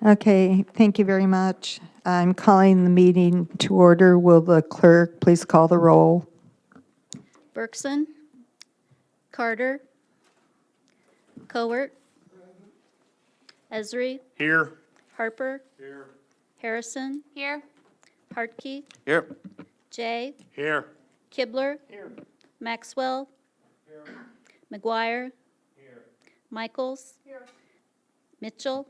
Okay, thank you very much. I'm calling the meeting to order. Will the clerk please call the roll? Bergson, Carter, Cowart, Esri, Here. Harper, Here. Harrison, Here. Hartke, Here. Jay, Here. Kibler, Here. Maxwell, McGuire, Here. Michaels, Mitchell,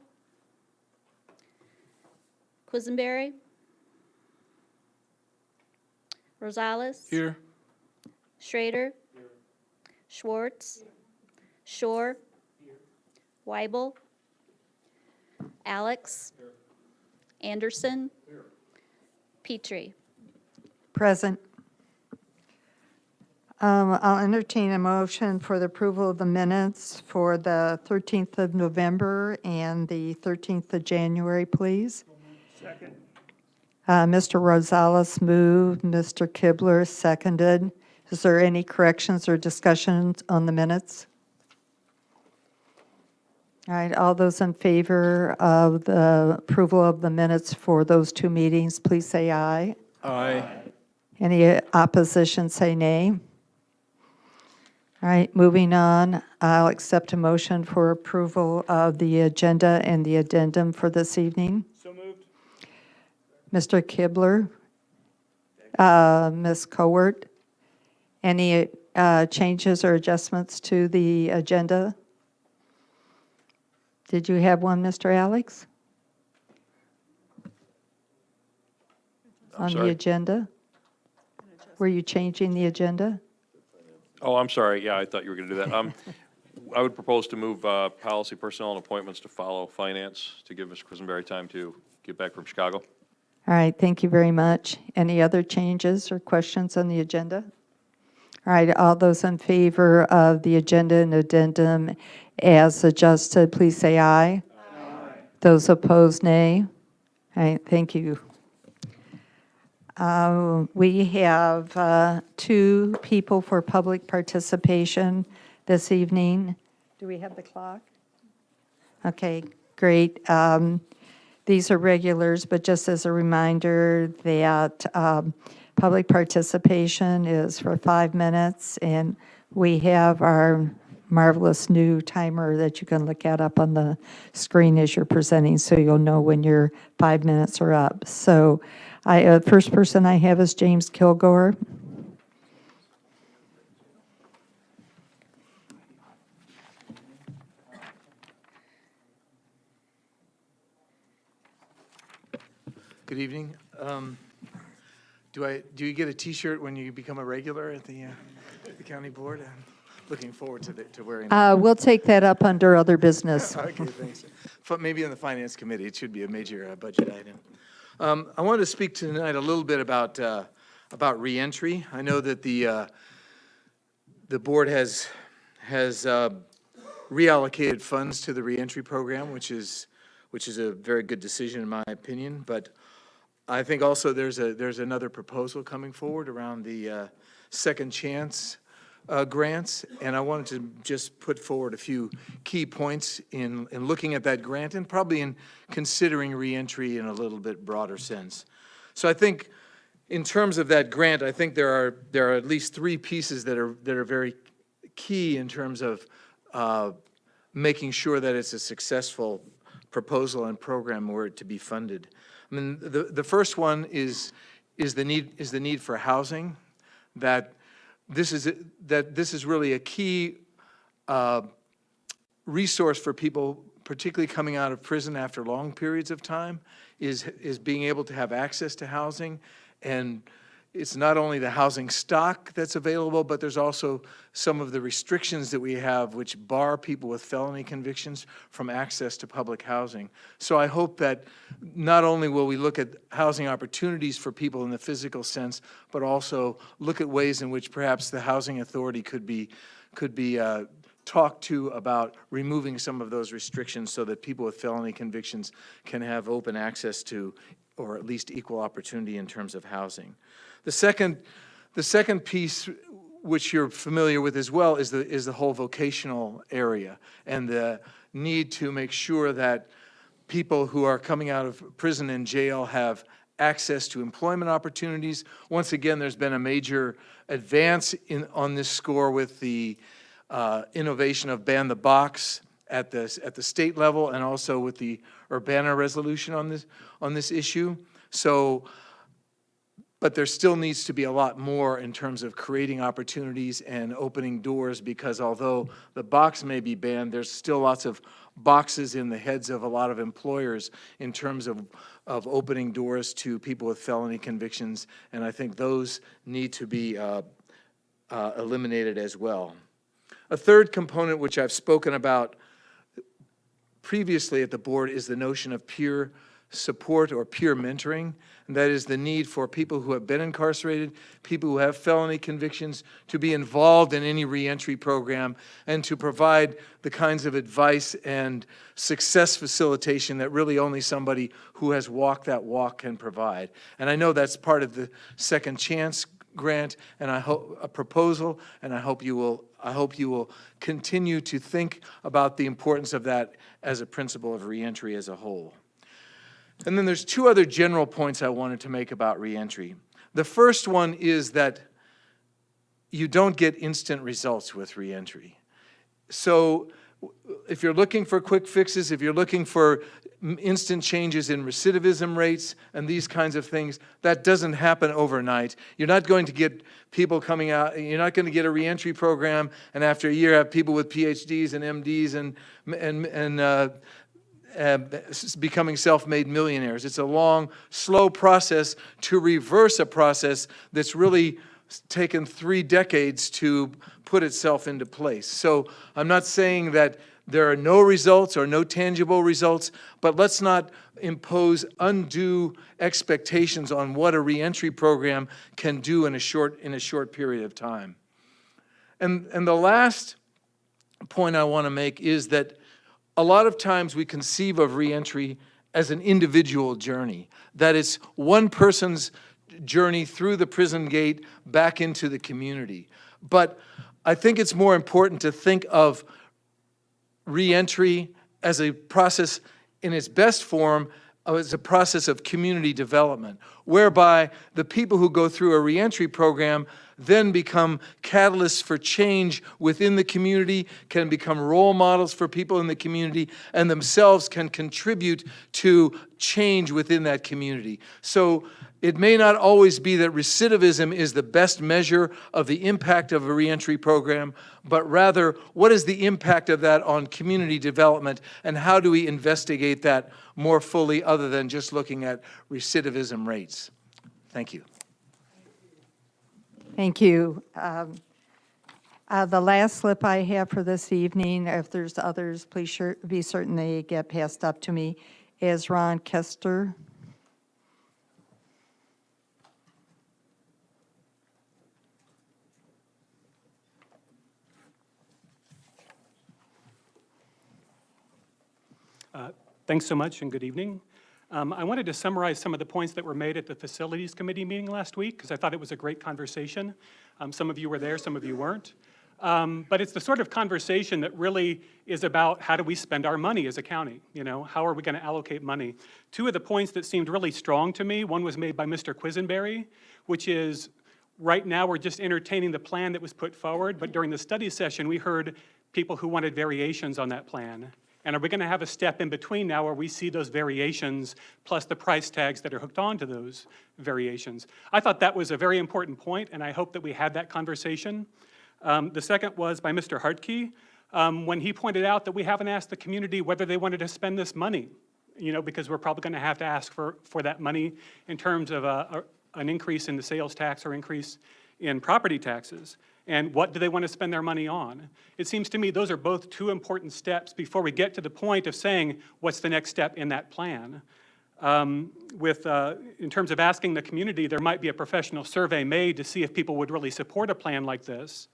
Quisenberry, Rosales, Here. Schrader, Schwartz, Shore, Weibel, Alex, Anderson, Petrie. Present. I'll entertain a motion for the approval of the minutes for the 13th of November and the 13th of January, please. Second. Mr. Rosales moved, Mr. Kibler seconded. Is there any corrections or discussions on the minutes? All right, all those in favor of the approval of the minutes for those two meetings, please say aye. Aye. Any opposition, say nay. All right, moving on, I'll accept a motion for approval of the agenda and the addendum for this evening. So moved. Mr. Kibler, Ms. Cowart, any changes or adjustments to the agenda? Did you have one, Mr. Alex? I'm On the sorry? agenda? Were you changing the agenda? Oh, I'm sorry. Yeah, I thought you were going to do that. I would propose to move policy, personnel, and appointments to follow finance to give Mr. Quisenberry time to get back from Chicago. All right, thank you very much. Any other changes or questions on the agenda? All right, all those in favor of the agenda and addendum as adjusted, please say aye. Aye. Those opposed, nay. All right, thank you. We have two people for public participation this evening. Do we have the clock? Okay, great. These are regulars, but just as a reminder that public participation is for 5 minutes, and we have our marvelous new timer that you can look at up on the screen as you're presenting, so you'll know when your 5 minutes are up. So first person I have is James Kilgore. Good evening. Do you get a T-shirt when you become a regular at the county board? I'm looking forward to wearing that. We'll take that up under other business. Okay, thanks. Maybe in the finance committee, it should be a major budget item. I wanted to speak tonight a little bit about reentry. I know that the board has reallocated funds to the reentry program, which is a very good decision in my opinion. But I think also there's another proposal coming forward around the second chance grants, and I wanted to just put forward a few key points in looking at that grant and probably in considering reentry in a little bit broader sense. So I think in terms of that grant, I think there are at least three pieces that are very key in terms of making sure that it's a successful proposal and program were it to be funded. I mean, the first one is the need for housing. That this is really a key resource for people, particularly coming out of prison after long periods of time, is being able to have access to housing. And it's not only the housing stock that's available, but there's also some of the restrictions that we have which bar people with felony convictions from access to public housing. So I hope that not only will we look at housing opportunities for people in the physical sense, but also look at ways in which perhaps the housing authority could be talked to about removing some of those restrictions so that people with felony convictions can have open access to, or at least equal opportunity in terms of housing. The second piece, which you're familiar with as well, is the whole vocational area and the need to make sure that people who are coming out of prison and jail have access to employment opportunities. Once again, there's been a major advance on this score with the innovation of Ban the Box at the state level, and also with the Urbana resolution on this issue. So, but there still needs to be a lot more in terms of creating opportunities and opening doors, because although the box may be banned, there's still lots of boxes in the heads of a lot of employers in terms of opening doors to people with felony convictions, and I think those need to be eliminated as well. A third component, which I've spoken about previously at the board, is the notion of peer support or peer mentoring, and that is the need for people who have been incarcerated, people who have felony convictions, to be involved in any reentry program and to provide the kinds of advice and success facilitation that really only somebody who has walked that walk can provide. And I know that's part of the Second Chance grant, and I hope a proposal, and I hope you will continue to think about the importance of that as a principle of reentry as a whole. And then there's two other general points I wanted to make about reentry. The first one is that you don't get instant results with reentry. So if you're looking for quick fixes, if you're looking for instant changes in recidivism rates and these kinds of things, that doesn't happen overnight. You're not going to get people coming out, you're not going to get a reentry program and after a year have people with PhDs and MDs and becoming self-made millionaires. It's a long, slow process to reverse a process that's really taken 3 decades to put itself into place. So I'm not saying that there are no results or no tangible results, but let's not impose undue expectations on what a reentry program can do in a short period of time. And the last point I want to make is that a lot of times we conceive of reentry as an individual journey, that it's one person's journey through the prison gate back into the community. But I think it's more important to think of reentry as a process in its best form, as a process of community development, whereby the people who go through a reentry program then become catalysts for change within the community, can become role models for people in the community, and themselves can contribute to change within that community. So it may not always be that recidivism is the best measure of the impact of a reentry program, but rather, what is the impact of that on community development, and how do we investigate that more fully other than just looking at recidivism rates? Thank you. Thank you. The last slip I have for this evening, if there's others, please be certain they get passed up to me, is Ron Kester. Thanks so much and good evening. I wanted to summarize some of the points that were made at the Facilities Committee meeting last week because I thought it was a great conversation. Some of you were there, some of you weren't. But it's the sort of conversation that really is about how do we spend our money as a county? You know, how are we going to allocate money? Two of the points that seemed really strong to me, one was made by Mr. Quisenberry, which is right now we're just entertaining the plan that was put forward, but during the study session we heard people who wanted variations on that plan. And are we going to have a step in between now where we see those variations plus the price tags that are hooked onto those variations? I thought that was a very important point, and I hope that we had that conversation. The second was by Mr. Hartke, when he pointed out that we haven't asked the community whether they wanted to spend this money, you know, because we're probably going to have to ask for that money in terms of an increase in the sales tax or increase in property taxes. And what do they want to spend their money on? It seems to me those are both two important steps before we get to the point of saying what's the next step in that plan. In terms of asking the community, there might be a professional survey made to see if people would really support a plan like this.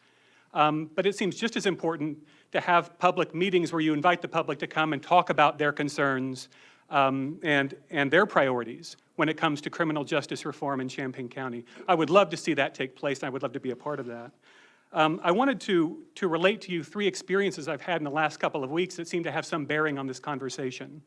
But it seems just as important to have public meetings where you invite the public to come and talk about their concerns and their priorities when it comes to criminal justice reform in Champaign County. I would love to see that take place, and I would love to be a part of that. I wanted to relate to you 3 experiences I've had in the last couple of weeks that seem to have some bearing on this conversation.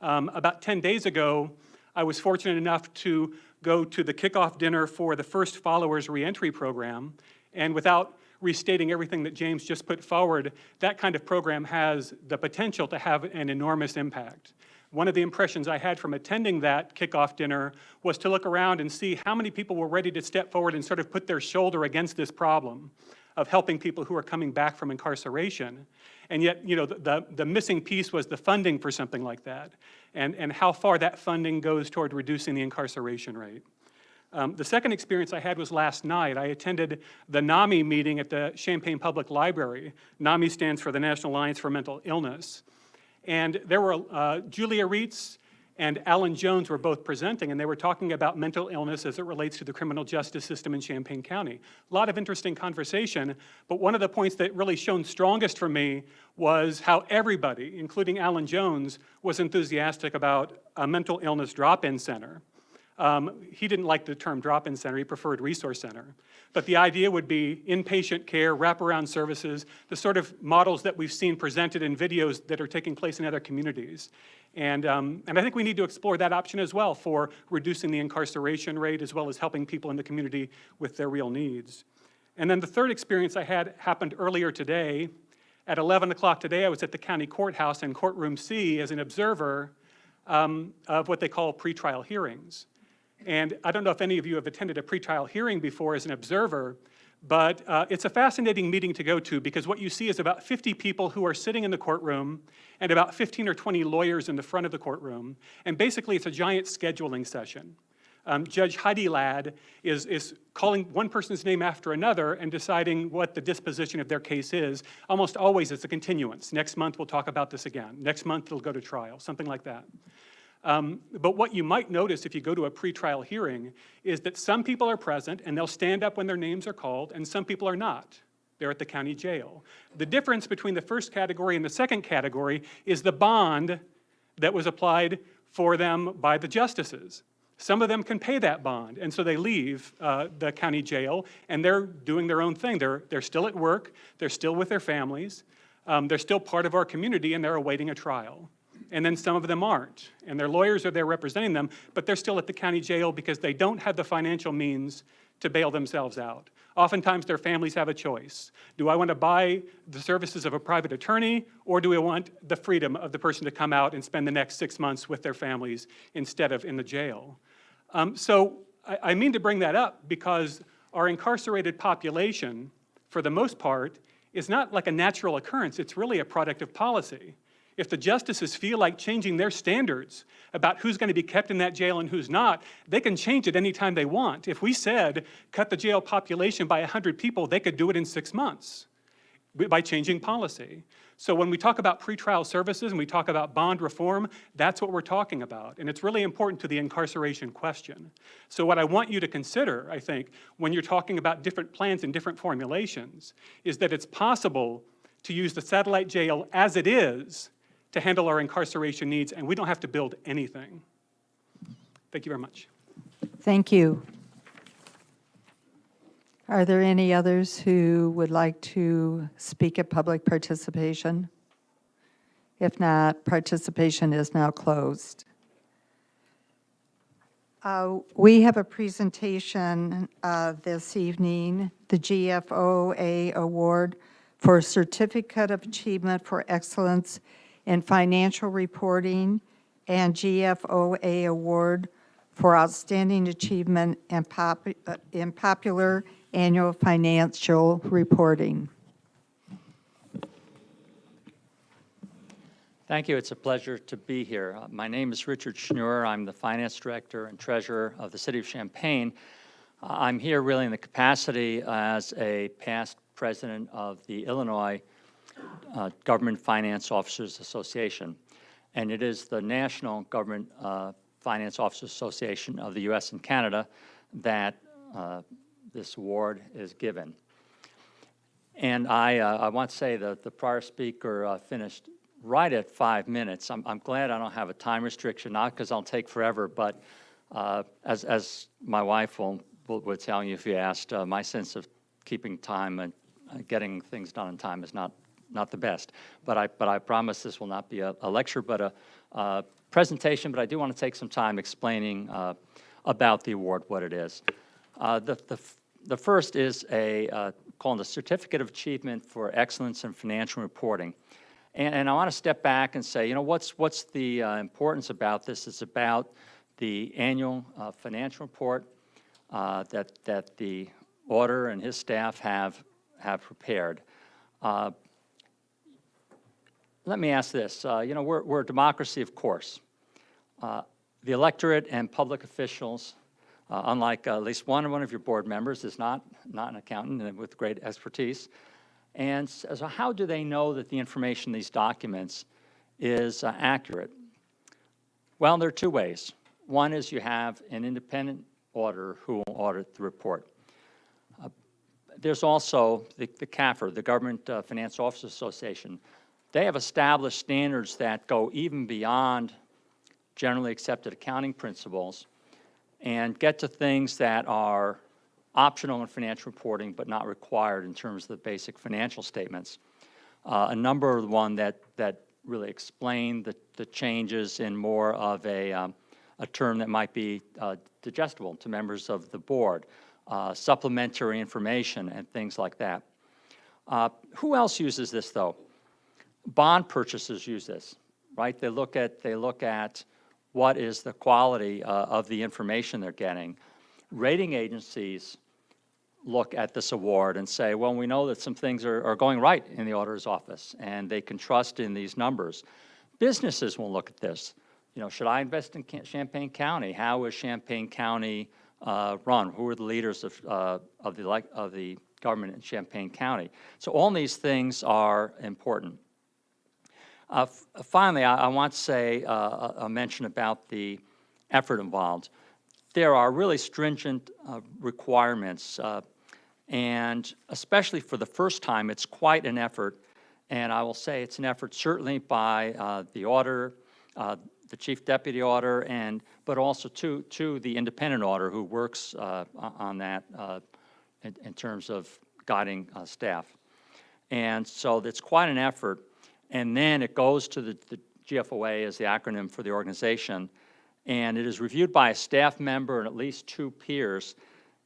About 10 days ago, I was fortunate enough to go to the kickoff dinner for the First Followers Reentry Program, and without restating everything that James just put forward, that kind of program has the potential to have an enormous impact. One of the impressions I had from attending that kickoff dinner was to look around and see how many people were ready to step forward and sort of put their shoulder against this problem of helping people who are coming back from incarceration. And yet, you know, the missing piece was the funding for something like that, and how far that funding goes toward reducing the incarceration rate. The second experience I had was last night. I attended the NAMI meeting at the Champaign Public Library. NAMI stands for the National Alliance for Mental Illness. And there were Julia Reitz and Alan Jones were both presenting, and they were talking about mental illness as it relates to the criminal justice system in Champaign County. A lot of interesting conversation, but one of the points that really shone strongest for me was how everybody, including Alan Jones, was enthusiastic about a mental illness drop-in center. He didn't like the term drop-in center, he preferred resource center. But the idea would be inpatient care, wraparound services, the sort of models that we've seen presented in videos that are taking place in other communities. And I think we need to explore that option as well for reducing the incarceration rate as well as helping people in the community with their real needs. And then the third experience I had happened earlier today. At 11 o'clock today, I was at the county courthouse in courtroom C as an observer of what they call pretrial hearings. And I don't know if any of you have attended a pretrial hearing before as an observer, but it's a fascinating meeting to go to because what you see is about 50 people who are sitting in the courtroom and about 15 or 20 lawyers in the front of the courtroom. And basically, it's a giant scheduling session. Judge Heidi Ladd is calling one person's name after another and deciding what the disposition of their case is. Almost always it's a continuance. Next month we'll talk about this again. Next month it'll go to trial, something like that. But what you might notice if you go to a pretrial hearing is that some people are present and they'll stand up when their names are called, and some people are not. They're at the county jail. The difference between the first category and the second category is the bond that was applied for them by the justices. Some of them can pay that bond, and so they leave the county jail, and they're doing their own thing. They're still at work, they're still with their families, they're still part of our community, and they're awaiting a trial. And then some of them aren't, and their lawyers are there representing them, but they're still at the county jail because they don't have the financial means to bail themselves out. Oftentimes their families have a choice. Do I want to buy the services of a private attorney, or do I want the freedom of the person to come out and spend the next 6 months with their families instead of in the jail? So I mean to bring that up because our incarcerated population, for the most part, is not like a natural occurrence. It's really a product of policy. If the justices feel like changing their standards about who's going to be kept in that jail and who's not, they can change it anytime they want. If we said, cut the jail population by 100 people, they could do it in 6 months by changing policy. So when we talk about pretrial services and we talk about bond reform, that's what we're talking about. And it's really important to the incarceration question. So what I want you to consider, I think, when you're talking about different plans and different formulations, is that it's possible to use the satellite jail as it is to handle our incarceration needs, and we don't have to build anything. Thank you very much. Thank you. Are there any others who would like to speak at public participation? If not, participation is now closed. We have a presentation this evening, the GFOA Award for Certificate of Achievement for Excellence in Financial Reporting and GFOA Award for Outstanding Achievement in Popular Annual Financial Reporting. Thank you. It's a pleasure to be here. My name is Richard Schnur. I'm the Finance Director and Treasurer of the City of Champaign. I'm here really in the capacity as a past president of the Illinois Government Finance Officers Association. And it is the National Government Finance Officers Association of the U.S. and Canada that this award is given. And I want to say that the prior speaker finished right at 5 minutes. I'm glad I don't have a time restriction, not because I'll take forever, but as my wife would tell you if you asked, my sense of keeping time and getting things done in time is not not the best. But I promise this will not be a lecture, but a presentation, but I do want to take some time explaining about the award, what it is. The first is called a Certificate of Achievement for Excellence in Financial Reporting. And I want to step back and say, what's the importance about this? It's about the annual financial report that the auditor and his staff have prepared. Let me ask this. We're a democracy, of course. The electorate and public officials, unlike at least one of your board members, is not an accountant and with great expertise. And so how do they know that the information in these documents is accurate? Well, there are two ways. One is you have an independent auditor who will audit the report. There's also the CAFR, the Government Finance Officers Association. They have established standards that go even beyond generally accepted accounting principles and get to things that are optional in financial reporting but not required in terms of the basic financial statements. A number of the one that really explain the changes in more of a term that might be digestible to members of the board, supplementary information and things like that. Who else uses this, though? Bond purchasers use this, right? They look at what is the quality of the information they're getting. Rating agencies look at this award and say, well, we know that some things are going right in the auditor's office, and they can trust in these numbers. Businesses will look at this. Should I invest in Champaign County? How is Champaign County run? Who are the leaders of the government in Champaign County? So all these things are important. Finally, I want to say a mention about the effort involved. There are really stringent requirements, and especially for the first time, it's quite an effort. And I will say it's an effort certainly by the auditor, the chief deputy auditor, but also to the independent auditor who works on that in terms of guiding staff. And so it's quite an effort. And then it goes to the GFOA as the acronym for the organization, and it is reviewed by a staff member and at least two peers.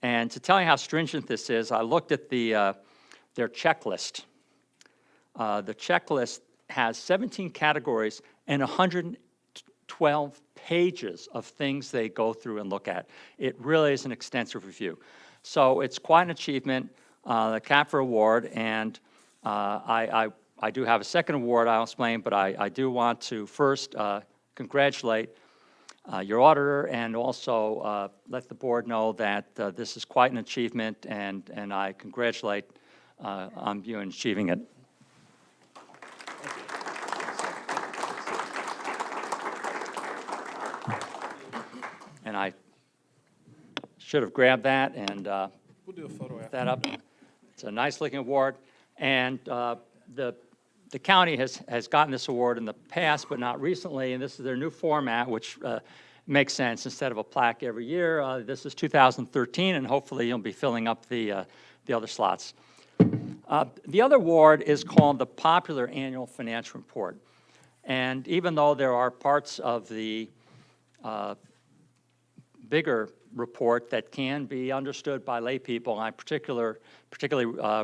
And to tell you how stringent this is, I looked at their checklist. The checklist has 17 categories and 112 pages of things they go through and look at. It really is an extensive review. So it's quite an achievement, the CAFR Award, and I do have a second award I'll explain, but I do want to first congratulate your auditor and also let the board know that this is quite an achievement, and I congratulate on you in achieving it. And I should have grabbed that and We'll do a photo after. that up. It's a nice looking award, and the county has gotten this award in the past, but not recently, and this is their new format, which makes sense. Instead of a plaque every year, this is 2013, and hopefully you'll be filling up the other slots. The other award is called the Popular Annual Financial Report, and even though there are parts of the bigger report that can be understood by lay people, I particularly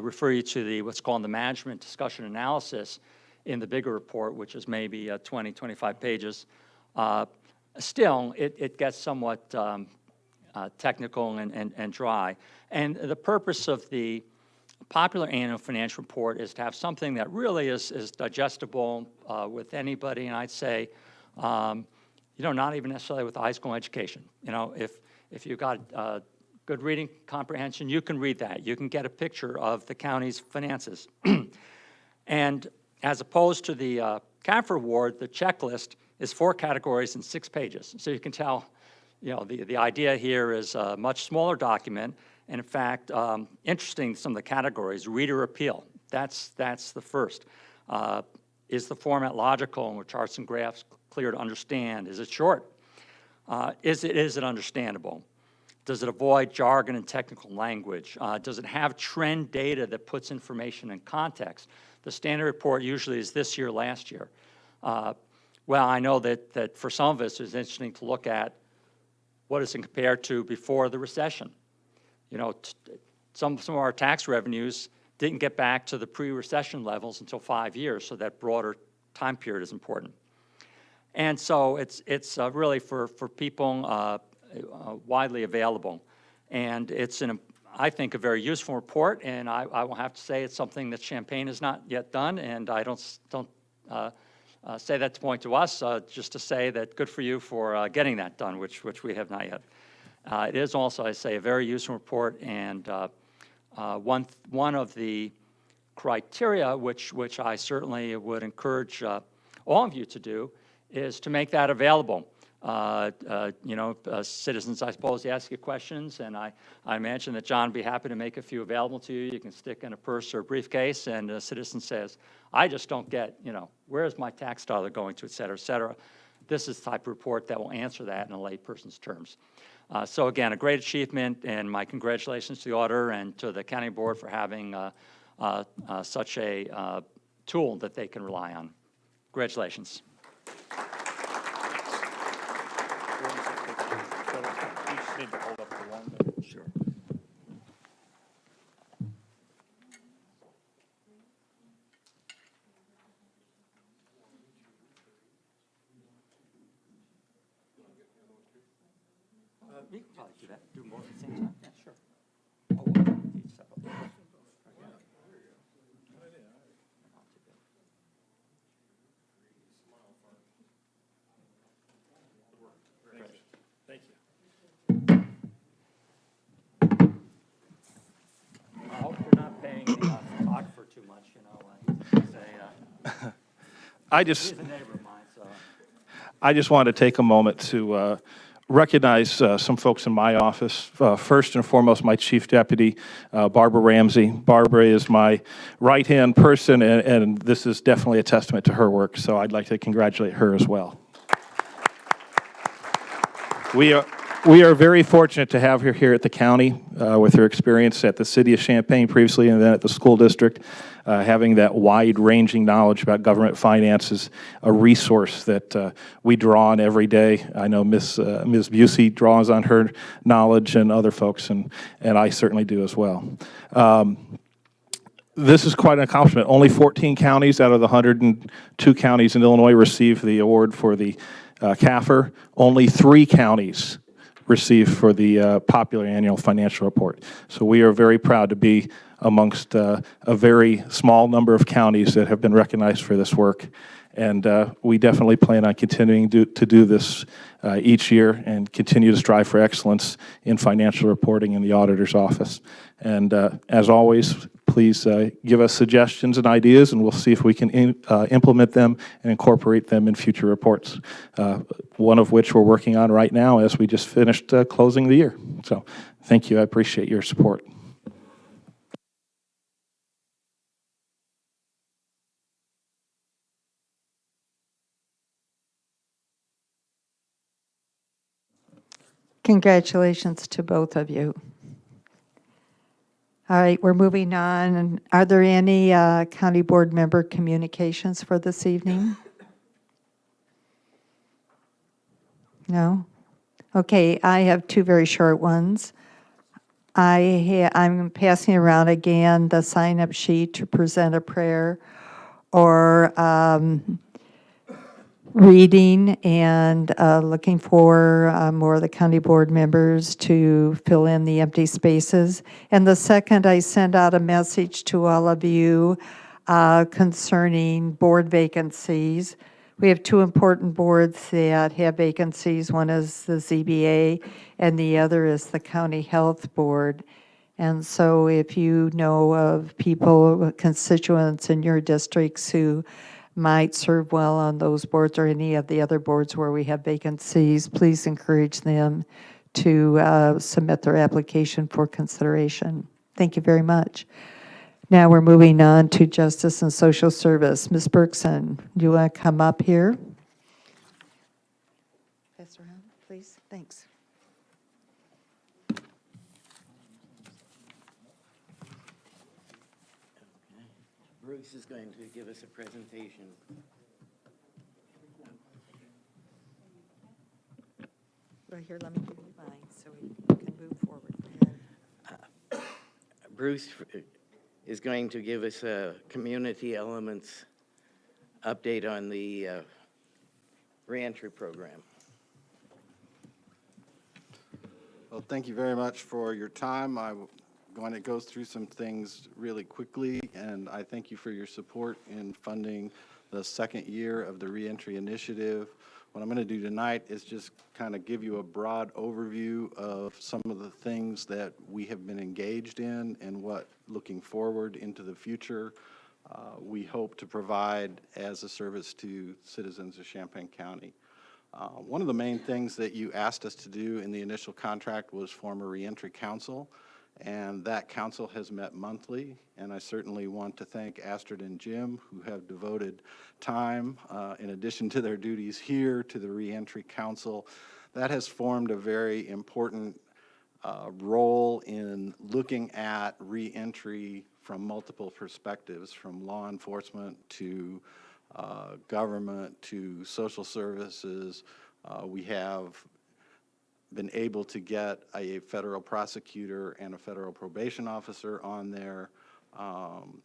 refer you to what's called the management discussion analysis in the bigger report, which is maybe 20, 25 pages. Still, it gets somewhat technical and dry. And the purpose of the Popular Annual Financial Report is to have something that really is digestible with anybody, and I'd say, not even necessarily with a high school education. If you've got good reading comprehension, you can read that. You can get a picture of the county's finances. And as opposed to the CAFR award, the checklist is 4 categories and 6 pages. So you can tell, the idea here is a much smaller document. And in fact, interesting, some of the categories, reader appeal, that's the first. Is the format logical, with charts and graphs clear to understand? Is it short? Is it understandable? Does it avoid jargon and technical language? Does it have trend data that puts information in context? The standard report usually is this year, last year. Well, I know that for some of us, it's interesting to look at what is it compared to before the recession. You know, some of our tax revenues didn't get back to the pre-recession levels until 5 years, so that broader time period is important. And so it's really for people widely available. And it's, I think, a very useful report, and I will have to say it's something that Champaign has not yet done, and I don't say that to point to us, just to say that good for you for getting that done, which we have not yet. It is also, I say, a very useful report, and one of the criteria which I certainly would encourage all of you to do is to make that available. Citizens, I suppose, ask you questions, and I imagine that John would be happy to make a few available to you. You can stick in a purse or a briefcase, and a citizen says, I just don't get, where's my tax dollar going to, et cetera, et cetera. This is the type of report that will answer that in a layperson's terms. So again, a great achievement, and my congratulations to the auditor and to the county board for having such a tool that they can rely on. Congratulations. Sure. We can probably do that. Do more at the same time. Yeah, sure. Oh, each separate. Thank you. I hope you're not paying the photographer too much, He's a neighbor of mine, so. I just wanted to take a moment to recognize some folks in my office. First and foremost, my chief deputy, Barbara Ramsey. Barbara is my right-hand person, and this is definitely a testament to her work, so I'd like to congratulate her as well. We are very fortunate to have her here at the county with her experience at the city of Champaign previously and then at the school district. Having that wide-ranging knowledge about government finance is a resource that we draw on every day. I know Ms. Busey draws on her knowledge and other folks, and I certainly do as well. This is quite an accomplishment. Only 14 counties out of the 102 counties in Illinois received the award for the CAFR. Only 3 counties received for the popular annual financial report. So we are very proud to be amongst a very small number of counties that have been recognized for this work. And we definitely plan on continuing to do this each year and continue to strive for excellence in financial reporting in the auditor's office. And as always, please give us suggestions and ideas, and we'll see if we can implement them and incorporate them in future reports, one of which we're working on right now as we just finished closing the year. So thank you. I appreciate your support. Congratulations to both of you. All right, we're moving on. Are there any county board member communications for this evening? No? Okay, I have 2 very short ones. I'm passing around again the sign-up sheet to present a prayer or reading, and looking for more of the county board members to fill in the empty spaces. And the second, I send out a message to all of you concerning board vacancies. We have 2 important boards that have vacancies. One is the ZBA, and the other is the County Health Board. And so if you know of people, constituents in your districts who might serve well on those boards or any of the other boards where we have vacancies, please encourage them to submit their application for consideration. Thank you very much. Now we're moving on to Justice and Social Service. Ms. Berkson, do you want to come up here? Pass around, please. Thanks. Bruce is going to a presentation. Right here, let me give you mine so we can move forward. Go ahead. Bruce is going to give us a community elements update on the reentry program. Well, thank you very much for your time. I'm going to go through some things really quickly, and I thank you for your support in funding the second year of the reentry initiative. What I'm going to do tonight is just kind of give you a broad overview of some of the things that we have been engaged in and what, looking forward into the future, we hope to provide as a service to citizens of Champaign County. One of the main things that you asked us to do in the initial contract was form a reentry council, and that council has met monthly, and I certainly want to thank Astrid and Jim, who have devoted time, in addition to their duties here, to the reentry council. That has formed a very important role in looking at reentry from multiple perspectives, from law enforcement to government to social services. We have been able to get a federal prosecutor and a federal probation officer on there,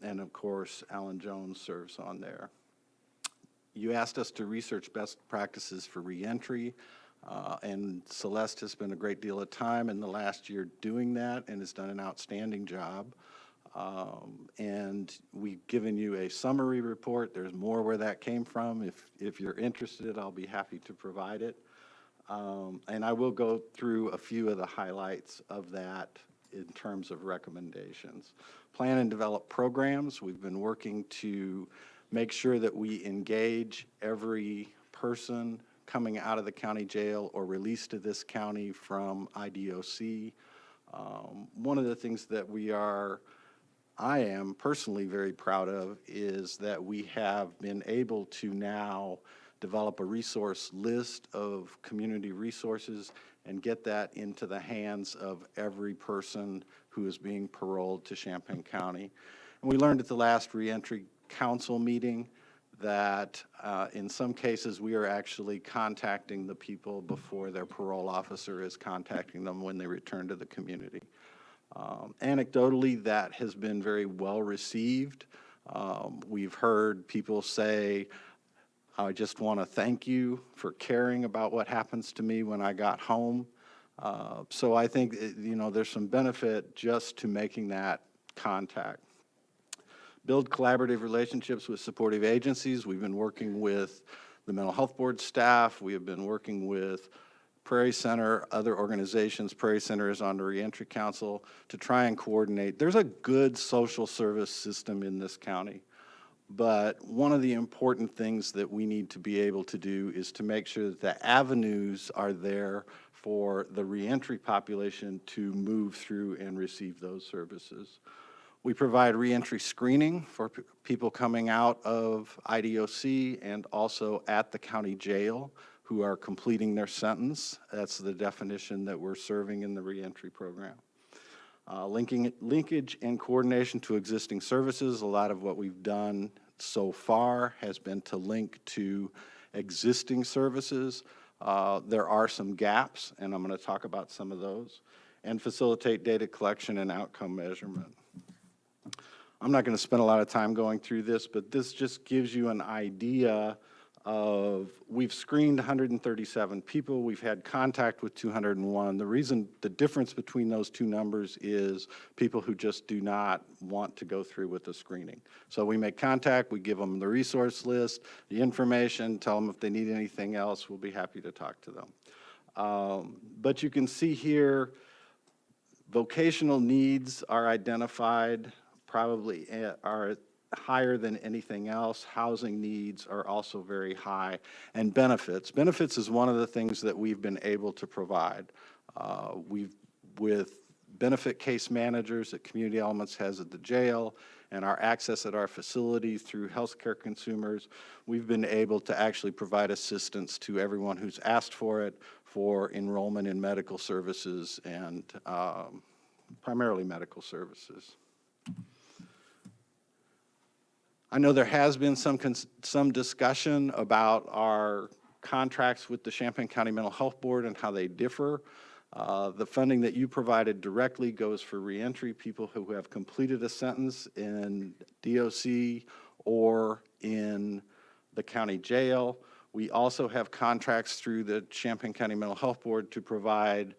and of course, Alan Jones serves on there. You asked us to research best practices for reentry, and Celeste has spent a great deal of time in the last year doing that and has done an outstanding job. And we've given you a summary report. There's more where that came from. If you're interested, I'll be happy to provide it. And I will go through a few of the highlights of that in terms of recommendations. Plan and develop programs. We've been working to make sure that we engage every person coming out of the county jail or released to this county from IDOC. One of the things that I am personally very proud of is that we have been able to now develop a resource list of community resources and get that into the hands of every person who is being paroled to Champaign County. And we learned at the last reentry council meeting that in some cases we are actually contacting the people before their parole officer is contacting them when they return to the community. Anecdotally, that has been very well received. We've heard people say, I just want to thank you for caring about what happens to me when I got home. So I think, there's some benefit just to making that contact. Build collaborative relationships with supportive agencies. We've been working with the mental health board staff. We have been working with Prairie Center, other organizations. Prairie Center is on the Reentry Council to try and coordinate. There's a good social service system in this county, but one of the important things that we need to be able to do is to make sure that the avenues are there for the reentry population to move through and receive those services. We provide reentry screening for people coming out of IDOC and also at the county jail who are completing their sentence. That's the definition that we're serving in the reentry program. Linkage and coordination to existing services. A lot of what we've done so far has been to link to existing services. There are some gaps, and I'm going to talk about some of those. And facilitate data collection and outcome measurement. I'm not going to spend a lot of time going through this, but this just gives you an idea of, we've screened 137 people, we've had contact with 201. The difference between those two numbers is people who just do not want to go through with the screening. So we make contact, we give them the resource list, the information, tell them if they need anything else, we'll be happy to talk to them. But you can see here, vocational needs are identified, probably are higher than anything else. Housing needs are also very high. And benefits. Benefits is one of the things that we've been able to provide. With benefit case managers that Community Elements has at the jail and our access at our facility through healthcare consumers, we've been able to actually provide assistance to everyone who's asked for it for enrollment in medical services and primarily medical services. I know there has been some discussion about our contracts with the Champaign County Mental Health Board and how they differ. The funding that you provided directly goes for reentry, people who have completed a sentence in DOC or in the county jail. We also have contracts through the Champaign County Mental Health Board to provide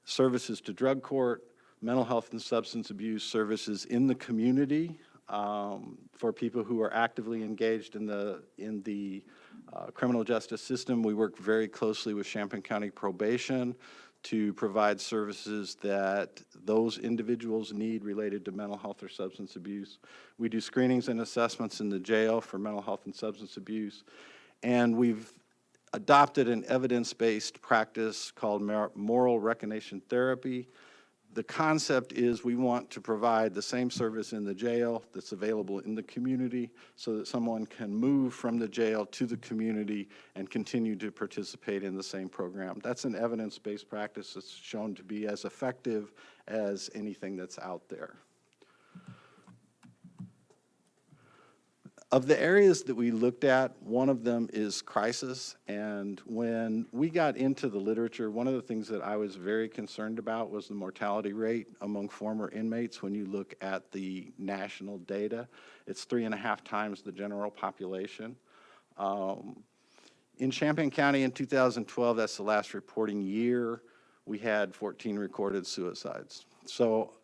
services to drug court, mental health and substance abuse services in the community for people who are actively engaged in the criminal justice system. We work very closely with Champaign County Probation to provide services that those individuals need related to mental health or substance abuse. We do screenings and assessments in the jail for mental health and substance abuse. And we've adopted an evidence-based practice called moral recognition therapy. The concept is we want to provide the same service in the jail that's available in the community so that someone can move from the jail to the community and continue to participate in the same program. That's an evidence-based practice that's shown to be as effective as anything that's out there. Of the areas that we looked at, one of them is crisis. And when we got into the literature, one of the things that I was very concerned about was the mortality rate among former inmates. When you look at the national data, it's 3.5 times the general population. In Champaign County in 2012, that's the last reporting year, we had 14 recorded suicides. So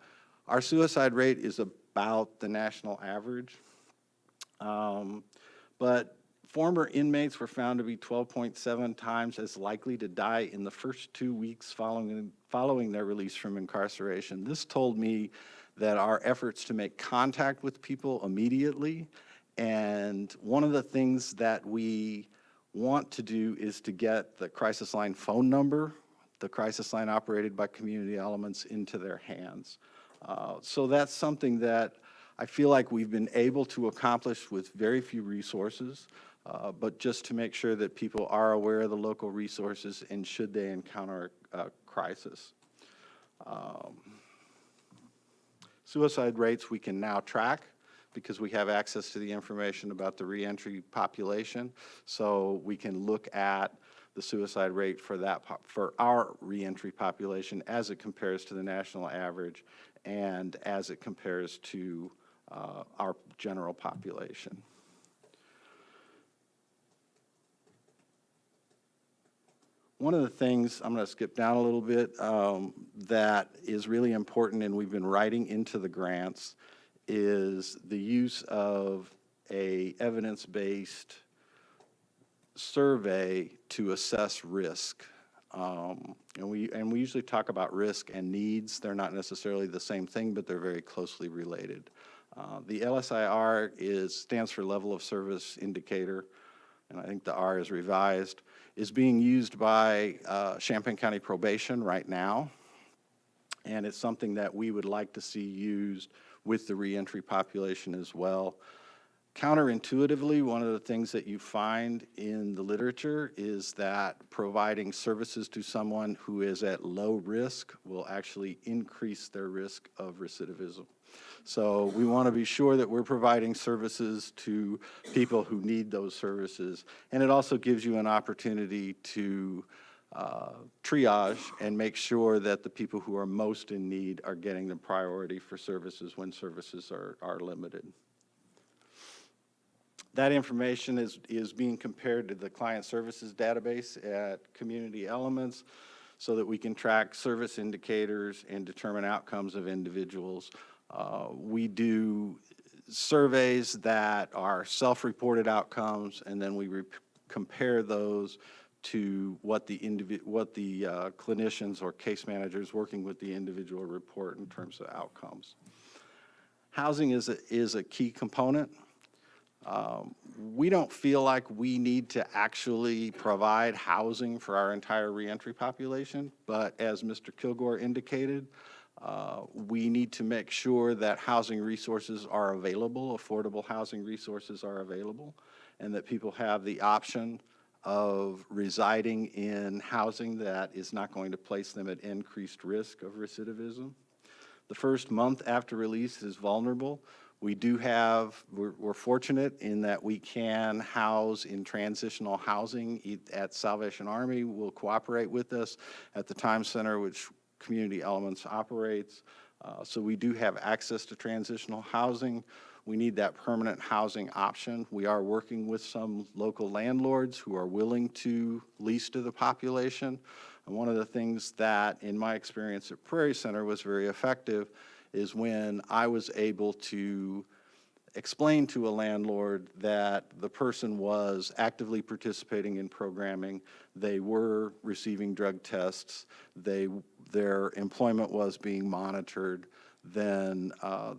our suicide rate is about the national average. But former inmates were found to be 12.7 times as likely to die in the first 2 weeks following their release from incarceration. This told me that our efforts to make contact with people immediately, and one of the things that we want to do is to get the crisis line phone number, the crisis line operated by community elements, into their hands. So that's something that I feel like we've been able to accomplish with very few resources, but just to make sure that people are aware of the local resources and should they encounter a crisis. Suicide rates we can now track because we have access to the information about the reentry population, so we can look at the suicide rate for our reentry population as it compares to the national average and as it compares to our general population. One of the things, I'm going to skip down a little bit, that is really important and we've been writing into the grants is the use of a evidence-based survey to assess risk. And we usually talk about risk and needs. They're not necessarily the same thing, but they're very closely related. The LSIR stands for Level of Service Indicator, and I think the R is revised, is being used by Champaign County Probation right now, and it's something that we would like to see used with the reentry population as well. Counterintuitively, one of the things that you find in the literature is that providing services to someone who is at low risk will actually increase their risk of recidivism. So we want to be sure that we're providing services to people who need those services. And it also gives you an opportunity to triage and make sure that the people who are most in need are getting the priority for services when services are limited. That information is being compared to the client services database at Community Elements so that we can track service indicators and determine outcomes of individuals. We do surveys that are self-reported outcomes, and then we compare those to what the clinicians or case managers working with the individual report in terms of outcomes. Housing is a key component. We don't feel like we need to actually provide housing for our entire reentry population, but as Mr. Kilgore indicated, we need to make sure that housing resources are available, affordable housing resources are available, and that people have the option of residing in housing that is not going to place them at increased risk of recidivism. The first month after release is vulnerable. We do have, we're fortunate in that we can house in transitional housing at Salvation Army. Will cooperate with us at the Time Center, which Community Elements operates. So we do have access to transitional housing. We need that permanent housing option. We are working with some local landlords who are willing to lease to the population. And one of the things that, in my experience at Prairie Center, was very effective is when I was able to explain to a landlord that the person was actively participating in programming, they were receiving drug tests, their employment was being monitored, then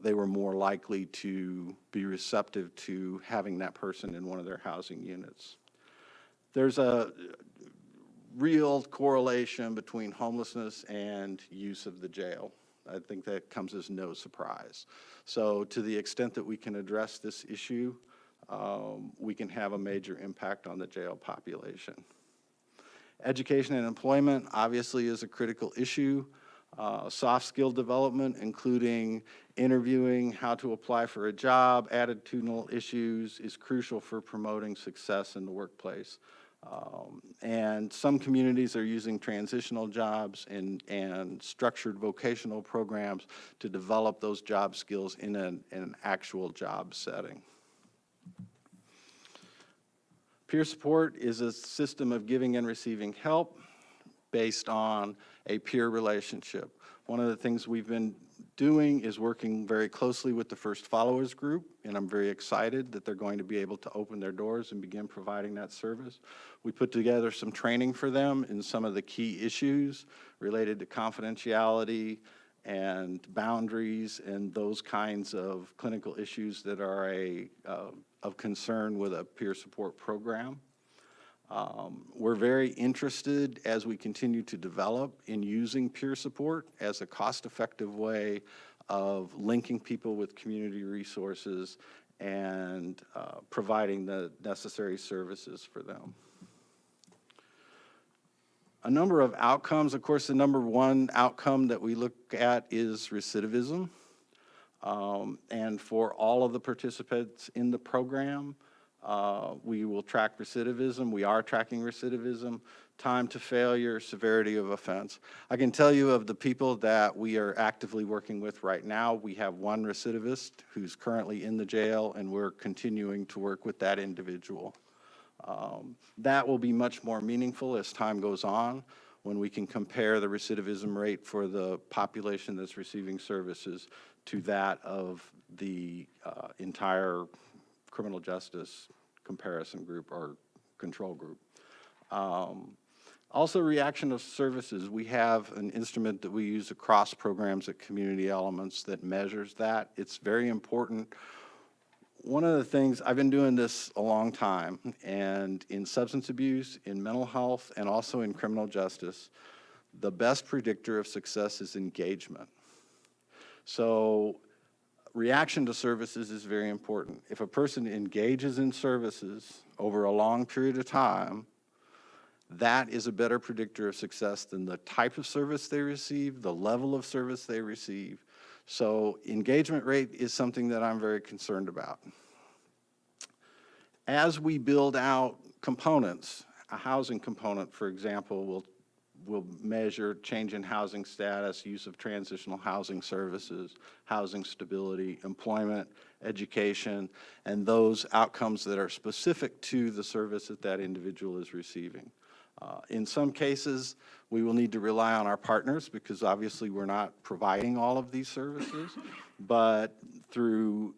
they were more likely to be receptive to having that person in one of their housing units. There's a real correlation between homelessness and use of the jail. I think that comes as no surprise. So to the extent that we can address this issue, we can have a major impact on the jail population. Education and employment obviously is a critical issue. Soft skill development, including interviewing, how to apply for a job, attitudinal issues, is crucial for promoting success in the workplace. And some communities are using transitional jobs and structured vocational programs to develop those job skills in an actual job setting. Peer support is a system of giving and receiving help based on a peer relationship. One of the things we've been doing is working very closely with the First Followers group, and I'm very excited that they're going to be able to open their doors and begin providing that service. We put together some training for them in some of the key issues related to confidentiality and boundaries and those kinds of clinical issues that are of concern with a peer support program. We're very interested as we continue to develop in using peer support as a cost-effective way of linking people with community resources and providing the necessary services for them. A number of outcomes. Of course, the number one outcome that we look at is recidivism. And for all of the participants in the program, we will track recidivism. We are tracking recidivism, time to failure, severity of offense. I can tell you of the people that we are actively working with right now, we have one recidivist who's currently in the jail, and we're continuing to work with that individual. That will be much more meaningful as time goes on when we can compare the recidivism rate for the population that's receiving services to that of the entire criminal justice comparison group or control group. Also, reaction of services. We have an instrument that we use across programs at Community Elements that measures that. It's very important. One of the things, I've been doing this a long time, and in substance abuse, in mental health, and also in criminal justice, the best predictor of success is engagement. So reaction to services is very important. If a person engages in services over a long period of time, that is a better predictor of success than the type of service they receive, the level of service they receive. So engagement rate is something that I'm very concerned about. As we build out components, a housing component, for example, will measure change in housing status, use of transitional housing services, housing stability, employment, education, and those outcomes that are specific to the service that that individual is receiving. In some cases, we will need to rely on our partners because obviously we're not providing all of these services, but through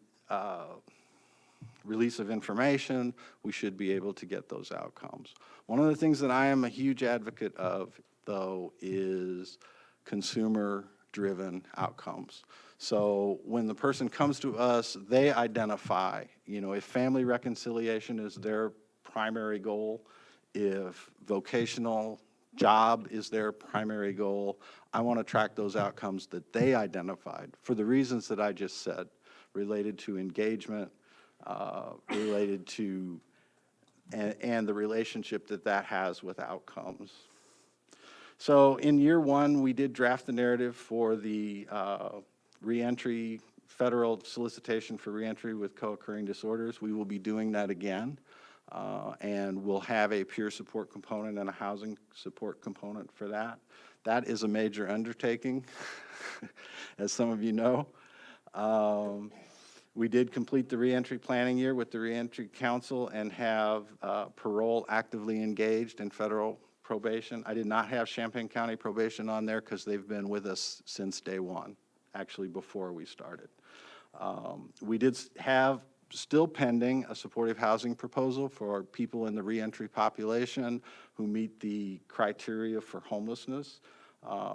release of information, we should be able to get those outcomes. One of the things that I am a huge advocate of, though, is consumer-driven outcomes. So when the person comes to us, they identify, if family reconciliation is their primary goal, if vocational job is their primary goal, I want to track those outcomes that they identified for the reasons that I just said, related to engagement, related to, and the relationship that that has with outcomes. So in year one, we did draft the narrative for the reentry federal solicitation for reentry with co-occurring disorders. We will be doing that again. And we'll have a peer support component and a housing support component for that. That is a major undertaking, as some of you know. We did complete the reentry planning year with the Reentry Council and have parole actively engaged in federal probation. I did not have Champaign County probation on there because they've been with us since day one, actually before we started. We did have still pending a supportive housing proposal for people in the reentry population who meet the criteria for homelessness.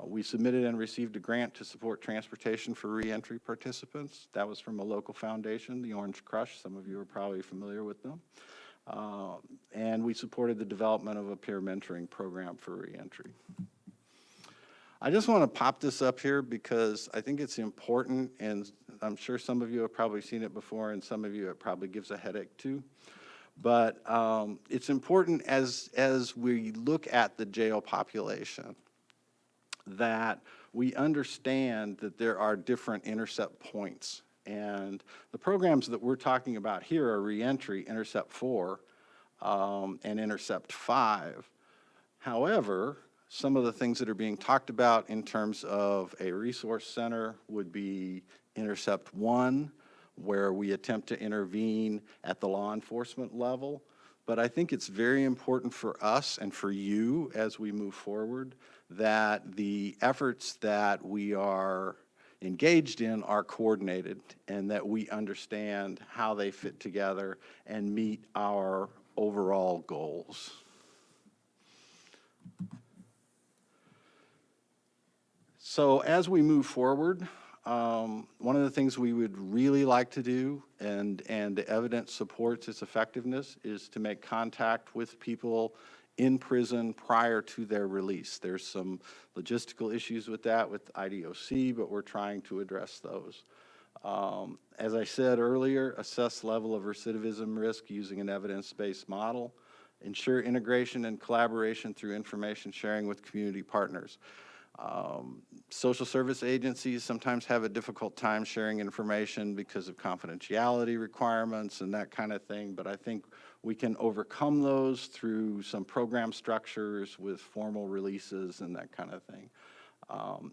We submitted and received a grant to support transportation for reentry participants. That was from a local foundation, the Orange Crush. Some of you are probably familiar with them. And we supported the development of a peer mentoring program for reentry. I just want to pop this up here because I think it's important, and I'm sure some of you have probably seen it before, and some of you it probably gives a headache too. But it's important as we look at the jail population that we understand that there are different intercept points. And the programs that we're talking about here are reentry, Intercept 4, and Intercept 5. However, some of the things that are being talked about in terms of a resource center would be Intercept 1, where we attempt to intervene at the law enforcement level. But I think it's very important for us and for you as we move forward that the efforts that we are engaged in are coordinated and that we understand how they fit together and meet our overall goals. So as we move forward, one of the things we would really like to do, and the evidence supports its effectiveness, is to make contact with people in prison prior to their release. There's some logistical issues with that with IDOC, but we're trying to address those. As I said earlier, assess level of recidivism risk using an evidence-based model. Ensure integration and collaboration through information sharing with community partners. Social service agencies sometimes have a difficult time sharing information because of confidentiality requirements and that kind of thing, but I think we can overcome those through some program structures with formal releases and that kind of thing.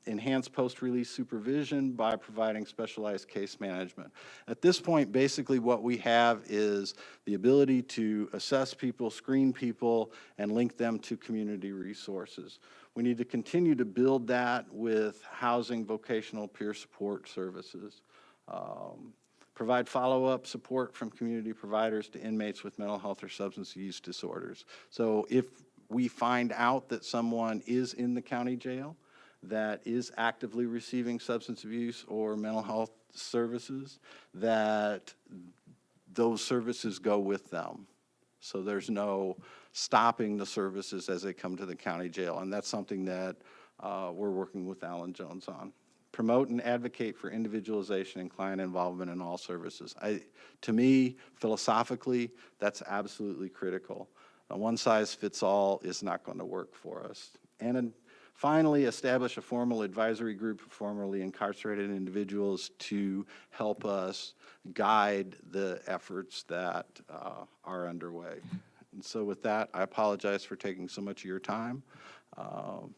Enhance post-release supervision by providing specialized case management. At this point, basically what we have is the ability to assess people, screen people, and link them to community resources. We need to continue to build that with housing, vocational, peer support services. Provide follow-up support from community providers to inmates with mental health or substance use disorders. So if we find out that someone is in the county jail that is actively receiving substance abuse or mental health services, that those services go with them. So there's no stopping the services as they come to the county jail, and that's something that we're working with Alan Jones on. Promote and advocate for individualization and client involvement in all services. To me, philosophically, that's absolutely critical. A one-size-fits-all is not going to work for us. And then finally, establish a formal advisory group of formerly incarcerated individuals to help us guide the efforts that are underway. And so with that, I apologize for taking so much of your time,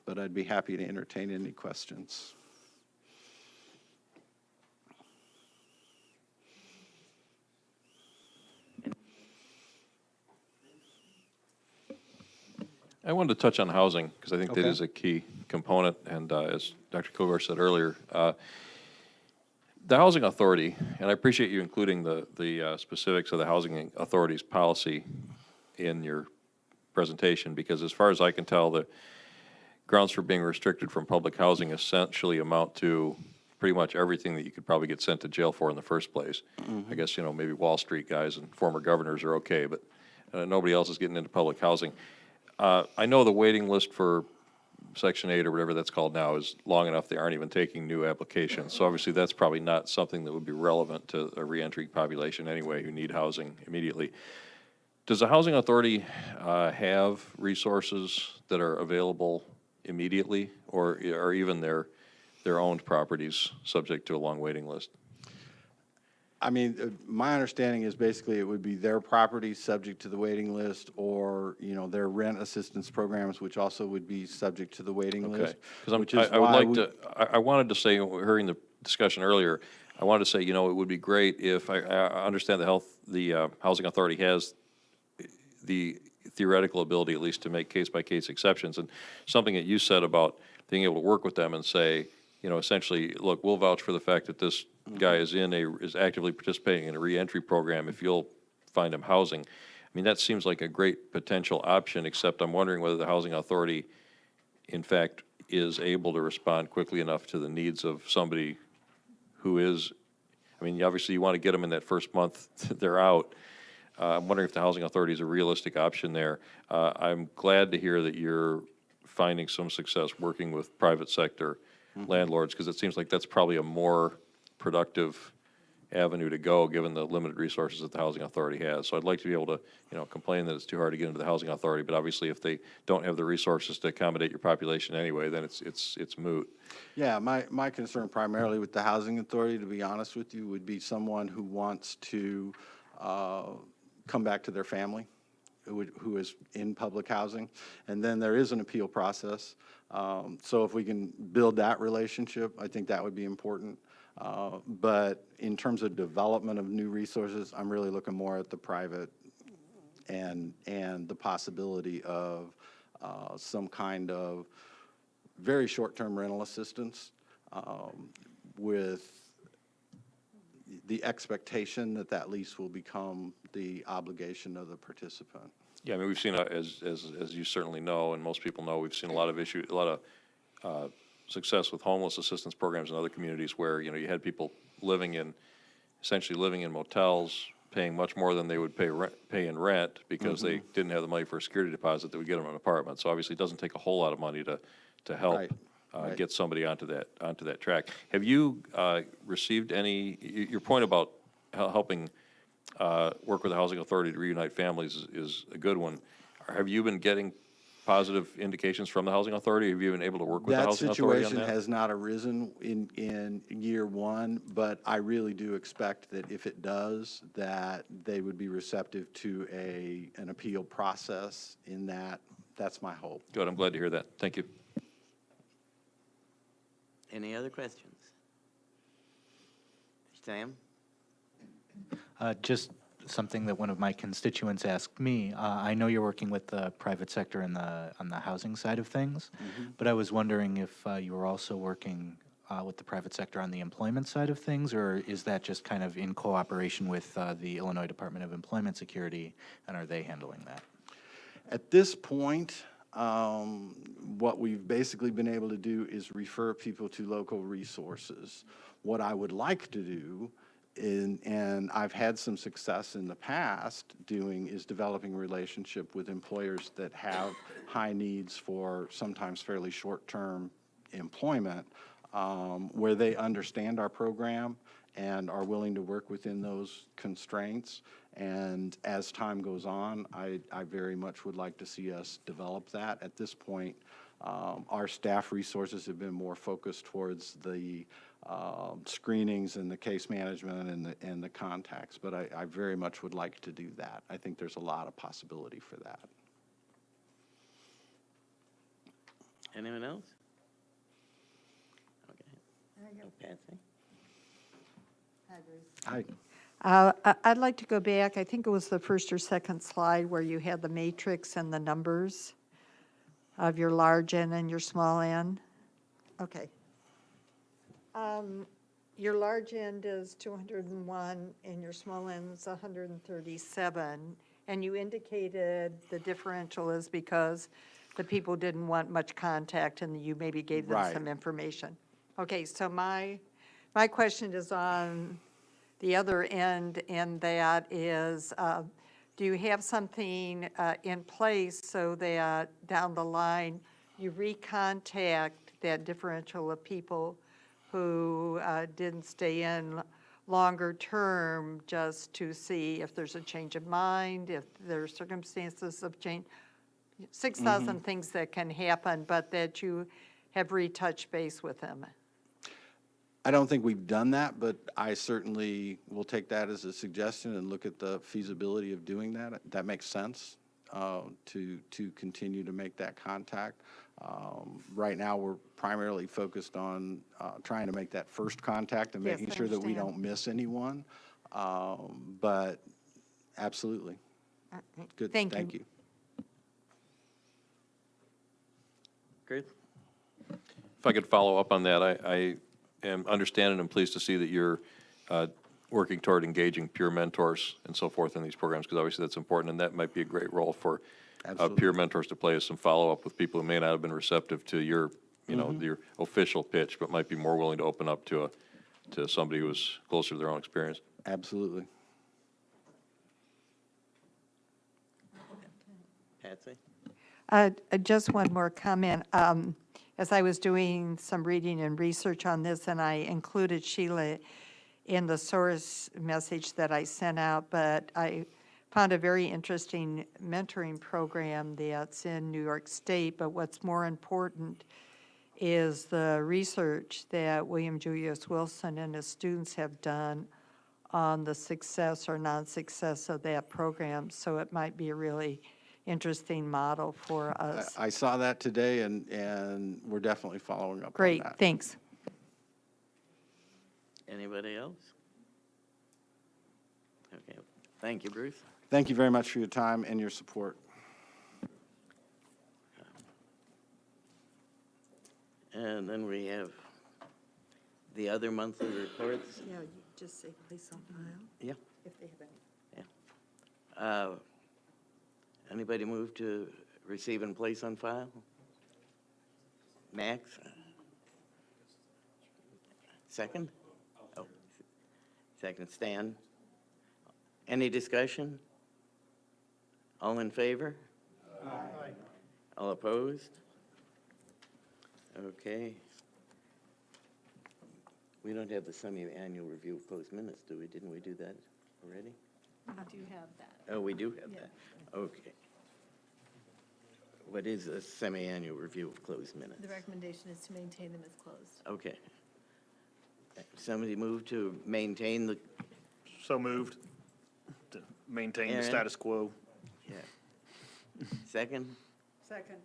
but I'd be happy to entertain any questions. I wanted to touch on housing, because I think that Okay. is a key component, and as Dr. Kogar said earlier, the Housing Authority, and I appreciate you including the specifics of the Housing Authority's policy in your presentation, because as far as I can tell, the grounds for being restricted from public housing essentially amount to pretty much everything that you could probably get sent to jail for in the first place. I guess, you know, maybe Wall Street guys and former governors are okay, but nobody else is getting into public housing. I know the waiting list for Section 8 or whatever that's called now is long enough, they aren't even taking new applications. So obviously that's probably not something that would be relevant to a reentry population anyway who need housing immediately. Does the Housing Authority have resources that are available immediately, or are even their owned properties subject to a long waiting list? I mean, my understanding is basically it would be their property subject to the waiting list, or, you know, their rent assistance programs, which also would be subject to the waiting Okay, list. because which is I would why like we- to, I wanted to say, hearing the discussion earlier, I wanted to say, you know, it would be great if, I understand the Housing Authority has the theoretical ability at least to make case-by-case exceptions, and something that you said about being able to work with them and say, you know, essentially, look, we'll vouch for the fact that this guy is actively participating in a reentry program if you'll find him housing. I mean, that seems like a great potential option, except I'm wondering whether the Housing Authority, in fact, is able to respond quickly enough to the needs of somebody who is, I mean, obviously you want to get them in that first month they're out. I'm wondering if the Housing Authority is a realistic option there. I'm glad to hear that you're finding some success working with private sector landlords, because it seems like that's probably a more productive avenue to go, given the limited resources that the Housing Authority has. So I'd like to be able to, you know, complain that it's too hard to get into the Housing Authority, but obviously if they don't have the resources to accommodate your population anyway, then it's moot. Yeah, my concern primarily with the Housing Authority, to be honest with you, would be someone who wants to come back to their family, who is in public housing. And then there is an appeal process. So if we can build that relationship, I think that would be important. But in terms of development of new resources, I'm really looking more at the private and the possibility of some kind of very short-term rental assistance with the expectation that that lease will become the obligation of the participant. Yeah, I mean, we've seen, as you certainly know, and most people know, we've seen a lot of success with homeless assistance programs in other communities where, you know, you had people essentially living in motels, paying much more than they would pay in rent because they didn't have the money for a security deposit that would get them an apartment. So obviously, it doesn't take a whole lot of money to help Right. get somebody onto that track. Have you received your point about helping work with the Housing Authority to reunite families is a good one. Have you been getting positive indications from the Housing Authority? Have you been able to work with the Housing Authority on that? That situation has not arisen in year one, but I really do expect that if it does, that they would be receptive to an appeal process in that. That's my hope. Good, I'm glad to hear that. Thank you. Any other questions? Sam? Just something that one of my constituents asked me. I know you're working with the private sector on the housing side of things, but I was wondering if you were also working with the private sector on the employment side of things, or is that just kind of in cooperation with the Illinois Department of Employment Security, and are they handling that? At this point, what we've basically been able to do is refer people to local resources. What I would like to do, and I've had some success in the past doing, is developing a relationship with employers that have high needs for sometimes fairly short-term employment, where they understand our program and are willing to work within those constraints. And as time goes on, I very much would like to see us develop that. At this point, our staff resources have been more focused towards the screenings and the case management and the contacts, but I very much would like to do that. I think there's a lot of possibility for that. Anyone else? Okay. Patsy? Hi. I'd like to go back, I think it was the first or second slide where you had the matrix and the numbers of your large N and your small n. Okay. Your large end is 201 and your small end is 137. And you indicated the differential is because the people didn't want much contact and you maybe gave them Right. some information. Okay, so my question is on the other end, and that is, do you have something in place so that down the line you recontact that differential of people who didn't stay in longer term just to see if there's a change of mind, if there are circumstances of change, 6,000 things that can happen, but that you have retouched base with them? I don't think we've done that, but I certainly will take that as a suggestion and look at the feasibility of doing that. That makes sense, to continue to make that contact. Right now, we're primarily focused on trying to make that first contact and Yes, making I sure that we understand. don't miss anyone. But absolutely. Good, Thank you. thank you. Chris? If I could follow up on that, I am understanding and pleased to see that you're working toward engaging peer mentors and so forth in these programs, because obviously that's important, and that might be a great role for Absolutely. peer mentors to play as some follow-up with people who may not have been receptive to your, your official pitch, but might be more willing to open up to somebody who's closer to their own experience. Absolutely. Patsy? Just one more comment. As I was doing some reading and research on this, and I included Sheila in the source message that I sent out, but I found a very interesting mentoring program that's in New York State. But what's more important is the research that William Julius Wilson and his students have done on the success or non-success of that program. So it might be a really interesting model for us. I saw that today, and we're definitely following up on Great, that. thanks. Anybody else? Okay, thank you, Bruce. Thank you very much for your time and your support. And then we have the other monthly reports. Yeah, you just say place on file Yeah. if they have any. Anybody move to receive and place on file? Max? Second? Oh, second, Stan. Any discussion? All in favor? Aye. All opposed? Okay. We don't have the semi-annual review of closed minutes, do we? Didn't we do that already? We do have that. Oh, we do have that. Okay. What is a semi-annual review of closed minutes? The recommendation is to maintain them as closed. Okay. Somebody move to maintain the, So moved, to maintain the Aaron? status quo. yeah. Second? Second.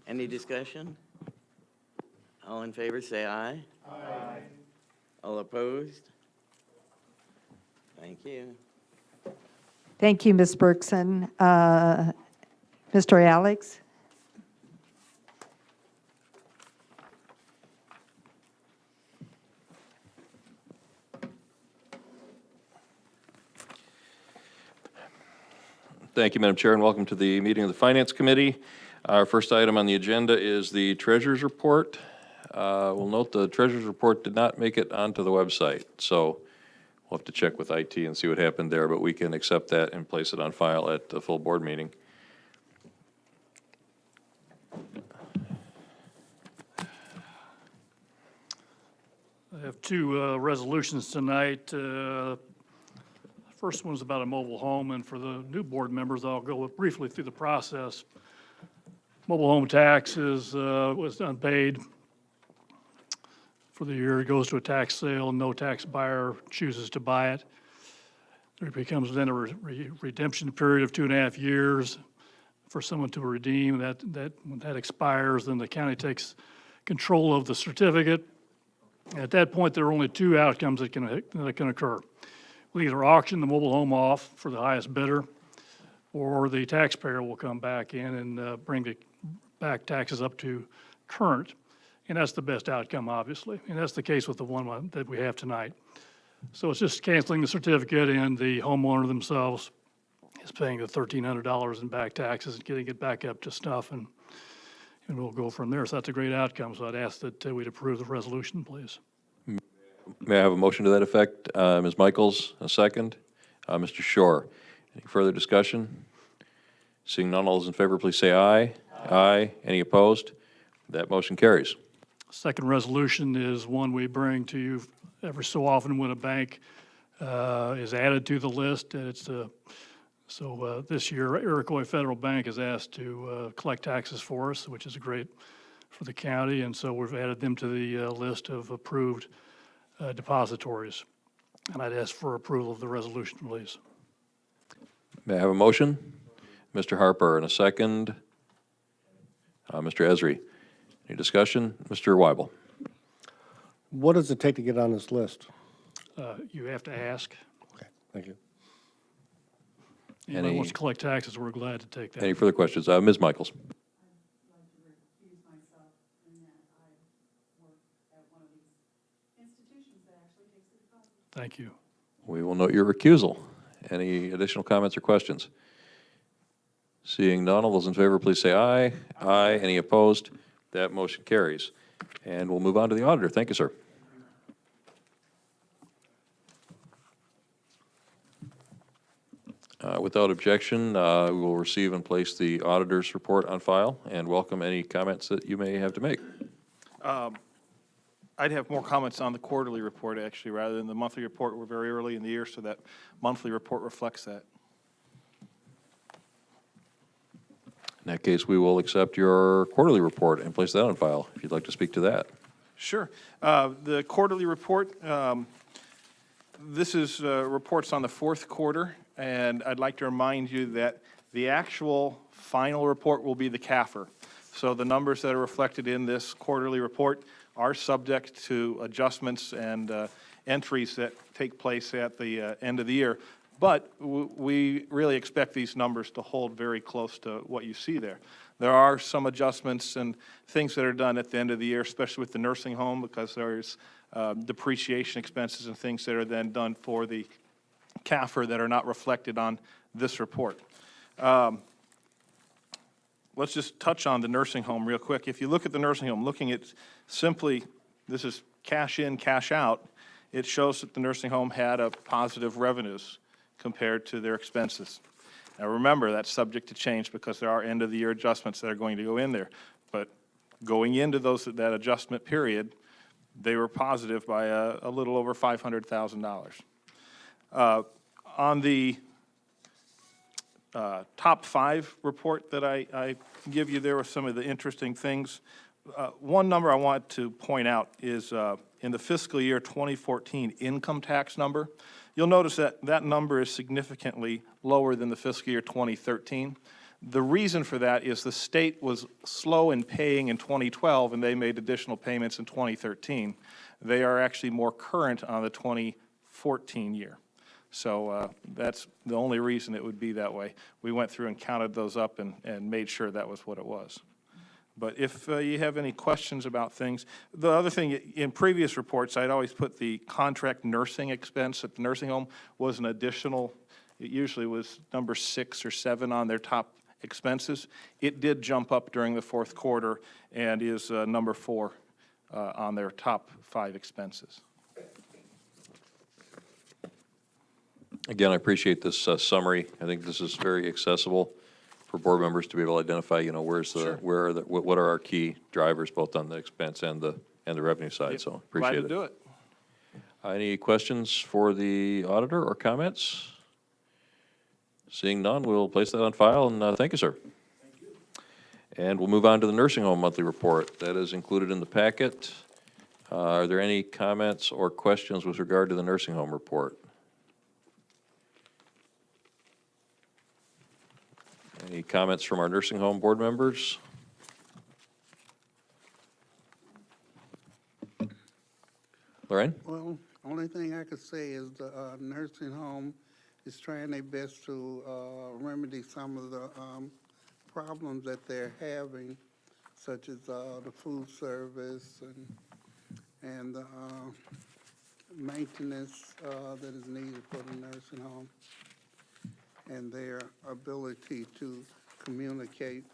Any discussion? All in favor, say aye. Aye. All opposed? Thank you. Thank you, Ms. Bergson. Mr. Alex? Thank you, Madam Chair, and welcome to the meeting of the Finance Committee. Our first item on the agenda is the Treasurer's Report. We'll note the Treasurer's Report did not make it onto the website, so we'll have to check with IT and see what happened there, but we can accept that and place it on file at the full board meeting. I have two resolutions tonight. First one's about a mobile home, and for the new board members, I'll go briefly through the process. Mobile home tax was unpaid for the year. It goes to a tax sale, no tax buyer chooses to buy it. There becomes then a redemption period of 2.5 years for someone to redeem. When that expires, then the county takes control of the certificate. At that point, there are only two outcomes that can occur. We'll either auction the mobile home off for the highest bidder, or the taxpayer will come back in and bring the back taxes up to current. And that's the best outcome, obviously. And that's the case with the one that we have tonight. So it's just canceling the certificate, and the homeowner themselves is paying the $1,300 in back taxes and getting it back up to snuff, and we'll go from there. So that's a great outcome. So I'd ask that we'd approve the resolution, please. May I have a motion to that effect? Ms. Michaels, a second. Mr. Shore, any further discussion? Seeing none, all those in favor, please say aye. Aye. Any opposed? That motion carries. Second resolution is one we bring to you every so often when a bank is added to the list. And it's this year, Iroquois Federal Bank is asked to collect taxes for us, which is a great for the county, and so we've added them to the list of approved depositories. And I'd ask for approval of the resolution, please. May I have a motion? Mr. Harper, and a second. Mr. Esri. Any discussion? Mr. Weibel. What does it take to get on this list? You have to ask. Okay, thank you. Anybody wants to collect taxes, we're glad to take that. Any further questions? Ms. Michaels. Thank you. We will note your recusal. Any additional comments or questions? Seeing none, all those in favor, please say aye. Aye. Any opposed? That motion carries. And we'll move on to the auditor. Thank you, sir. Without objection, we will receive and place the auditor's report on file and welcome any comments that you may have to make. I'd have more comments on the quarterly report, actually, rather than the monthly report. We're very early in the year, so that monthly report reflects that. In that case, we will accept your quarterly report and place that on file, if you'd like to speak to that. Sure. The quarterly report, this is reports on the fourth quarter, and I'd like to remind you that the actual final report will be the CAFR. So the numbers that are reflected in this quarterly report are subject to adjustments and entries that take place at the end of the year. But we really expect these numbers to hold very close to what you see there. There are some adjustments and things that are done at the end of the year, especially with the nursing home, because there's depreciation expenses and things that are then done for the CAFR that are not reflected on this report. Let's just touch on the nursing home real quick. If you look at the nursing home, looking at simply, this is cash in, cash out, it shows that the nursing home had a positive revenues compared to their expenses. Now remember, that's subject to change because there are end-of-the-year adjustments that are going to go in there. But going into that adjustment period, they were positive by a little over $500,000. On the top 5 report that I give you, there were some of the interesting things. One number I want to point out is in the fiscal year 2014 income tax number. You'll notice that that number is significantly lower than the fiscal year 2013. The reason for that is the state was slow in paying in 2012, and they made additional payments in 2013. They are actually more current on the 2014 year. So that's the only reason it would be that way. We went through and counted those up and made sure that was what it was. But if you have any questions about things, the other thing, in previous reports, I'd always put the contract nursing expense at the nursing home was an additional, it usually was number 6 or 7 on their top expenses. It did jump up during the fourth quarter and is number 4 on their top 5 expenses. Again, I appreciate this summary. I think this is very accessible for board members to be able to identify, you know, what are our key drivers, both on the expense and the revenue side. Yep. So appreciate it. Glad to do it. Any questions for the auditor or comments? Seeing none, we'll place that on file, and thank you, sir. Thank you. And we'll move on to the nursing home monthly report. That is included in the packet. Are there any comments or questions with regard to the nursing home report? Any comments from our nursing home board members? Lorraine? Well, only thing I could say is the nursing home is trying their best to remedy some of the problems that they're having, such as the food service and the maintenance that is needed for the nursing home, and their ability to communicate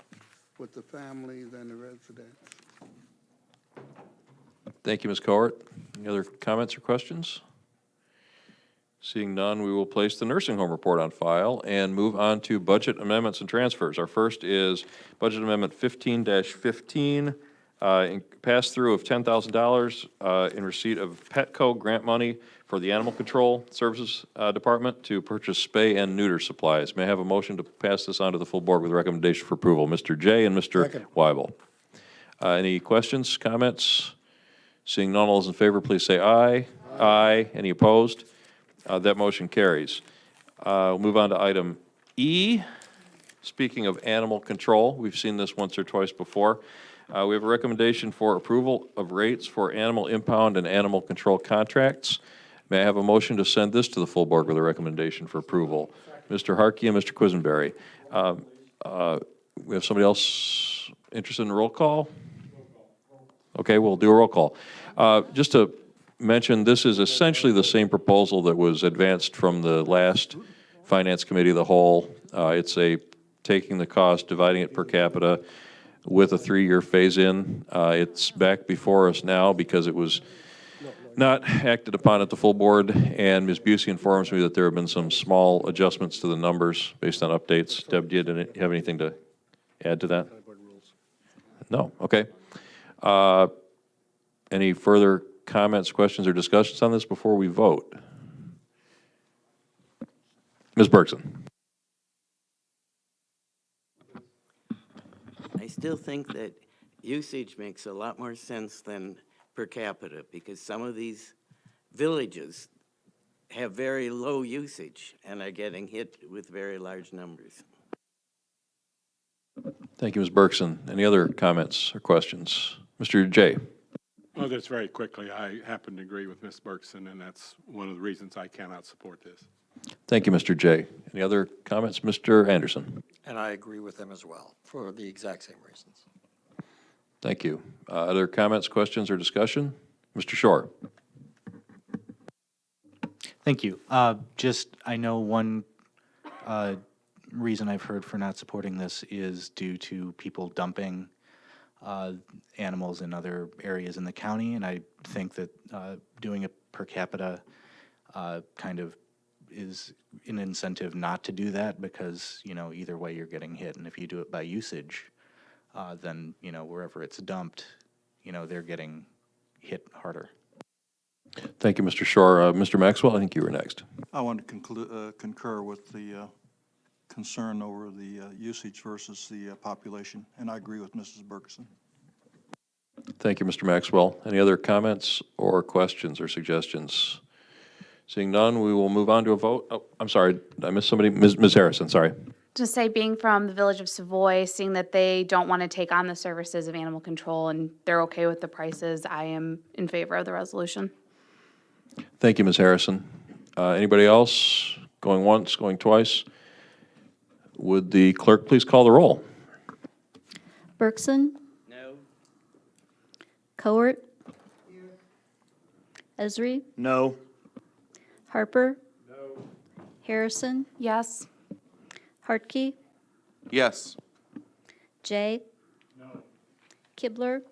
with the families and the residents. Thank you, Ms. Cowart. Any other comments or questions? Seeing none, we will place the nursing home report on file and move on to budget amendments and transfers. Our first is Budget Amendment 15-15, pass-through of $10,000 in receipt of Petco grant money for the Animal Control Services Department to purchase spay and neuter supplies. May I have a motion to pass this on to the full board with recommendation for approval? Mr. Jay and Mr. Second. Weibel. Any questions, comments? Seeing none, all those in favor, please say aye. Aye. Any opposed? That motion carries. We'll move on to item E. Speaking of animal control, we've seen this once or twice before. We have a recommendation for approval of rates for animal impound and animal control contracts. May I have a motion to send this to the full board with a recommendation for approval? Mr. Harkey and Mr. Quisenberry. We have somebody else interested in a roll call? Okay, we'll do a roll call. Just to mention, this is essentially the same proposal that was advanced from the last Finance Committee of the whole. It's taking the cost, dividing it per capita with a 3-year phase-in. It's back before us now because it was not acted upon at the full board, and Ms. Busey informs me that there have been some small adjustments to the numbers based on updates. Deb, do you have anything to add to that? No, okay. Any further comments, questions, or discussions on this before we vote? Ms. Bergson. I still think that usage makes a lot more sense than per capita, because some of these villages have very low usage and are getting hit with very large numbers. Thank you, Ms. Bergson. Any other comments or questions? Mr. Jay. Well, just very quickly, I happen to agree with Ms. Bergson, and that's one of the reasons I cannot support this. Thank you, Mr. Jay. Any other comments? Mr. Anderson. And I agree with them as well, for the exact same reasons. Thank you. Other comments, questions, or discussion? Mr. Shore. Thank you. I know one reason I've heard for not supporting this is due to people dumping animals in other areas in the county, and I think that doing it per capita kind of is an incentive not to do that, because, either way you're getting hit, and if you do it by usage, then, wherever it's dumped, they're getting hit harder. Thank you, Mr. Shore. Mr. Maxwell, I think you were next. I want to concur with the concern over the usage versus the population, and I agree with Mrs. Bergson. Thank you, Mr. Maxwell. Any other comments or questions or suggestions? Seeing none, we will move on to a vote. Oh, I'm sorry, did I miss somebody? Ms. Harrison, sorry. Just say, being from the village of Savoy, seeing that they don't want to take on the services of animal control and they're okay with the prices, I am in favor of the resolution. Thank you, Ms. Harrison. Anybody else? Going once, going twice? Would the clerk please call the roll? Bergson? No. Cowart? Esri? No. Harper? No. Harrison? Yes. Hartke? Yes. Jay? No. Kibler?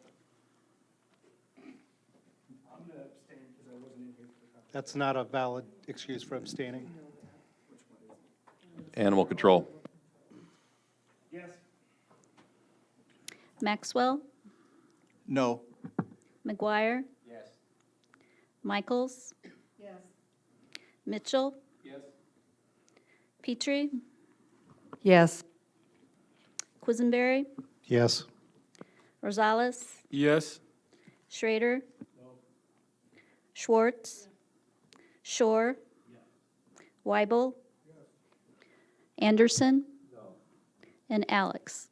That's not a valid excuse for abstaining. Animal control. Maxwell? No. McGuire? Yes. Michaels? Yes. Mitchell? Yes. Petrie? Yes. Quisenberry? Yes. Rosales? Yes. Schrader? No. Schwartz? Shore? Weibel? Anderson? No. And Alex?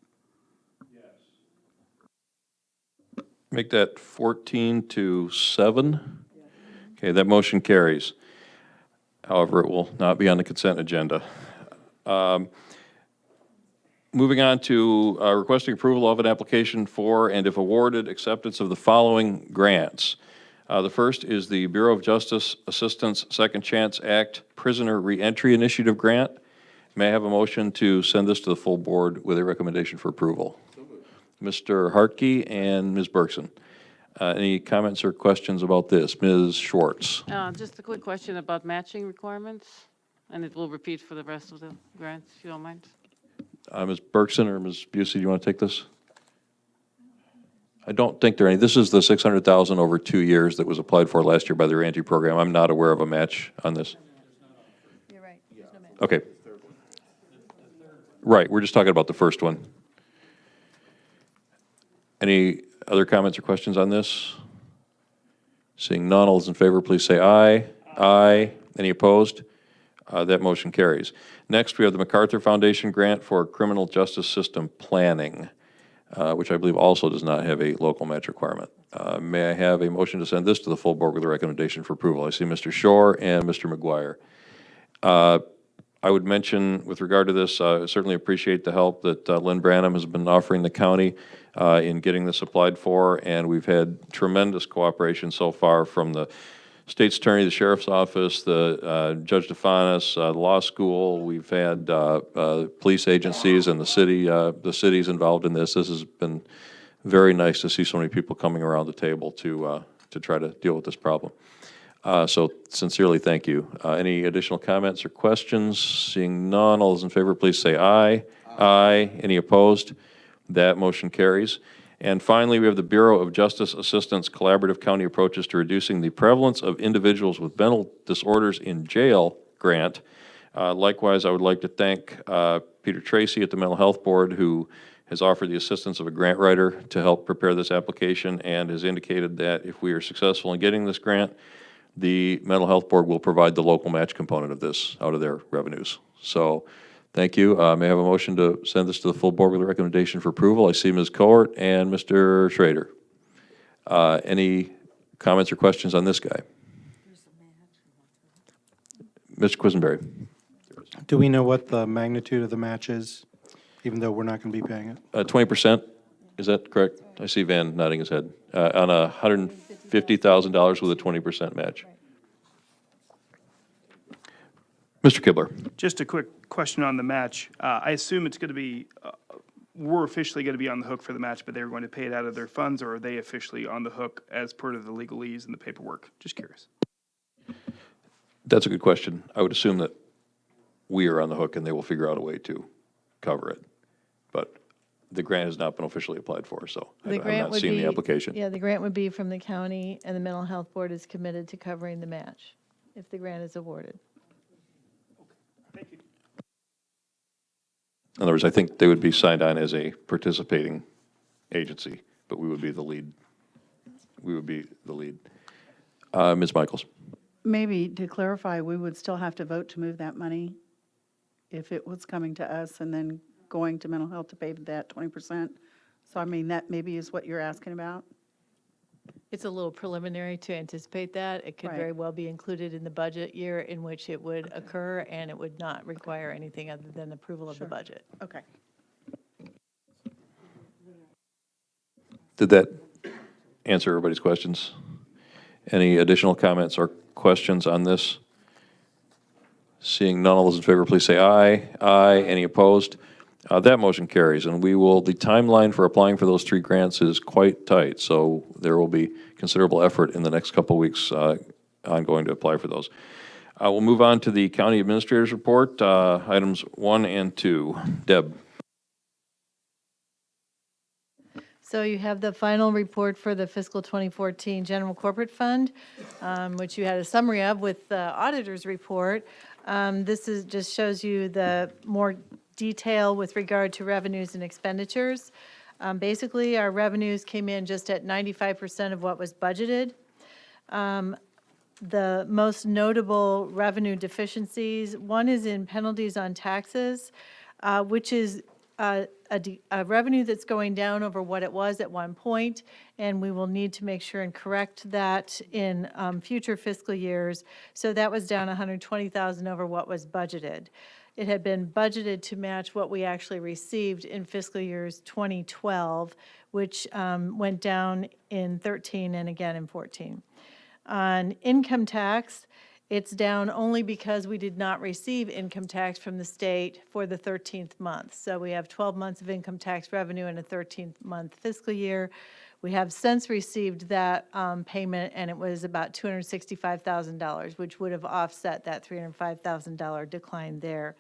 Make that 14-7. Okay, that motion carries. However, it will not be on the consent agenda. Moving on to requesting approval of an application for, and if awarded, acceptance of the following grants. The first is the Bureau of Justice Assistance Second Chance Act Prisoner Reentry Initiative Grant. May I have a motion to send this to the full board with a recommendation for approval? Mr. Hartke and Ms. Bergson. Any comments or questions about this? Ms. Schwartz. Just a quick question about matching requirements, and it will repeat for the rest of the grants, if you don't mind. Ms. Bergson or Ms. Busey, do you want to take this? I don't think there are any. This is the $600,000 over 2 years that was applied for last year by the reentry program. I'm not aware of a match on this. You're right. There's no match. Okay. Right, we're just talking about the first one. Any other comments or questions on this? Seeing none, all those in favor, please say aye. Aye. Any opposed? That motion carries. Next, we have the MacArthur Foundation Grant for Criminal Justice System Planning, which I believe also does not have a local match requirement. May I have a motion to send this to the full board with a recommendation for approval? I see Mr. Shore and Mr. McGuire. I would mention, with regard to this, I certainly appreciate the help that Lynn Branham has been offering the county in getting this applied for, and we've had tremendous cooperation so far from the state's attorney, the sheriff's office, the Judge DeFanis, the law school. We've had police agencies and the cities involved in this. This has been very nice to see so many people coming around the table to try to deal with this problem. So sincerely, thank you. Any additional comments or questions? Seeing none, all those in favor, please say aye. Aye. Any opposed? That motion carries. And finally, we have the Bureau of Justice Assistance Collaborative County Approaches to Reducing the Prevalence of Individuals with Mental Disorders in Jail grant. Likewise, I would like to thank Peter Tracy at the Mental Health Board, who has offered the assistance of a grant writer to help prepare this application and has indicated that if we are successful in getting this grant, the Mental Health Board will provide the local match component of this out of their revenues. So thank you. May I have a motion to send this to the full board with a recommendation for approval? I see Ms. Cohort and Mr. Schrader. Any comments or questions on this guy? Mr. Quisenberry. Do we know what the magnitude of the match is, even though we're not going to be paying it? 20%, is that correct? I see Van nodding his head. On $150,000 with a 20% match. Mr. Kibler. Just a quick question on the match. I assume it's going to be, we're officially going to be on the hook for the match, but they're going to pay it out of their funds, or are they officially on the hook as part of the legalese and the paperwork? Just curious. That's a good question. I would assume that we are on the hook and they will figure out a way to cover it. But the grant has not been officially applied for, so I've not seen the application. Yeah, the grant would be from the county, and the Mental Health Board is committed to covering the match if the grant is awarded. In other words, I think they would be signed on as a participating agency, but we would be the lead. We would be the lead. Ms. Michaels. Maybe to clarify, we would still have to vote to move that money if it was coming to us and then going to mental health to pay that 20%. So I mean, that maybe is what you're asking about? It's a little preliminary to anticipate that. It could Right. very well be included in the budget year in which it would occur, and it would not require anything other than approval of the budget. Okay. Did that answer everybody's questions? Any additional comments or questions on this? Seeing none, all those in favor, please say aye. Aye. Any opposed? That motion carries, and the timeline for applying for those 3 grants is quite tight, so there will be considerable effort in the next couple of weeks ongoing to apply for those. We'll move on to the County Administrator's Report, items 1 and 2. Deb. So you have the final report for the fiscal 2014 General Corporate Fund, which you had a summary of with the auditor's report. This just shows you the more detail with regard to revenues and expenditures. Basically, our revenues came in just at 95% of what was budgeted. The most notable revenue deficiencies, one is in penalties on taxes, which is a revenue that's going down over what it was at one point, and we will need to make sure and correct that in future fiscal years. So that was down $120,000 over what was budgeted. It had been budgeted to match what we actually received in fiscal years 2012, which went down in 13 and again in 14. On income tax, it's down only because we did not receive income tax from the state for the 13th month. So we have 12 months of income tax revenue in a 13th month fiscal year. We have since received that payment, and it was about $265,000, which would have offset that $305,000 decline there.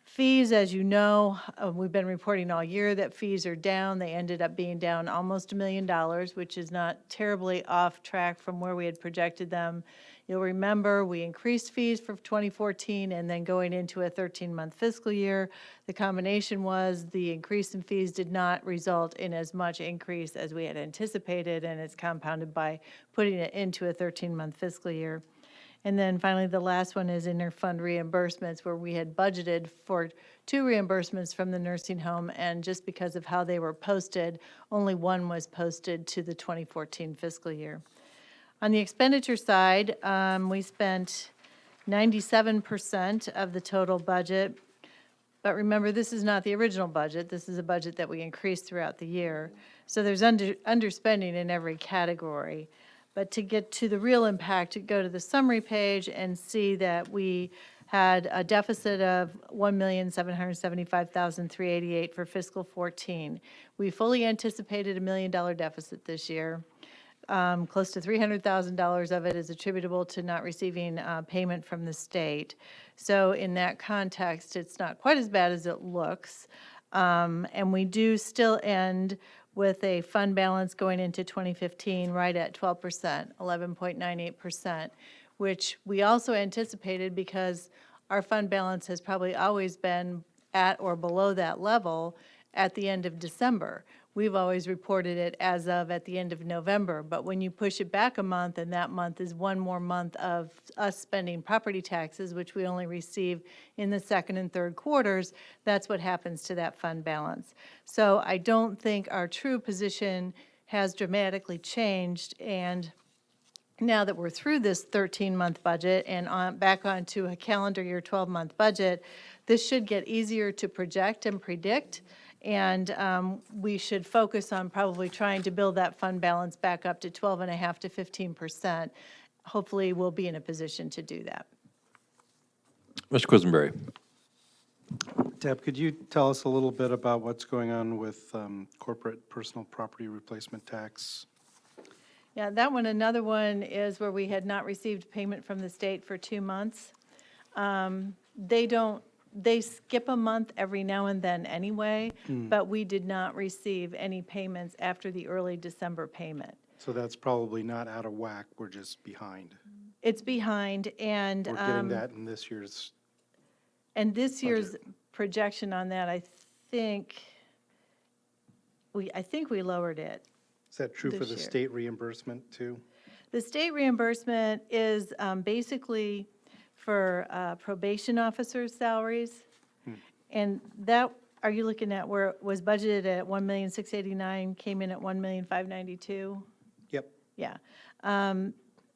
Fees, as you know, we've been reporting all year that fees are down. They ended up being down almost $1 million, which is not terribly off track from where we had projected them. You'll remember we increased fees for 2014, and then going into a 13-month fiscal year, the combination was the increase in fees did not result in as much increase as we had anticipated, and it's compounded by putting it into a 13-month fiscal year. And then finally, the last one is interfund reimbursements, where we had budgeted for 2 reimbursements from the nursing home, and just because of how they were posted, only one was posted to the 2014 fiscal year. On the expenditure side, we spent 97% of the total budget. But remember, this is not the original budget. This is a budget that we increased throughout the year. So there's underspending in every category. But to get to the real impact, go to the summary page and see that we had a deficit of $1,775,388 for fiscal 14. We fully anticipated $1 million deficit this year. Close to $300,000 of it is attributable to not receiving payment from the state. So in that context, it's not quite as bad as it looks. And we do still end with a fund balance going into 2015 right at 12%, 11.98%, which we also anticipated because our fund balance has probably always been at or below that level at the end of December. We've always reported it as of at the end of November, but when you push it back a month, and that month is one more month of us spending property taxes, which we only receive in the second and third quarters, that's what happens to that fund balance. So I don't think our true position has dramatically changed, and now that we're through this 13-month budget and back onto a calendar year 12-month budget, this should get easier to project and predict. And we should focus on probably trying to build that fund balance back up to 12.5% to 15%. Hopefully, we'll be in a position to do that. Mr. Quisenberry. Deb, could you tell us a little bit about what's going on with corporate personal property replacement tax? Yeah, that one, another one is where we had not received payment from the state for 2 months. They skip a month every now and then anyway, but we did not receive any payments after the early December payment. So that's probably not out of whack, we're just behind. It's behind, and We're getting that in this year's. and this year's projection on that, I think we lowered it. Is that true for this the year. state reimbursement too? The state reimbursement is basically for probation officers' salaries. And that, are you looking at where it was budgeted at $1,689,000, came in at $1,592,000? Yep, Yeah.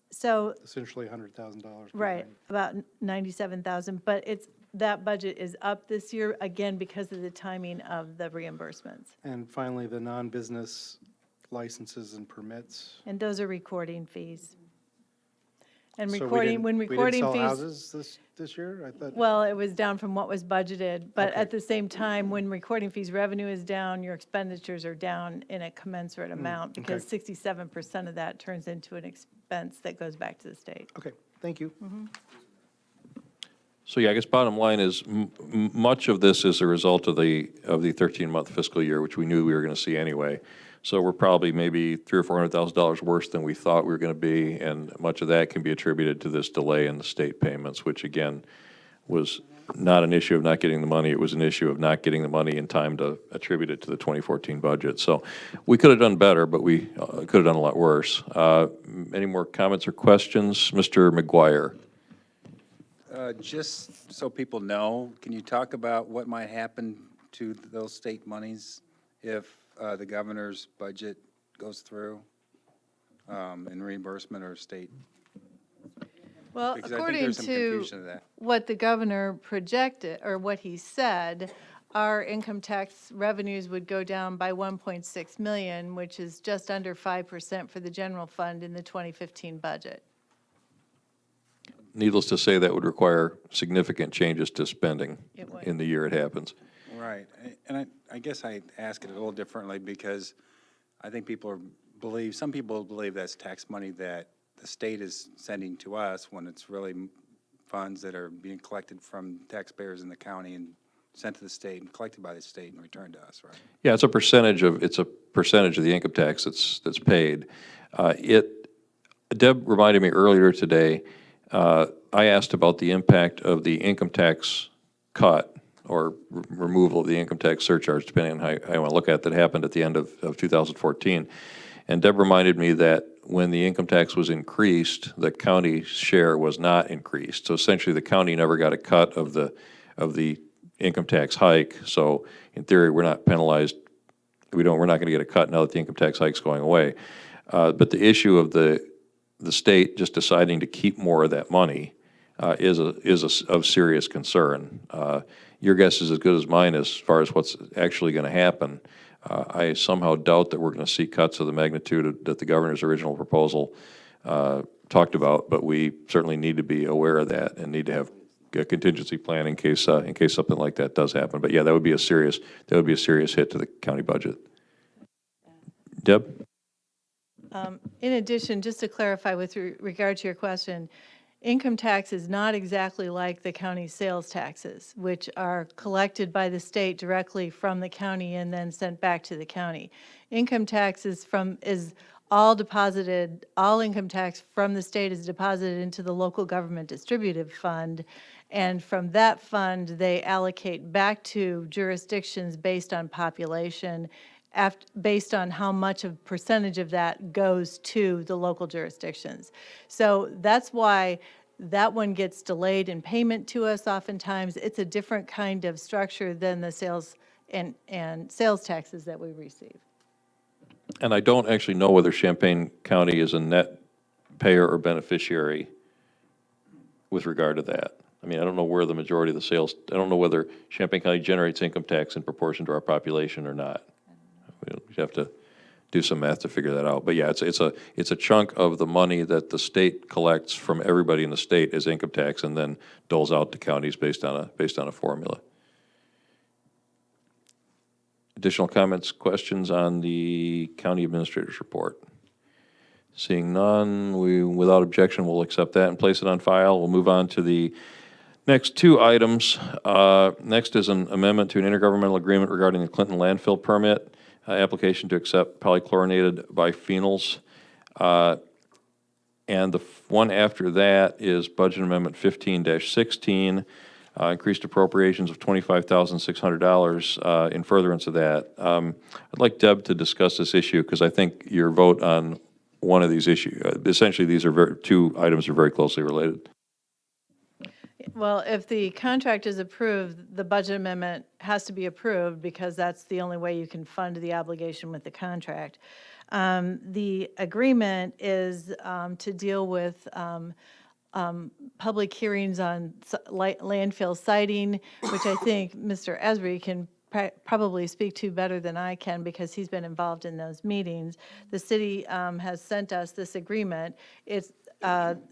So, essentially $100,000. right, about 97,000, but that budget is up this year, again, because of the timing of the reimbursements. And finally, the non-business licenses and permits. And those are recording fees. And So recording, when we didn't recording sell fees. houses this year? I thought. Well, it was down from what was budgeted, but Okay. at the same time, when recording fees revenue is down, your expenditures are down in a commensurate amount, because 67% of that turns into an expense that goes back to the state. Okay, thank you. So yeah, I guess bottom line is much of this is a result of the 13-month fiscal year, which we knew we were going to see anyway. So we're probably maybe $300,000 or $400,000 worse than we thought we were going to be, and much of that can be attributed to this delay in the state payments, which again was not an issue of not getting the money. It was an issue of not getting the money in time to attribute it to the 2014 budget. So we could have done better, but we could have done a lot worse. Any more comments or questions? Mr. McGuire. Just so people know, can you talk about what might happen to those state monies if the governor's budget goes through in reimbursement or state? Well, Because I think according there's some to confusion to that. what the governor projected, or what he said, our income tax revenues would go down by 1.6 million, which is just under 5% for the general fund in the 2015 budget. Needless to say, that would require significant changes to spending It would. in the year it happens. Right, and I guess I ask it a little differently because I think some people believe that's tax money that the state is sending to us when it's really funds that are being collected from taxpayers in the county and sent to the state and collected by the state and returned to us, right? Yeah, it's a percentage of the income tax that's paid. Deb reminded me earlier today, I asked about the impact of the income tax cut or removal of the income tax surcharge, depending on how you want to look at it, that happened at the end of 2014. And Deb reminded me that when the income tax was increased, the county share was not increased. So essentially, the county never got a cut of the income tax hike. So in theory, we're not penalized. We're not going to get a cut now that the income tax hike's going away. But the issue of the state just deciding to keep more of that money is of serious concern. Your guess is as good as mine as far as what's actually going to happen. I somehow doubt that we're going to see cuts of the magnitude that the governor's original proposal talked about, but we certainly need to be aware of that and need to have a contingency plan in case something like that does happen. But yeah, that would be a serious hit to the county budget. Deb? In addition, just to clarify with regard to your question, income tax is not exactly like the county sales taxes, which are collected by the state directly from the county and then sent back to the county. Income tax is all deposited, all income tax from the state is deposited into the local government distributive fund. And from that fund, they allocate back to jurisdictions based on population, based on how much of percentage of that goes to the local jurisdictions. So that's why that one gets delayed in payment to us oftentimes. It's a different kind of structure than the sales and sales taxes that we receive. And I don't actually know whether Champaign County is a net payer or beneficiary with regard to that. I mean, I don't know where the majority of the sales, I don't know whether Champaign County generates income tax in proportion to our population or not. We have to do some math to figure that out. But yeah, it's a chunk of the money that the state collects from everybody in the state as income tax and then doles out to counties based on a formula. Additional comments, questions on the county administrator's report? Seeing none, without objection, we'll accept that and place it on file. We'll move on to the next two items. Next is an amendment to an intergovernmental agreement regarding the Clinton landfill permit. Application to accept polychlorinated biphenyls. And the one after that is Budget Amendment 15-16, increased appropriations of $25,600 in furtherance of that. I'd like Deb to discuss this issue because I think your vote on one of these issues, essentially these are two items are very closely related. Well, if the contract is approved, the budget amendment has to be approved because that's the only way you can fund the obligation with the contract. The agreement is to deal with public hearings on landfill siting, which I think Mr. Esri can probably speak to better than I can because he's been involved in those meetings. The city has sent us this agreement. It's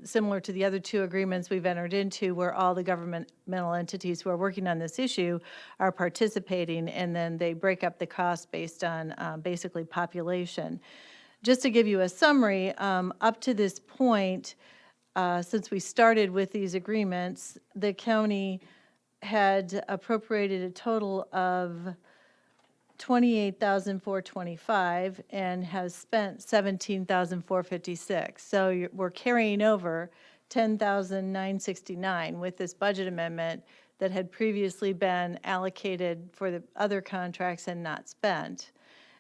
similar to the other two agreements we've entered into where all the governmental entities who are working on this issue are participating, and then they break up the cost based on basically population. Just to give you a summary, up to this point, since we started with these agreements, the county had appropriated a total of $28,425 and has spent $17,456. So we're carrying over $10,969 with this budget amendment that had previously been allocated for the other contracts and not spent.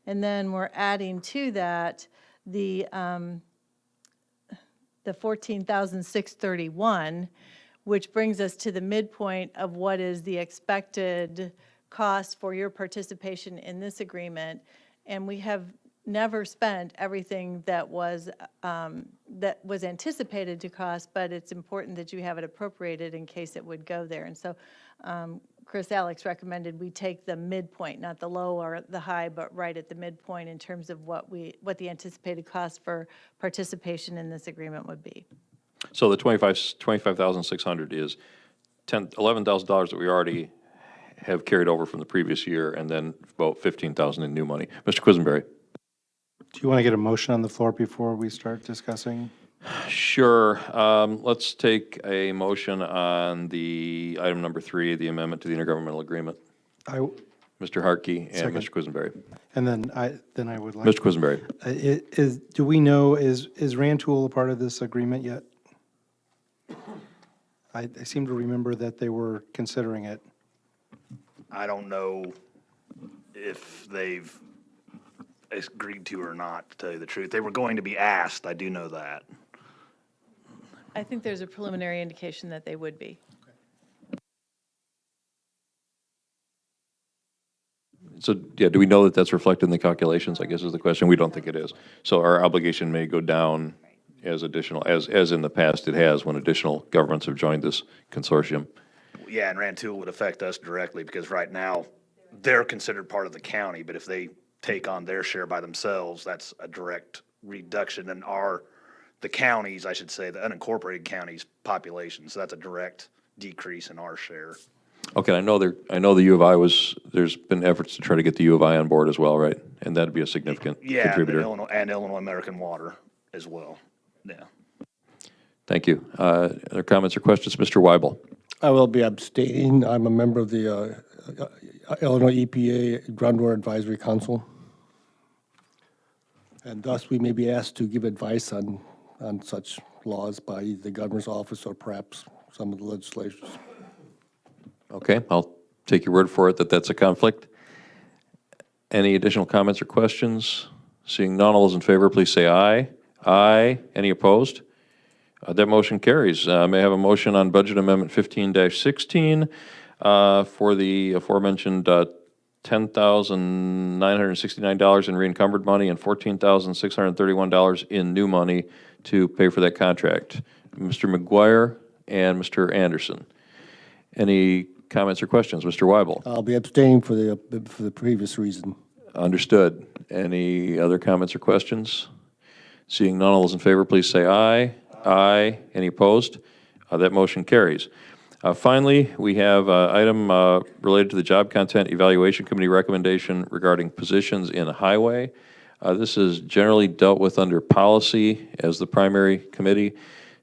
And then we're adding to that the $14,631, which brings us to the midpoint of what is the expected cost for your participation in this agreement. And we have never spent everything that was anticipated to cost, but it's important that you have it appropriated in case it would go there. And so Chris Alex recommended we take the midpoint, not the low or the high, but right at the midpoint in terms of what the anticipated cost for participation in this agreement would be. So the $25,600 is $11,000 that we already have carried over from the previous year, and then about $15,000 in new money. Mr. Quisenberry. Do you want to get a motion on the floor before we start discussing? Sure. Let's take a motion on the item number 3, the amendment to the intergovernmental agreement. I, Mr. Harkey and Second. Mr. Quisenberry. and then I would like. Mr. Quisenberry. Do we know, is Rantoul a part of this agreement yet? I seem to remember that they were considering it. I don't know if they've agreed to or not, to tell you the truth. They were going to be asked, I do know that. I think there's a preliminary indication that they would be. So, yeah, do we know that that's reflected in the calculations, I guess is the question. We don't think it is. So our obligation may go down as additional, as in the past it has when additional governments have joined this consortium. Yeah, and Rantoul would affect us directly because right now, they're considered part of the county, but if they take on their share by themselves, that's a direct reduction in the counties, I should say, the unincorporated counties' population. So that's a direct decrease in our share. Okay, I know the U of I there's been efforts to try to get the U of I on board as well, right? And that'd be a significant Yeah, contributor. and Illinois American Water as well. Yeah. Thank you. Other comments or questions? Mr. Weibel. I will be abstaining. I'm a member of the Illinois EPA Groundwater Advisory Council. And thus, we may be asked to give advice on such laws by the governor's office or perhaps some of the legislators. Okay, I'll take your word for it that that's a conflict. Any additional comments or questions? Seeing none, all those in favor, please say aye. Aye. Any opposed? That motion carries. May I have a motion on Budget Amendment 15-16 for the aforementioned $10,969 in re-encumbered money and $14,631 in new money to pay for that contract. Mr. McGuire and Mr. Anderson. Any comments or questions? Mr. Weibel. I'll be abstaining for the previous reason. Understood. Any other comments or questions? Seeing none, all those in favor, please say aye. Aye. Any opposed? That motion carries. Finally, we have item related to the Job Content Evaluation Committee recommendation regarding positions in highway. This is generally dealt with under policy as the primary committee.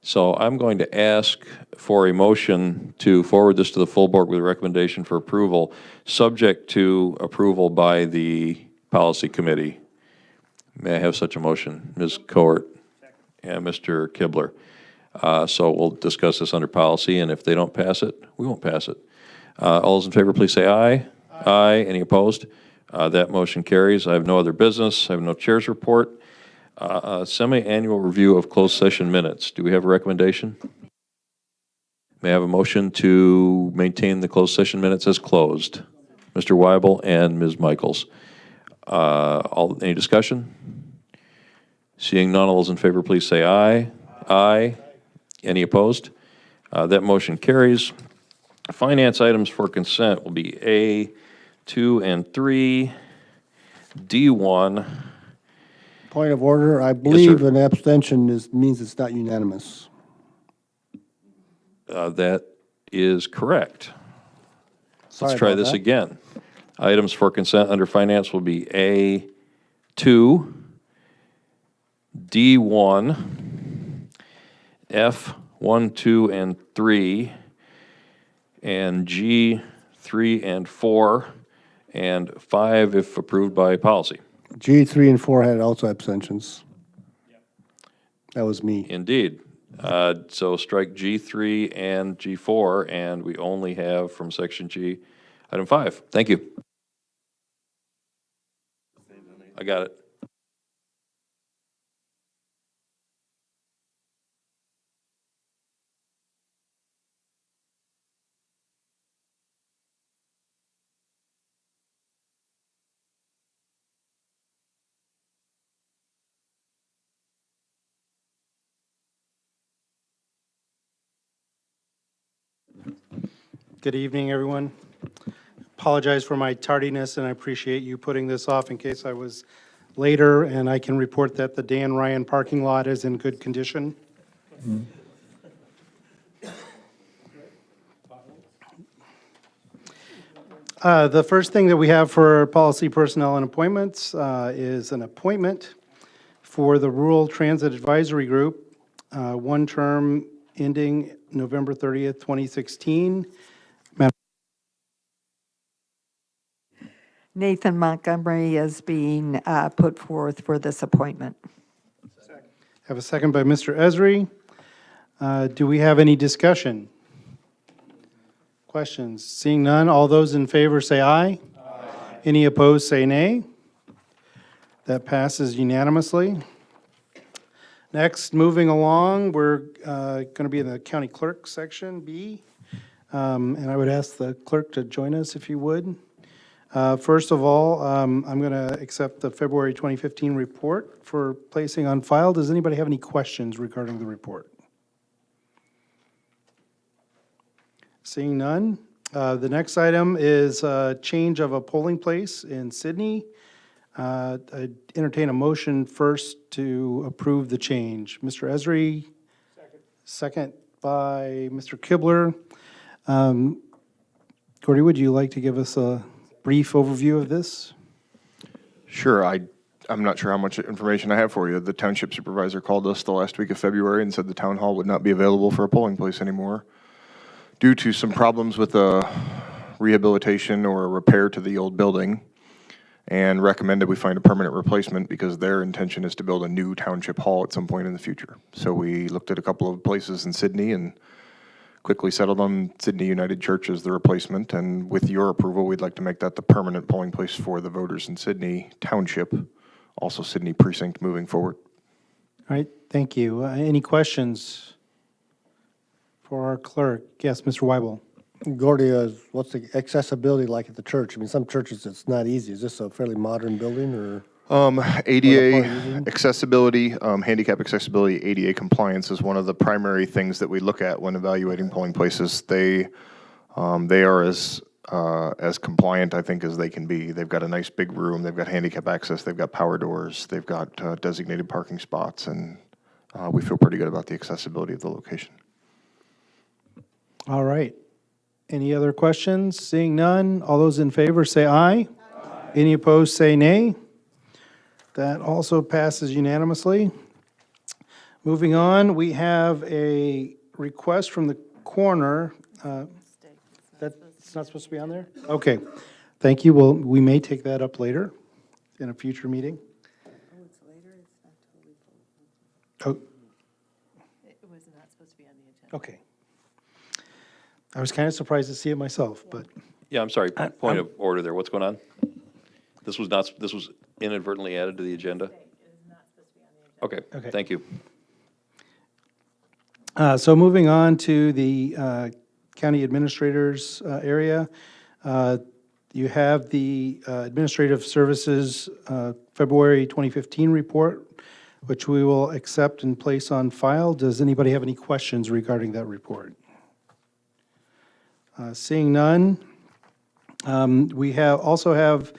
So I'm going to ask for a motion to forward this to the full board with a recommendation for approval, subject to approval by the policy committee. May I have such a motion? Ms. Cohort and Mr. Kibler. So we'll discuss this under policy, and if they don't pass it, we won't pass it. All those in favor, please say aye. Aye. Any opposed? That motion carries. I have no other business. I have no chair's report. Semi-annual review of closed session minutes. Do we have a recommendation? May I have a motion to maintain the closed session minutes as closed? Mr. Weibel and Ms. Michaels. Any discussion? Seeing none, all those in favor, please say aye. Aye. Any opposed? That motion carries. Finance items for consent will be A, 2, and 3, D1. Point of order, I believe an abstention means it's not unanimous. That is correct. Sorry Let's try about this that. again. Items for consent under finance will be A2, D1, F1, 2, and 3, and G3 and 4, and 5 if approved by policy. G3 and 4 had also abstentions. That was me. Indeed. So strike G3 and G4, and we only have from section G, item 5. Thank you. I got it. Good evening, everyone. Apologize for my tardiness, and I appreciate you putting this off in case I was later, and I can report that the Dan Ryan parking lot is in good condition. The first thing that we have for policy personnel and appointments is an appointment for the Rural Transit Advisory Group, one term ending November 30th, 2016. Nathan Montgomery is being put forth for this appointment. Have a second by Mr. Esri. Do we have any discussion? Questions? Seeing none, all those in favor say aye. Any opposed, say nay. That passes unanimously. Next, moving along, we're going to be in the county clerk section, B. And I would ask the clerk to join us if you would. First of all, I'm going to accept the February 2015 report for placing on file. Does anybody have any questions regarding the report? Seeing none. The next item is change of a polling place in Sydney. I entertain a motion first to approve the change. Mr. Esri? Second by Mr. Kibler. Gordy, would you like to give us a brief overview of this? Sure. I'm not sure how much information I have for you. The township supervisor called us the last week of February and said the town hall would not be available for a polling place anymore due to some problems with a rehabilitation or a repair to the old building, and recommended we find a permanent replacement because their intention is to build a new township hall at some point in the future. So we looked at a couple of places in Sydney and quickly settled on Sydney United Church as the replacement, and with your approval, we'd like to make that the permanent polling place for the voters in Sydney Township, also Sydney Precinct moving forward. All right, thank you. Any questions for our clerk? Yes, Mr. Weibel. Gordy, what's the accessibility like at the church? I mean, some churches it's not easy. Is this a fairly modern building or? ADA accessibility, handicap accessibility, ADA compliance is one of the primary things that we look at when evaluating polling places. They are as compliant, I think, as they can be. They've got a nice big room. They've got handicap access. They've got power doors. They've got designated parking spots, and we feel pretty good about the accessibility of the location. All right. Any other questions? Seeing none, all those in favor say aye. Any opposed, say nay. That also passes unanimously. Moving on, we have a request from the coroner. That's not supposed to be on there? Okay, thank you. Well, we may take that up later in a future meeting. Oh, it's later? It's not totally Oh, It was not supposed to be on the agenda. okay. I was kind of surprised to see it myself, but. Yeah, I'm sorry, point of order there. What's going on? This was inadvertently added to the agenda? Okay, Okay. thank you. So moving on to the county administrator's area, you have the Administrative Services February 2015 report, which we will accept and place on file. Does anybody have any questions regarding that report? Seeing none, we also have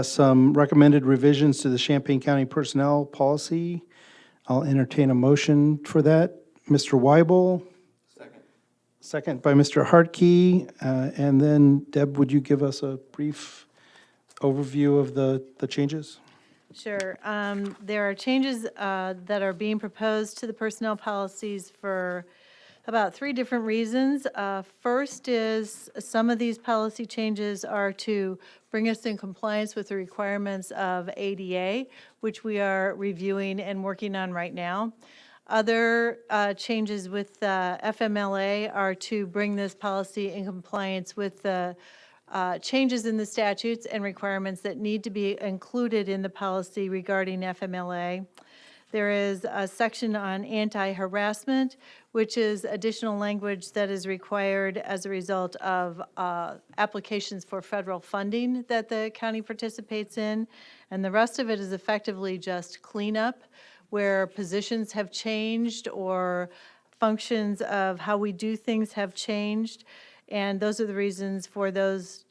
some recommended revisions to the Champaign County Personnel Policy. I'll entertain a motion for that. Mr. Weibel? Second by Mr. Hartke. And then, Deb, would you give us a brief overview of the changes? Sure. There are changes that are being proposed to the personnel policies for about 3 different reasons. First is some of these policy changes are to bring us in compliance with the requirements of ADA, which we are reviewing and working on right now. Other changes with FMLA are to bring this policy in compliance with the changes in the statutes and requirements that need to be included in the policy regarding FMLA. There is a section on anti-harassment, which is additional language that is required as a result of applications for federal funding that the county participates in. And the rest of it is effectively just cleanup, where positions have changed or functions of how we do things have changed. And those are the reasons for those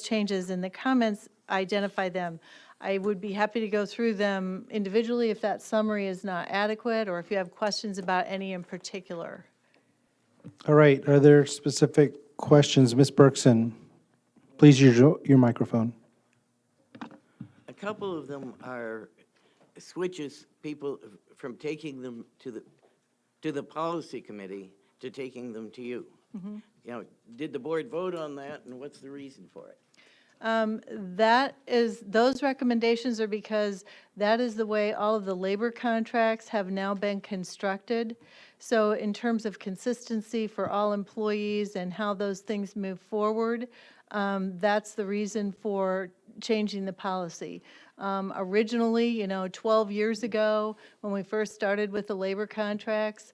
changes, and the comments identify them. I would be happy to go through them individually if that summary is not adequate, or if you have questions about any in particular. All right, are there specific questions? Ms. Berkson, please use your microphone. A couple of them are switches people from taking them to the policy committee to taking them to you. You know, did the board vote on that, and what's the reason for it? Those recommendations are because that is the way all of the labor contracts have now been constructed. So in terms of consistency for all employees and how those things move forward, that's the reason for changing the policy. Originally, 12 years ago, when we first started with the labor contracts,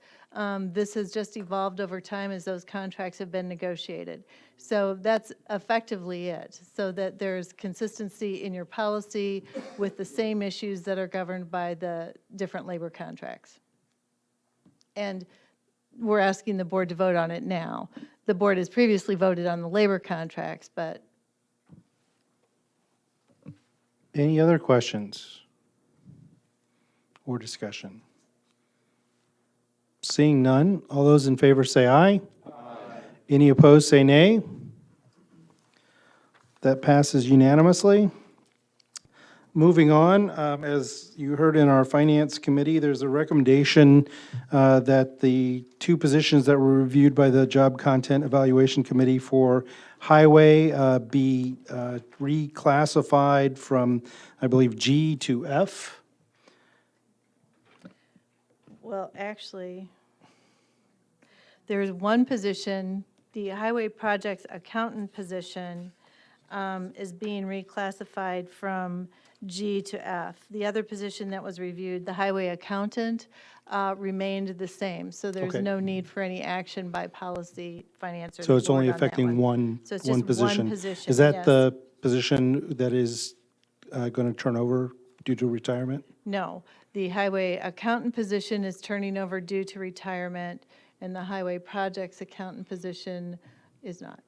this has just evolved over time as those contracts have been negotiated. So that's effectively it, so that there's consistency in your policy with the same issues that are governed by the different labor contracts. And we're asking the board to vote on it now. The board has previously voted on the labor contracts, but Any other questions or discussion? Seeing none, all those in favor say aye. Any opposed, say nay. That passes unanimously. Moving on, as you heard in our Finance Committee, there's a recommendation that the two positions that were reviewed by the Job Content Evaluation Committee for Highway be reclassified from, I believe, G to F. well, actually, there's one position, the highway projects accountant position is being reclassified from G to F. The other position that was reviewed, the highway accountant, remained the same. So there's Okay. no need for any action by policy, finance, or the So it's board only on that affecting one So it's one just position. one position, Is that yes. the position that is going to turn over due to retirement? No, the highway accountant position is turning over due to retirement, and the highway projects accountant position is not.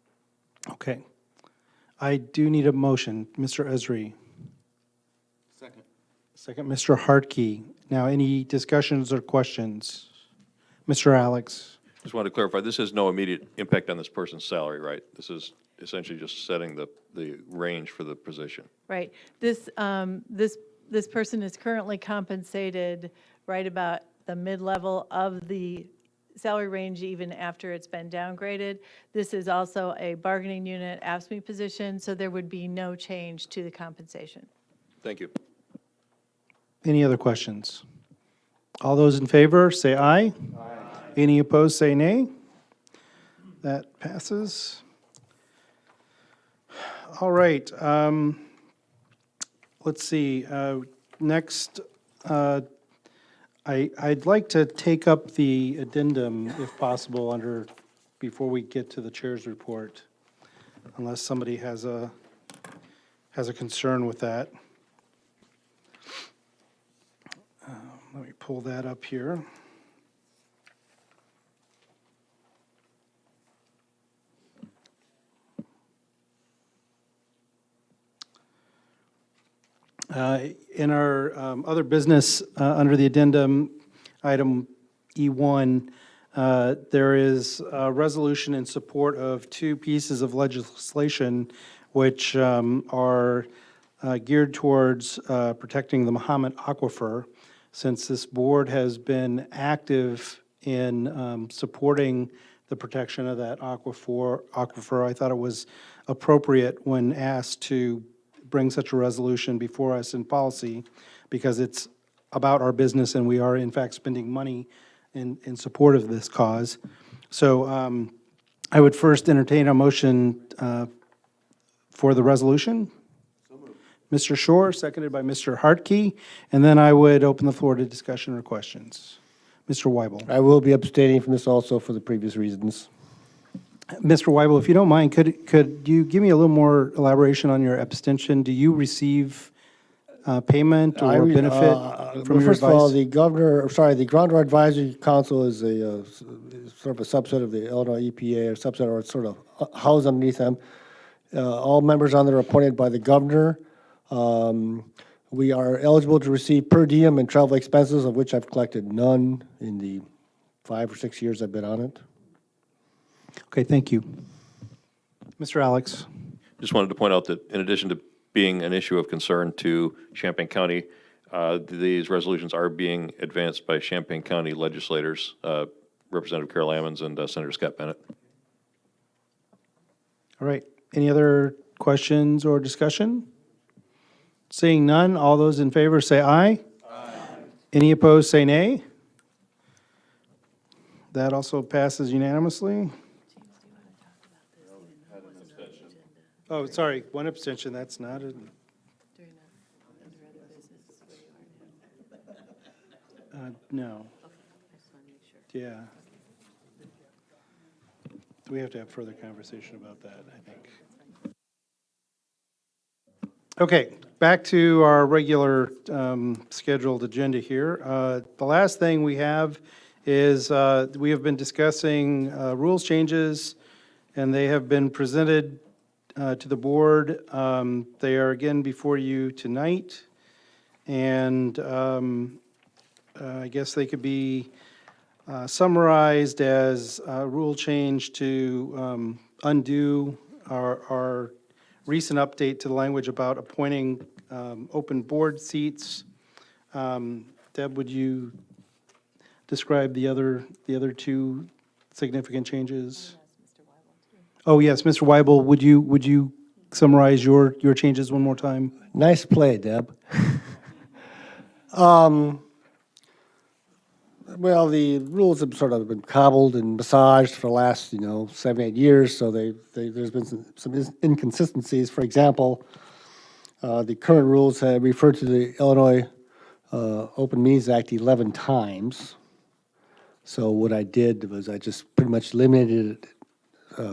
Okay. I do need a motion. Mr. Esri. Second. Second, Mr. Hartke. Now, any discussions or questions? Mr. Alex. Just wanted to clarify, this has no immediate impact on this person's salary, right? This is essentially just setting the range for the position. Right. This person is currently compensated right about the mid-level of the salary range even after it's been downgraded. This is also a bargaining unit AFSCME position, so there would be no change to the compensation. Thank you. Any other questions? All those in favor, say aye. Aye. Any opposed, say nay. That passes. All right. Let's see. Next, I'd like to take up the addendum, if possible, before we get to the chair's report, unless somebody has a concern with that. Let me pull that up here. In our other business, under the addendum, item E1, there is a resolution in support of two pieces of legislation which are geared towards protecting the Mahomet Aquifer. Since this board has been active in supporting the protection of that aquifer, I thought it was appropriate when asked to bring such a resolution before us in policy, because it's about our business and we are in fact spending money in support of this cause. So I would first entertain a motion for the resolution. Mr. Shore, seconded by Mr. Hartke, and then I would open the floor to discussion or questions. Mr. Weibel. I will be abstaining from this also for the previous reasons. Mr. Weibel, if you don't mind, could you give me a little more elaboration on your abstention? Do you receive payment or benefit from your First of all, advice? the Groundwater Advisory Council is a sort of a subset of the Illinois EPA, or subset, or sort of housed underneath them. All members on there are appointed by the governor. We are eligible to receive per diem and travel expenses, of which I've collected none in the 5 or 6 years I've been on it. Okay, thank you. Mr. Alex. Just wanted to point out that in addition to being an issue of concern to Champaign County, these resolutions are being advanced by Champaign County legislators, Representative Carol Ammons and Senator Scott Bennett. All right, any other Questions or discussion? Seeing none, all those in favor say aye. Aye. Any opposed, say nay. That also passes unanimously. Oh, sorry, one abstention, that's not a... No. Yeah. We have to have further conversation about that, I think. Okay, back to our regular scheduled agenda here. The last thing we have is we have been discussing rules changes, and they have been presented to the board. They are again before you tonight, and I guess they could be summarized as a rule change to undo our recent update to the language about appointing open board seats. Deb, would you describe the other two significant changes? Oh, yes, Mr. Weibel, would you summarize your changes one more time? Nice play, Deb. Well, the rules have sort of been cobbled and massaged for the last, 7, 8 years, so there's been some inconsistencies. For example, the current rules have referred to the Illinois Open Meetings Act 11 times. So what I did was I just pretty much eliminated it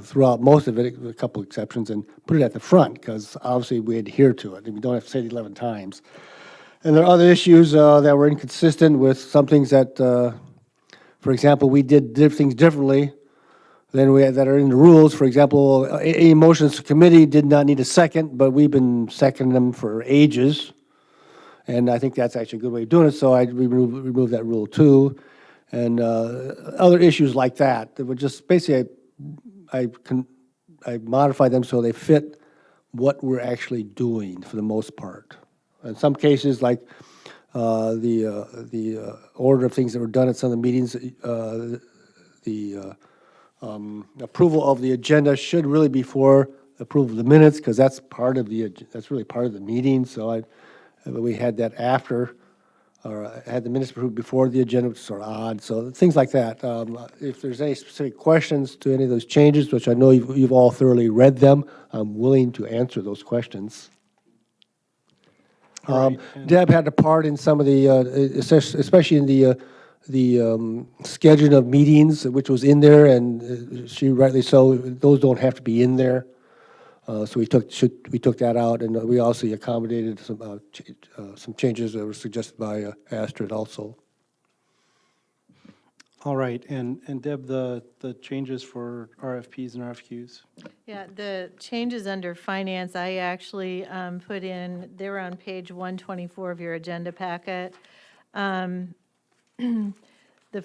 throughout most of it, with a couple exceptions, and put it at the front, because obviously we adhere to it, and we don't have to say it 11 times. And there are other issues that were inconsistent with some things that, for example, we did things differently than that are in the rules. For example, any motions to committee did not need a second, but we've been seconding them for ages. And I think that's actually a good way of doing it, so I removed that rule too. And other issues like that were just basically, I modified them so they fit what we're actually doing for the most part. In some cases, like the order of things that were done at some of the meetings, the approval of the agenda should really be for approval of the minutes, because that's really part of the meeting. So we had that after, or had the minutes approved before the agenda, which is sort of odd. So things like that. If there's any specific questions to any of those changes, which I know you've all thoroughly read them, I'm willing to answer those questions. Deb had a part in some of the, especially in the scheduling of meetings, which was in there, and she rightly so. Those don't have to be in there, so we took that out, and we also accommodated some changes that were suggested by Astrid also. All right, and Deb, the changes for RFPs and RFQs? Yeah, the changes under finance, I actually put in, they're on page 124 of your agenda packet. The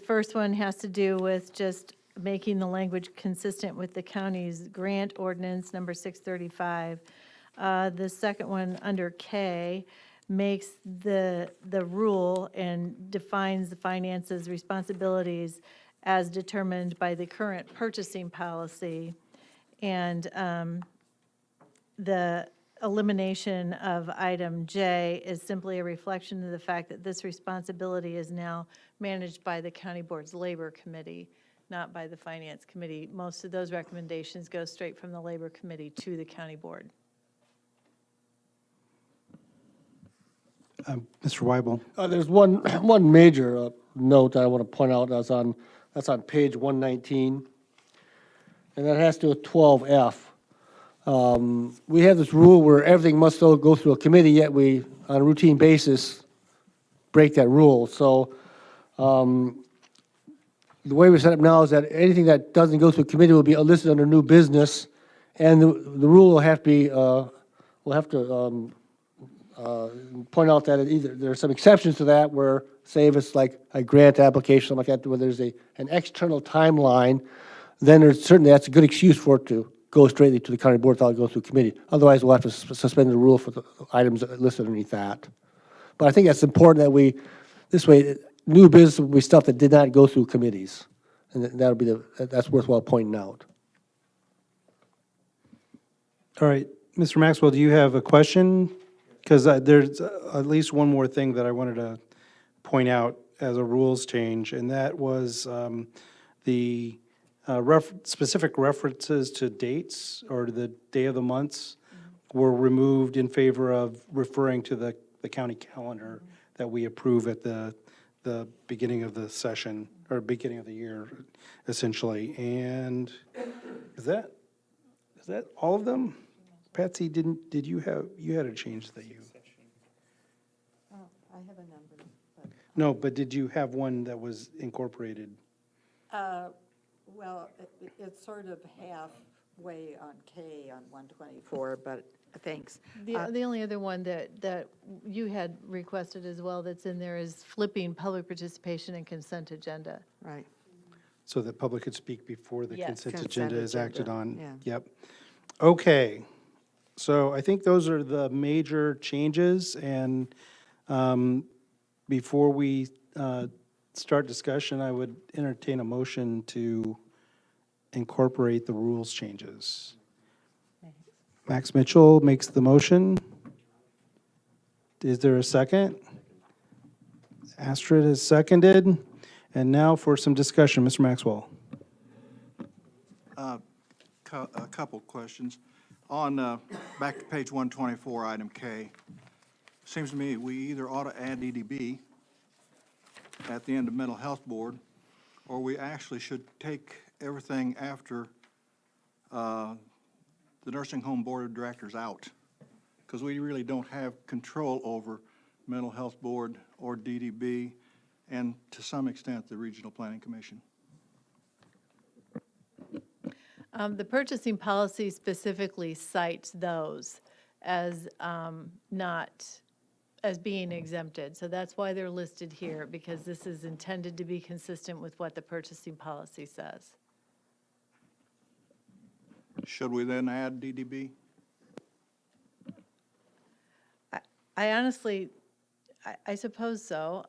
first one has to do with just making the language consistent with the county's grant ordinance, number 635. The second one, under K, makes the rule and defines the finances responsibilities as determined by the current purchasing policy. And the elimination of item J is simply a reflection of the fact that this responsibility is now managed by the County Board's Labor Committee, not by the Finance Committee. Most of those recommendations go straight from the Labor Committee to the County Board. Mr. Weibel. There's one major note that I want to point out that's on page 119, and that has to do with 12F. We have this rule where everything must go through a committee, yet we, on a routine basis, break that rule. So the way we set up now is that anything that doesn't go through a committee will be listed under new business, and the rule will have to be, point out that there are some exceptions to that where, say if it's like a grant application, something like that, where there's an external timeline, then certainly that's a good excuse for it to go straightly to the county board without going through committee. Otherwise, we'll have to suspend the rule for the items listed underneath that. But I think that's important that this way, new business will be stuff that did not go through committees. And that's worthwhile pointing out. All right, Mr. Maxwell, do you have a question? Because there's at least one more thing that I wanted to point out as a rules change, and that was the specific references to dates or the day of the months were removed in favor of referring to the county calendar that we approve at the beginning of the session, or beginning of the year, essentially. And is that all of them? Patsy, did you had a change that you? Oh, I have a number. No, but did you have one that was incorporated? Well, it's sort of halfway on K on 124, but thanks. The only other one that you had requested as well that's in there is flipping public participation and consent agenda. Right. So that public could speak before the Yes. consent Consent agenda is acted agenda, on? yeah. Yep. Okay. So I think those are the major changes, and before we start discussion, I would entertain a motion to incorporate the rules changes. Max Mitchell makes the motion. Is there a second? Astrid has seconded. And now for some discussion, Mr. Maxwell. A couple questions. On, back to page 124, item K, seems to me we either ought to add DDB at the end of mental health board, or we actually should take everything after the nursing home board of directors out, because we really don't have control over mental health board or DDB, and to some extent, the regional planning commission. The purchasing policy specifically cites those as not, as being exempted. So that's why they're listed here, because this is intended to be consistent with what the purchasing policy says. Should we then add DDB? I honestly, I suppose so.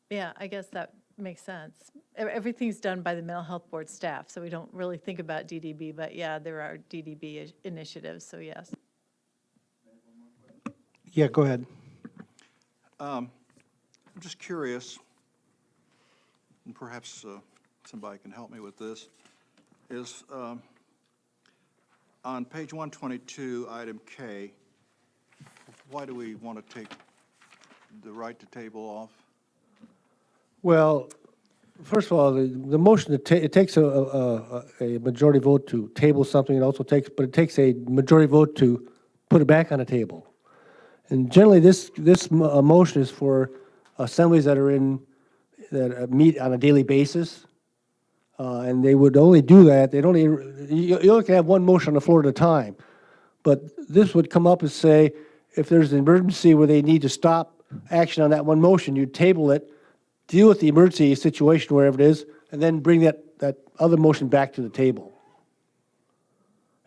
Yeah, I guess that makes sense. Everything's done by the mental health board staff, so we don't really think about DDB, but yeah, there are DDB initiatives, so yes. Yeah, go ahead. I'm just curious, and perhaps somebody can help me with this, is on page 122, item K, why do we want to take the right to table off? Well, first of all, the motion, it takes a majority vote to table something. It also takes, but it takes a majority vote to put it back on the table. And generally, this motion is for assemblies that are in, that meet on a daily basis. And they would only do that, they'd only, you only can have one motion on the floor at a time. But this would come up and say, if there's an emergency where they need to stop action on that one motion, you'd table it, deal with the emergency situation wherever it is, and then bring that other motion back to the table.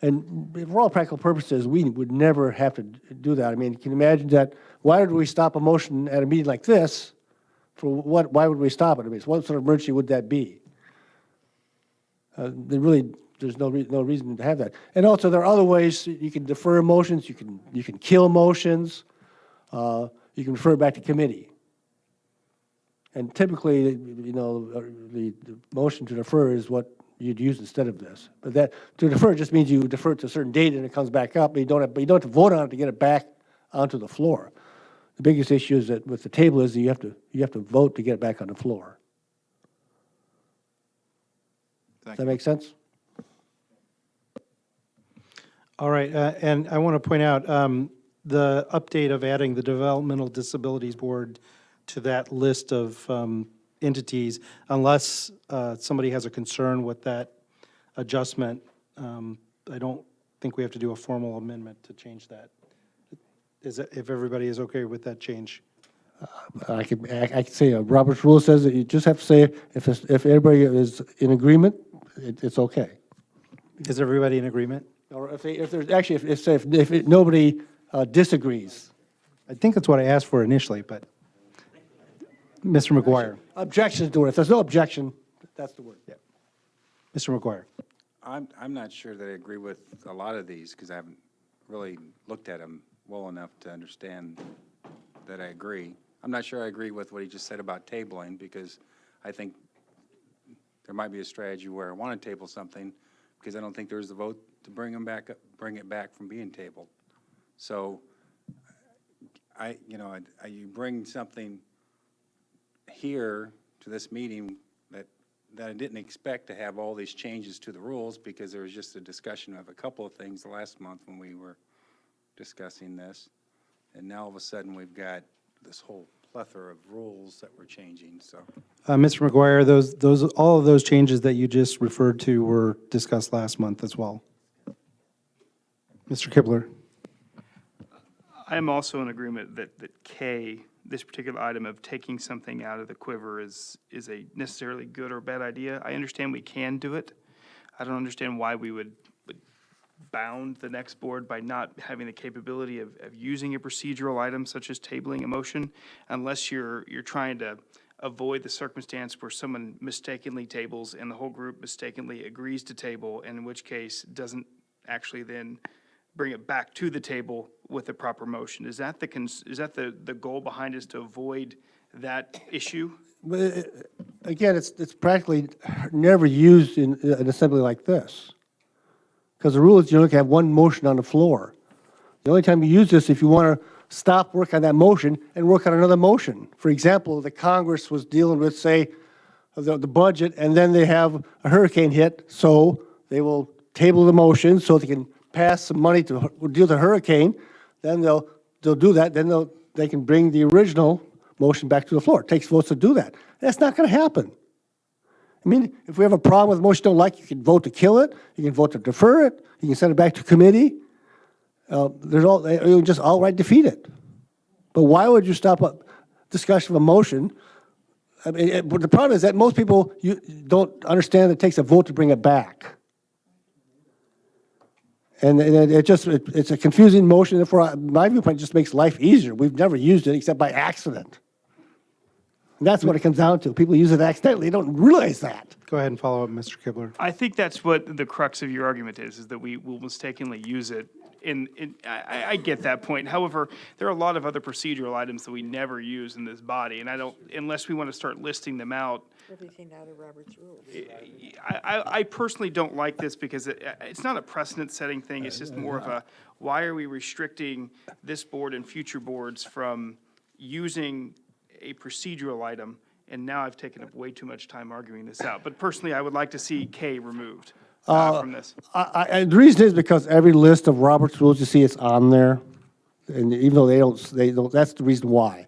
And for all practical purposes, we would never have to do that. I mean, can you imagine that? Why would we stop a motion at a meeting like this? For what? Why would we stop it? I mean, what sort of emergency would that be? There's no reason to have that. And also, there are other ways you can defer motions. You can kill motions. You can refer it back to committee. And typically, you know, the motion to defer is what you'd use instead of this. But that to defer just means you defer it to a certain date and it comes back up. But you don't have to vote on it to get it back onto the floor. The biggest issue is that with the table is that you have to vote to get it back on the floor. Does that make sense? All right, and I want to point out the update of adding the Developmental Disabilities Board to that list of entities, unless somebody has a concern with that adjustment. I don't think we have to do a formal amendment to change that. If everybody is okay with that change. I could say Robert's rule says that you just have to say if everybody is in agreement, it's okay. Is everybody in agreement? Or if there's actually if nobody disagrees. I think that's what I asked for initially, but Mr. McGuire. Objections to it. If there's no objection, that's the word. Yeah. Mr. McGuire. I'm not sure that I agree with a lot of these because I haven't really looked at them well enough to understand that I agree. I'm not sure I agree with what he just said about tabling, because I think there might be a strategy where I want to table something, because I don't think there's a vote to bring it back from being tabled. So you bring something here to this meeting that I didn't expect to have all these changes to the rules, because there was just a discussion of a couple of things last month when we were discussing this. And now all of a sudden, we've got this whole plethora of rules that we're changing, so. Mr. McGuire, all of those changes that you just referred to were discussed last month as well. Mr. Kibler. I am also in agreement that K, this particular item of taking something out of the quiver is a necessarily good or bad idea. I understand we can do it. I don't understand why we would bound the next board by not having the capability of using a procedural item such as tabling a motion, unless you're trying to avoid the circumstance where someone mistakenly tables and the whole group mistakenly agrees to table, and in which case doesn't actually then bring it back to the table with the proper motion. Is that the goal behind is to avoid that issue? Again, it's practically never used in an assembly like this. Because the rule is you only have one motion on the floor. The only time you use this if you want to stop work on that motion and work on another motion. For example, the Congress was dealing with, say, the budget, and then they have a hurricane hit, so they will table the motion so they can pass some money to deal with the hurricane. Then they'll do that. Then they can bring the original motion back to the floor. It takes votes to do that. That's not going to happen. I mean, if we have a problem with a motion you don't like, you can vote to kill it, you can vote to defer it, you can send it back to committee. You can just outright defeat it. But why would you stop a discussion of a motion? I mean, but the problem is that most people don't understand that it takes a vote to bring it back. And it's a confusing motion, and from my viewpoint, it just makes life easier. We've never used it except by accident. And that's what it comes down to. People use it accidentally. They don't realize that. Go ahead and follow up, Mr. Kibler. I think that's what the crux of your argument is that we will mistakenly use it. I get that point. However, there are a lot of other procedural items that we never use in this body, and unless we want to start listing them out. Everything out of Robert's rules. I personally don't like this because it's not a precedent-setting thing. It's just more of a, why are we restricting this board and future boards from using a procedural item? And now I've taken up way too much time arguing this out. But personally, I would like to see K removed from this. And the reason is because every list of Robert's rules you see, it's on there. And even though they don't, that's the reason why.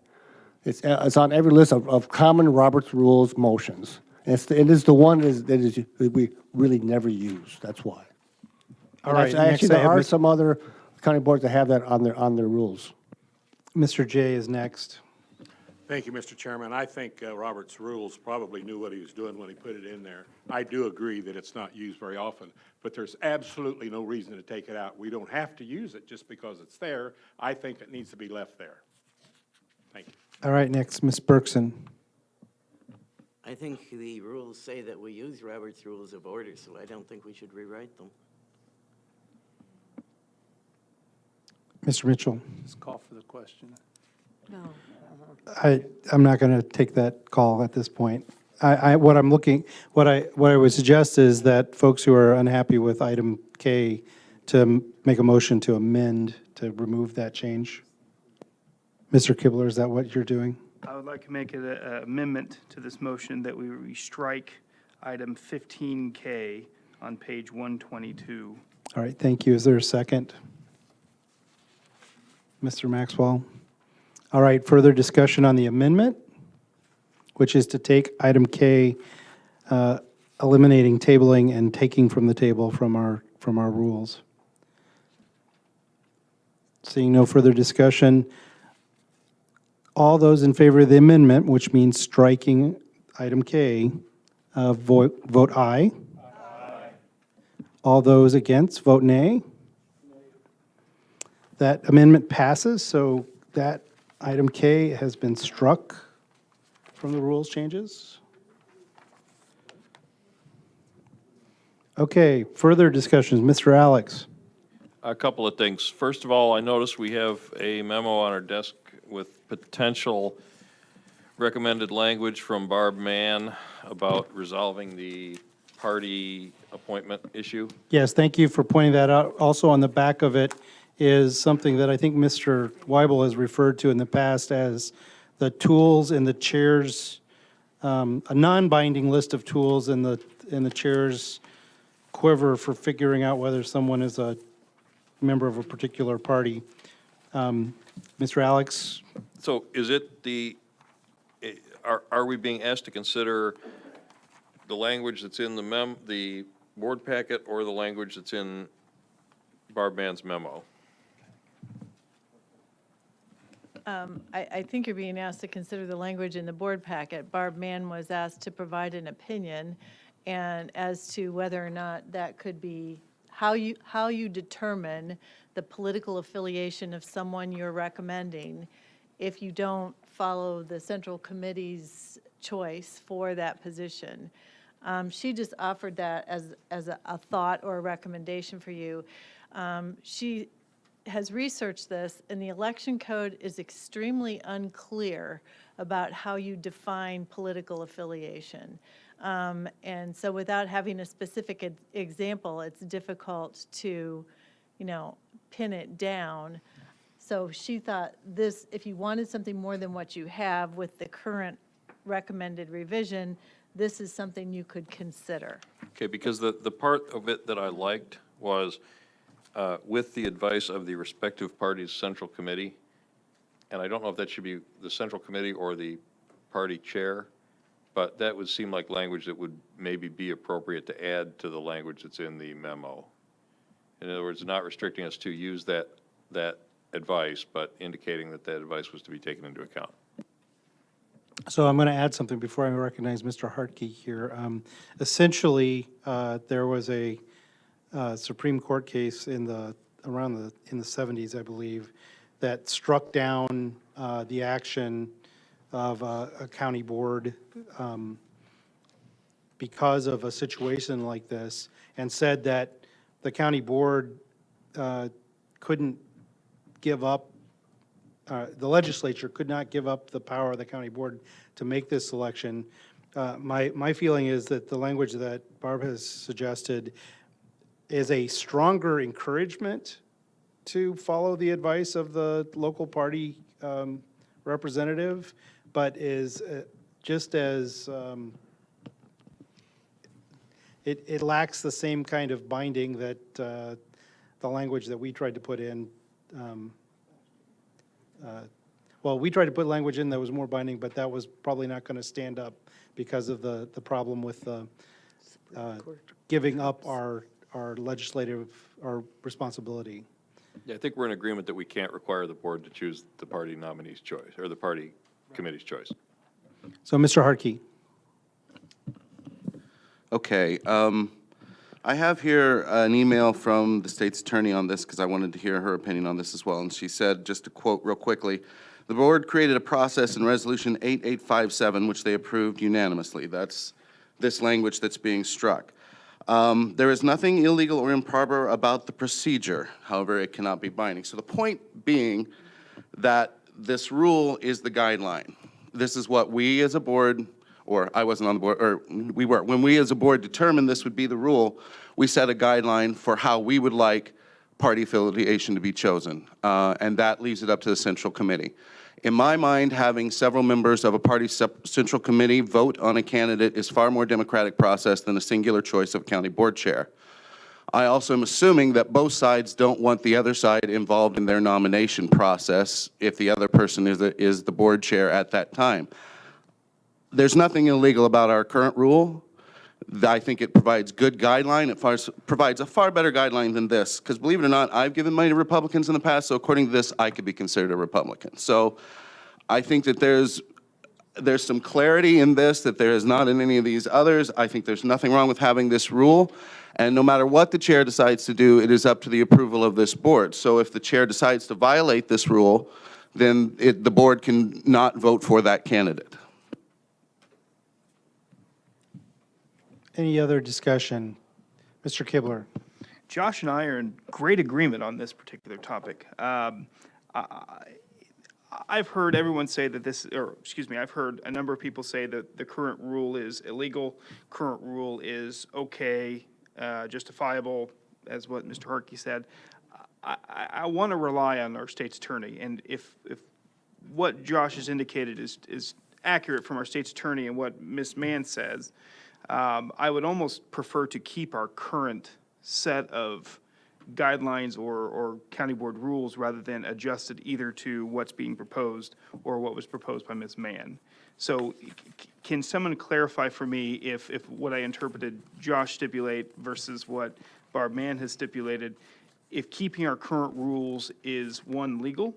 It's on every list of common Robert's rules motions. And it is the one that we really never use. That's why. All right. Actually, there are some other county boards that have that on their rules. Mr. J is next. Thank you, Mr. Chairman. I think Robert's rules probably knew what he was doing when he put it in there. I do agree that it's not used very often, but there's absolutely no reason to take it out. We don't have to use it just because it's there. I think it needs to be left there. Thank you. All right, next, Ms. Berkson. I think the rules say that we use Robert's Rules of Order, so I don't think we should rewrite them. Mr. Mitchell. Just call for the question. No. I'm not going to take that call at this point. What I would suggest is that folks who are unhappy with item K to make a motion to amend to remove that change. Mr. Kibler, is that what you're doing? I would like to make an amendment to this motion that we strike item 15K on page 122. All right, thank you. Is there a second? Mr. Maxwell? All right, further discussion on the amendment, which is to take item K, eliminating tabling and taking from the table from our rules. Seeing no further discussion, all those in favor of the amendment, which means striking item K, vote aye. Aye. All those against, vote nay. That amendment passes, so that item K has been struck from the rules changes. Okay, further discussions. Mr. Alex. A couple of things. First of all, I noticed we have a memo on our desk with potential recommended language from Barb Mann about resolving the party appointment issue. Yes, thank you for pointing that out. Also on the back of it is something that I think Mr. Weibel has referred to in the past as the tools in the chair's, a non-binding list of tools in the chair's quiver for figuring out whether someone is a member of a particular party. Mr. Alex? So is it are we being asked to consider the language that's in the board packet or the language that's in Barb Mann's memo? I think you're being asked to consider the language in the board packet. Barb Mann was asked to provide an opinion, and as to whether or not that could be, how you determine the political affiliation of someone you're recommending if you don't follow the central committee's choice for that position. She just offered that as a thought or a recommendation for you. She has researched this, and the election code is extremely unclear about how you define political affiliation. And so without having a specific example, it's difficult to, pin it down. So she thought this, if you wanted something more than what you have with the current recommended revision, this is something you could consider. Okay, because the part of it that I liked was with the advice of the respective parties' central committee, and I don't know if that should be the central committee or the party chair, but that would seem like language that would maybe be appropriate to add to the language that's in the memo. In other words, not restricting us to use that advice, but indicating that that advice was to be taken into account. So I'm going to add something before I recognize Mr. Hartke here. Essentially, there was a Supreme Court case in the 70s, I believe, that struck down the action of a county board because of a situation like this, and said that the county board couldn't give up, the legislature could not give up the power of the county board to make this selection. My feeling is that the language that Barb has suggested is a stronger encouragement to follow the advice of the local party representative, but is just as, it lacks the same kind of binding that the language that we tried to put in. Well, we tried to put language in that was more binding, but that was probably not going to stand up because of the problem with the giving up our legislative, our responsibility. Yeah, I think we're in agreement that we can't require the board to choose the party nominee's choice, or the party committee's choice. So, Mr. Hartke. Okay. I have here an email from the state's attorney on this because I wanted to hear her opinion on this as well. And she said, just to quote real quickly, the board created a process in Resolution 8857, which they approved unanimously. That's this language that's being struck. There is nothing illegal or improper about the procedure. However, it cannot be binding. So the point being that this rule is the guideline. This is what we as a board, or I wasn't on the board, or we were, when we as a board determined this would be the rule, we set a guideline for how we would like party affiliation to be chosen. And that leaves it up to the central committee. In my mind, having several members of a party central committee vote on a candidate is far more democratic process than a singular choice of county board chair. I also am assuming that both sides don't want the other side involved in their nomination process if the other person is the board chair at that time. There's nothing illegal about our current rule. I think it provides good guideline. It provides a far better guideline than this, because believe it or not, I've given money to Republicans in the past, so according to this, I could be considered a Republican. So I think that there's some clarity in this that there is not in any of these others. I think there's nothing wrong with having this rule, and no matter what the chair decides to do, it is up to the approval of this board. So if the chair decides to violate this rule, then the board can not vote for that candidate. Any other discussion? Mr. Kibler. Josh and I are in great agreement on this particular topic. I've heard everyone say that this, or excuse me, I've heard a number of people say that the current rule is illegal, current rule is okay, justifiable, as what Mr. Harkey said. I want to rely on our state's attorney, and if what Josh has indicated is accurate from our state's attorney and what Ms. Mann says, I would almost prefer to keep our current set of guidelines or county board rules rather than adjust it either to what's being proposed or what was proposed by Ms. Mann. So can someone clarify for me if what I interpreted Josh stipulate versus what Barb Mann has stipulated, if keeping our current rules is one, legal,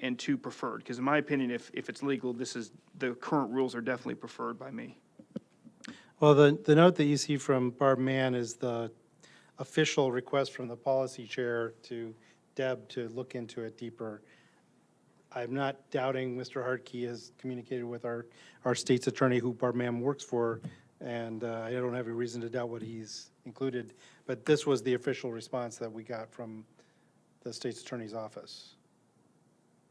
and two, preferred? Because in my opinion, if it's legal, the current rules are definitely preferred by me. Well, the note that you see from Barb Mann is the official request from the policy chair to Deb to look into it deeper. I'm not doubting Mr. Hartke has communicated with our state's attorney, who Barb Mann works for, and I don't have a reason to doubt what he's included. But this was the official response that we got from the state's attorney's office,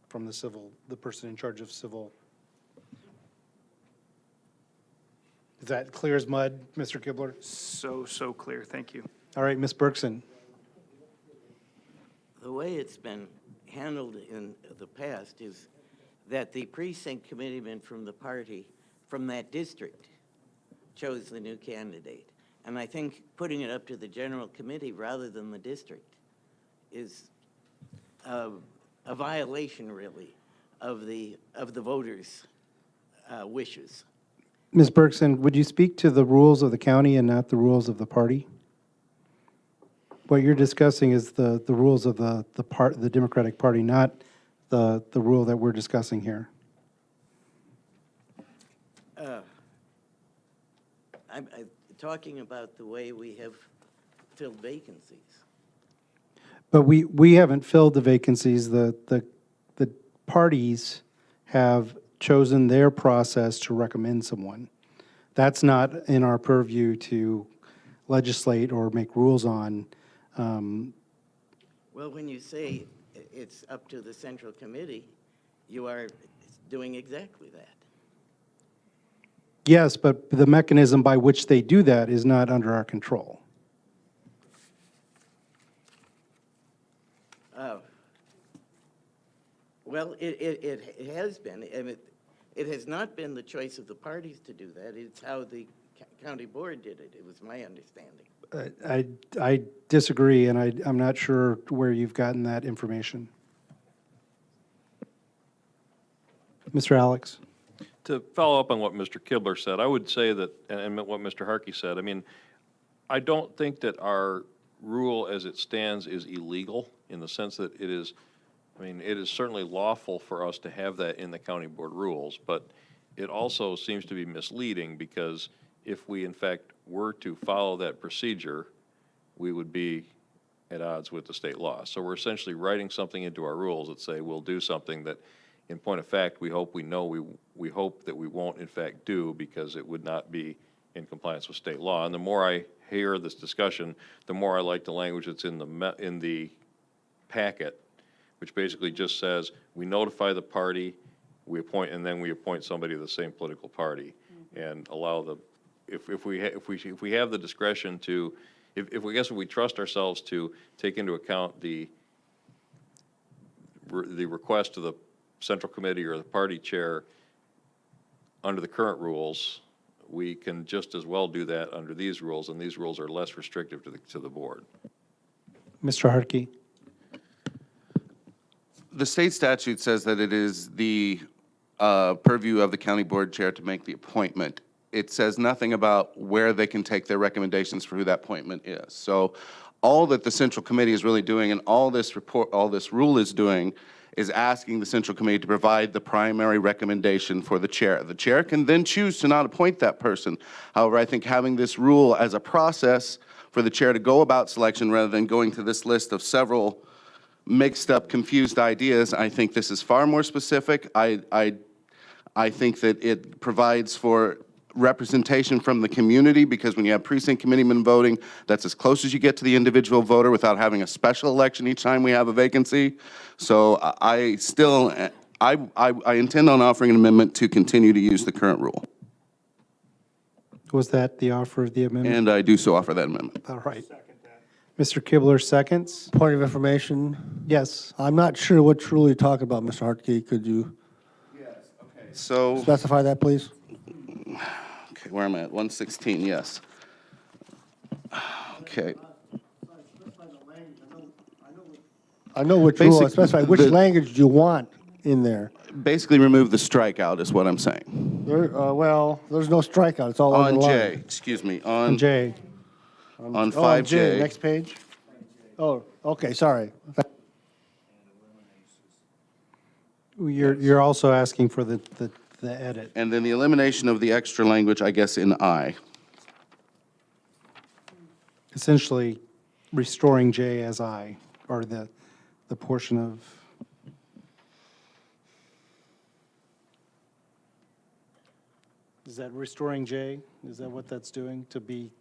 from the person in charge of civil. Is that clear as mud, Mr. Kibler? So clear, thank you. All right, Ms. Bergson. The way it's been handled in the past is that the precinct committeeman from the party, from that district, chose the new candidate. And I think putting it up to the general committee rather than the district is a violation, really, of the voters' wishes. Ms. Bergson, would you speak to the rules of the county and not the rules of the party? What you're discussing is the rules of the Democratic Party, not the rule that we're discussing here. I'm talking about the way we have filled vacancies. But we haven't filled the vacancies. The parties have chosen their process to recommend someone. That's not in our purview to legislate or make rules on. Well, when you say it's up to the central committee, you are doing exactly that. Yes, but the mechanism by which they do that is not under our control. Well, it has been, and it has not been the choice of the parties to do that. It's how the county board did it. It was my understanding. I disagree, and I'm not sure where you've gotten that information. Mr. Alex? To follow up on what Mr. Kibler said, I would say that, and what Mr. Harkey said, I mean, I don't think that our rule as it stands is illegal in the sense that it is, I mean, it is certainly lawful for us to have that in the county board rules, but it also seems to be misleading because if we in fact were to follow that procedure, we would be at odds with the state law. So we're essentially writing something into our rules that say we'll do something that, in point of fact, we hope that we won't in fact do because it would not be in compliance with state law. And the more I hear this discussion, the more I like the language that's in the packet, which basically just says we notify the party, we appoint, and then we appoint somebody of the same political party, and allow the if we have the discretion to if we trust ourselves to take into account the request of the central committee or the party chair under the current rules, we can just as well do that under these rules, and these rules are less restrictive to the board. Mr. Hartke? The state statute says that it is the purview of the county board chair to make the appointment. It says nothing about where they can take their recommendations for who that appointment is. So all that the central committee is really doing, and all this rule is doing, is asking the central committee to provide the primary recommendation for the chair. The chair can then choose to not appoint that person. However, I think having this rule as a process for the chair to go about selection rather than going to this list of several mixed up, confused ideas, I think this is far more specific. I think that it provides for representation from the community, because when you have precinct committeemen voting, that's as close as you get to the individual voter without having a special election each time we have a vacancy. So I still, I intend on offering an amendment to continue to use the current rule. Was that the offer of the amendment? And I do so offer that amendment. All right. Mr. Kibler, seconds. Point of information, Yes. I'm not sure which rule you're talking about, Mr. Hartke. Could you So, specify that, please? okay, where am I at? 116, yes. Okay. I know which rule, I Basic- specify which the- language do you want in there. Basically remove the strikeout is what I'm saying. Well, there's no strikeout, it's all On underlined. J, excuse me, And on Jay, on Oh, 5J. Next page? Oh, okay, sorry. you're also asking for the edit. And then the elimination of the extra language, I guess, in I. Essentially restoring J as I, or the portion of, is that restoring J? Is that what that's doing, to be?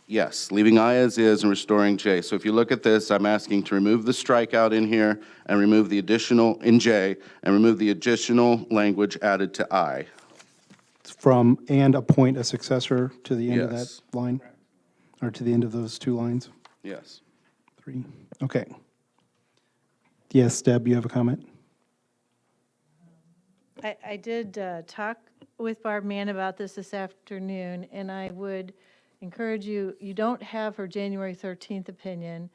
Yes, leaving I as is and restoring J. So if you look at this, I'm asking to remove the strikeout in here and remove the additional, in J, and remove the additional language added to I. From and appoint a successor to the end of that Yes. line? Or to the end of those two lines? Yes. 3, okay. Yes, Deb, you have a comment? I did talk with Barb Mann about this afternoon, and I would encourage you, you don't have her January 13th opinion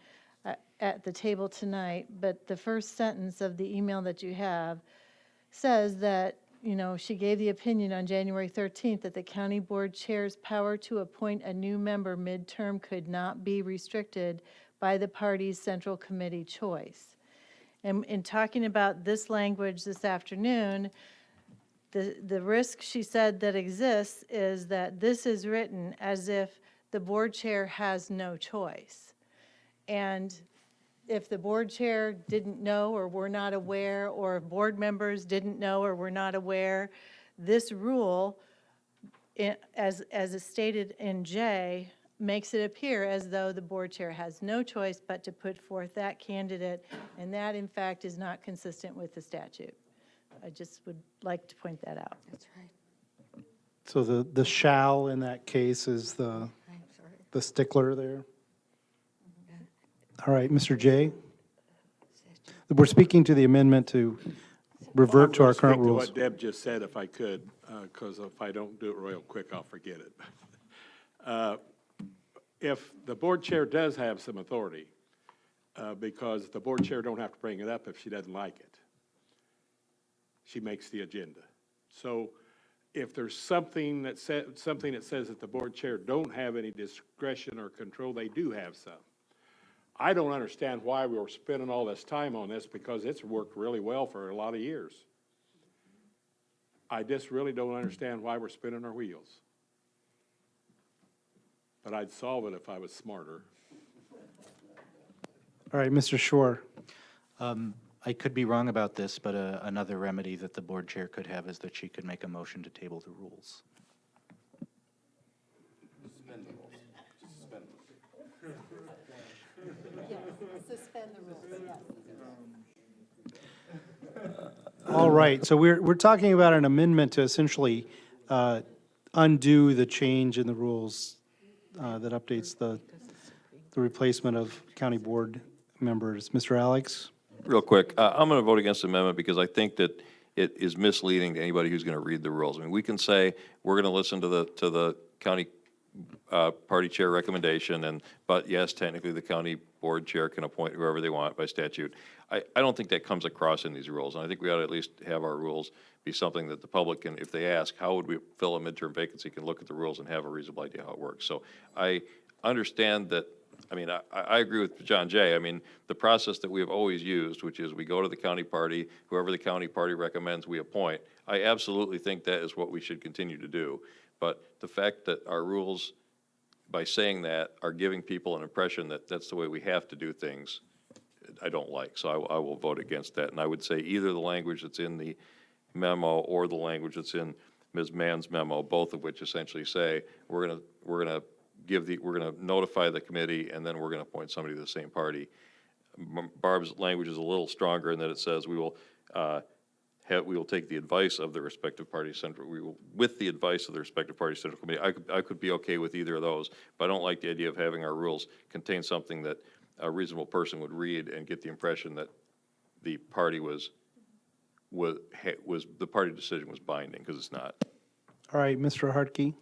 at the table tonight, but the first sentence of the email that you have says that, you know, she gave the opinion on January 13th that the county board chair's power to appoint a new member midterm could not be restricted by the party's central committee choice. And in talking about this language this afternoon, the risk, she said, that exists is that this is written as if the board chair has no choice. And if the board chair didn't know or were not aware, or board members didn't know or were not aware, this rule, as is stated in J, makes it appear as though the board chair has no choice but to put forth that candidate, and that, in fact, is not consistent with the statute. I just would like to point that out. That's right. So the shall in that case is the stickler there? All right, Mr. J? We're speaking to the amendment to revert to our current rules. Speak to what Deb just said, if I could, because if I don't do it real quick, I'll forget it. If the board chair does have some authority, because the board chair don't have to bring it up if she doesn't like it. She makes the agenda. So if there's something that says that the board chair don't have any discretion or control, they do have some. I don't understand why we were spending all this time on this, because it's worked really well for a lot of years. I just really don't understand why we're spinning our wheels. But I'd solve it if I was smarter. All right, Mr. Shore. I could be wrong about this, but another remedy that the board chair could have is that she could make a motion to table the rules. Suspend the rules, All right, so we're talking about an amendment to essentially undo the change in the rules that updates the replacement of county board members. Mr. Alex? Real quick, I'm going to vote against the amendment because I think that it is misleading to anybody who's going to read the rules. I mean, we can say we're going to listen to the county party chair recommendation, but yes, technically the county board chair can appoint whoever they want by statute. I don't think that comes across in these rules, and I think we ought to at least have our rules be something that the public can, if they ask, how would we fill a midterm vacancy, can look at the rules and have a reasonable idea how it works. So I understand that. I mean, I agree with John Jay. I mean, the process that we have always used, which is we go to the county party, whoever the county party recommends, we appoint. I absolutely think that is what we should continue to do. But the fact that our rules, by saying that, are giving people an impression that that's the way we have to do things, I don't like. So I will vote against that. And I would say either the language that's in the memo or the language that's in Ms. Mann's memo, both of which essentially say, we're gonna notify the committee, and then we're gonna appoint somebody to the same party. Barb's language is a little stronger in that it says we will take the advice of the respective party with the advice of the respective party central committee. I could be okay with either of those, but I don't like the idea of having our rules contain something that a reasonable person would read and get the impression that the party the party decision was binding, because it's not. All right, Mr. Hartke.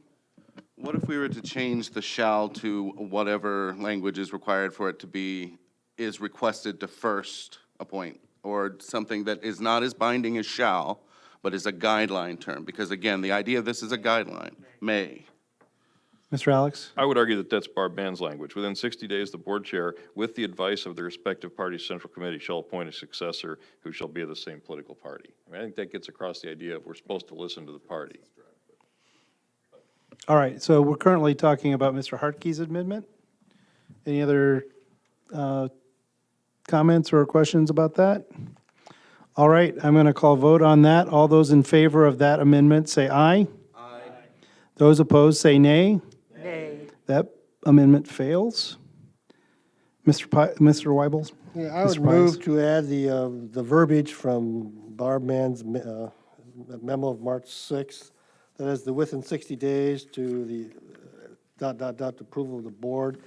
What if we were to change the shall to whatever language is required for it to be, is requested to first appoint, or something that is not as binding as shall, but is a guideline term? Because again, the idea of this is a guideline, may. Mr. Alex? I would argue that that's Barb Mann's language. Within 60 days, the board chair, with the advice of the respective party's central committee, shall appoint a successor who shall be of the same political party. I mean, I think that gets across the idea of we're supposed to listen to the party. All right, so we're currently talking about Mr. Hartke's amendment. Any other comments or questions about that? All right, I'm going to call vote on that. All those in favor of that amendment, say aye. Aye. Those opposed, say nay. Nay. That amendment fails. Mr. Weibel? Yeah, I would move to add the verbiage from Barb Mann's memo of March 6th, that is the within 60 days to the approval of the board.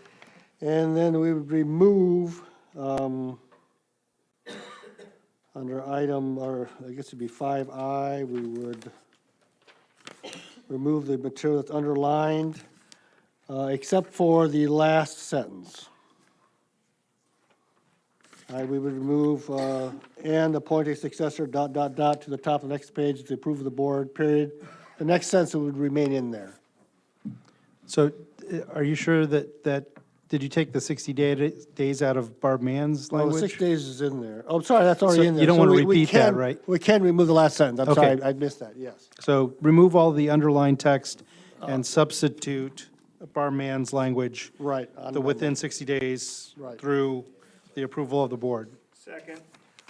And then we would remove under item, or I guess it'd be 5I, we would remove the material that's underlined, except for the last sentence. We would remove, and appoint a successor, to the top of the next page to approve of the board, period. The next sentence would remain in there. So are you sure that did you take the 60 days out of Barb Mann's Well, language? the 6 days is in there. Oh, sorry, that's already So in there. you don't So wanna we repeat that, can- right? We can remove the last sentence. I'm Okay. sorry, I missed that, yes. So remove all the underlined text and substitute Barb Mann's language. Right. The within 60 days Right. through the approval of the board. Second.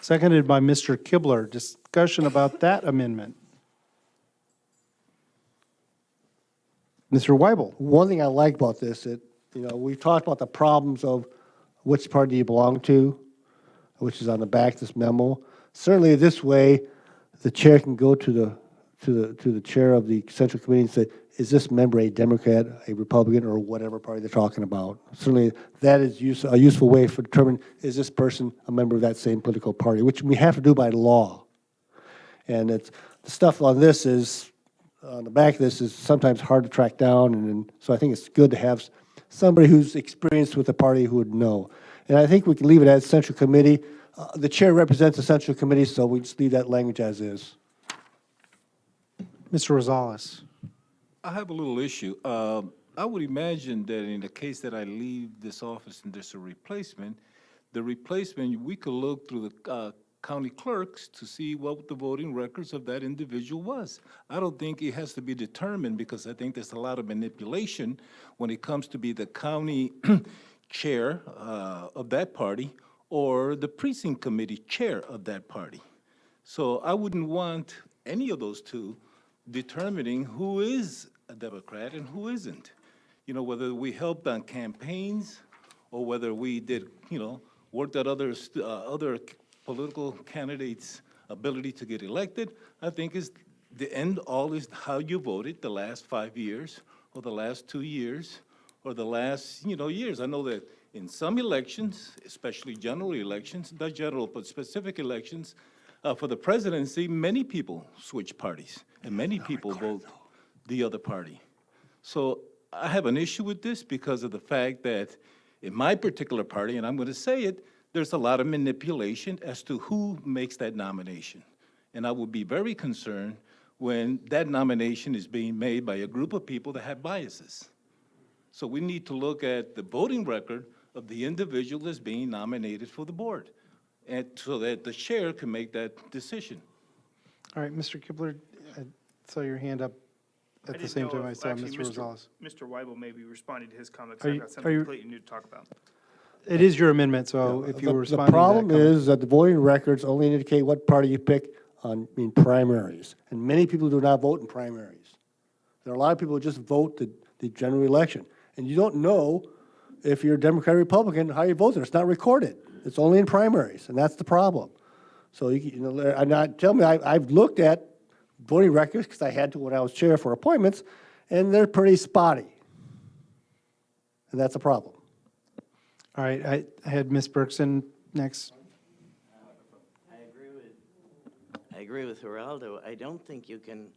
Seconded by Mr. Kibler. Discussion about that amendment. Mr. Weibel? One thing I like about this, we've talked about the problems of which party you belong to, which is on the back of this memo. Certainly this way, the chair can go to the chair of the central committee and say, is this member a Democrat, a Republican, or whatever party they're talking about? Certainly that is a useful way for determining, is this person a member of that same political party, which we have to do by law. And the stuff on this is, on the back of this is sometimes hard to track down, and so I think it's good to have somebody who's experienced with the party who would know. And I think we can leave it as central committee. The chair represents the central committee, so we just leave that language as is. Mr. Rosales? I have a little issue. I would imagine that in the case that I leave this office and there's a replacement, we could look through the county clerks to see what the voting records of that individual was. I don't think it has to be determined, because I think there's a lot of manipulation when it comes to be the county chair of that party or the precinct committee chair of that party. So I wouldn't want any of those two determining who is a Democrat and who isn't. You know, whether we helped on campaigns or whether we did, worked at other political candidates' ability to get elected, I think is the end all is how you voted the last 5 years or the last 2 years or the last, years. I know that in some elections, especially general elections, not general, but specific elections, for the presidency, many people switch parties and many people vote the other party. So I have an issue with this because of the fact that in my particular party, and I'm going to say it, there's a lot of manipulation as to who makes that nomination. And I would be very concerned when that nomination is being made by a group of people that have biases. So we need to look at the voting record of the individual that's being nominated for the board, and so that the chair can make that decision. All right, Mr. Kibler, I saw your hand up at the same time I saw Mr. Rosales. Mr. Weibel maybe responding to his comments. Are I've you- got are something you- completely new to talk about. It is your amendment, so if you were The responding to that problem comment. is that the voting records only indicate what party you pick in primaries, and many people do not vote in primaries. There are a lot of people who just vote the general election, and you don't know if you're Democrat or Republican how you vote there. It's not recorded. It's only in primaries, and that's the problem. So tell me, I've looked at voting records because I had to when I was chair for appointments, and they're pretty spotty, and that's a problem. All right, I had Ms. Bergson next. I agree with Geraldo. I don't think you can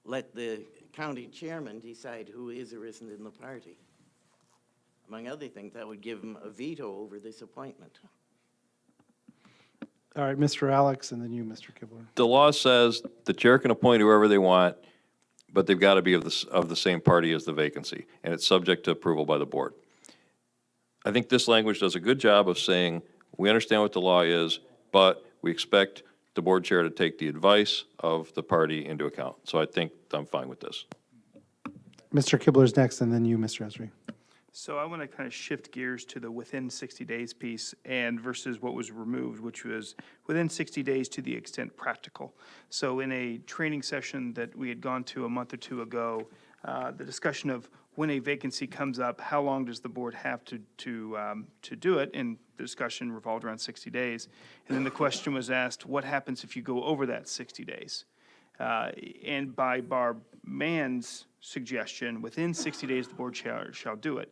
let the county chairman decide who is or isn't in the party. Among other things, that would give him a veto over this appointment. All right, Mr. Alex, and then you, Mr. Kibler. The law says the chair can appoint whoever they want, but they've got to be of the same party as the vacancy, and it's subject to approval by the board. I think this language does a good job of saying, we understand what the law is, but we expect the board chair to take the advice of the party into account. So I think I'm fine with this. Mr. Kibler's next, and then you, Mr. Esri. So I want to kind of shift gears to the within 60 days piece and versus what was removed, which was within 60 days to the extent practical. So in a training session that we had gone to a month or two ago, the discussion of when a vacancy comes up, how long does the board have to do it? And the discussion revolved around 60 days. And then the question was asked, what happens if you go over that 60 days? And by Barb Mann's suggestion, within 60 days, the board shall do it.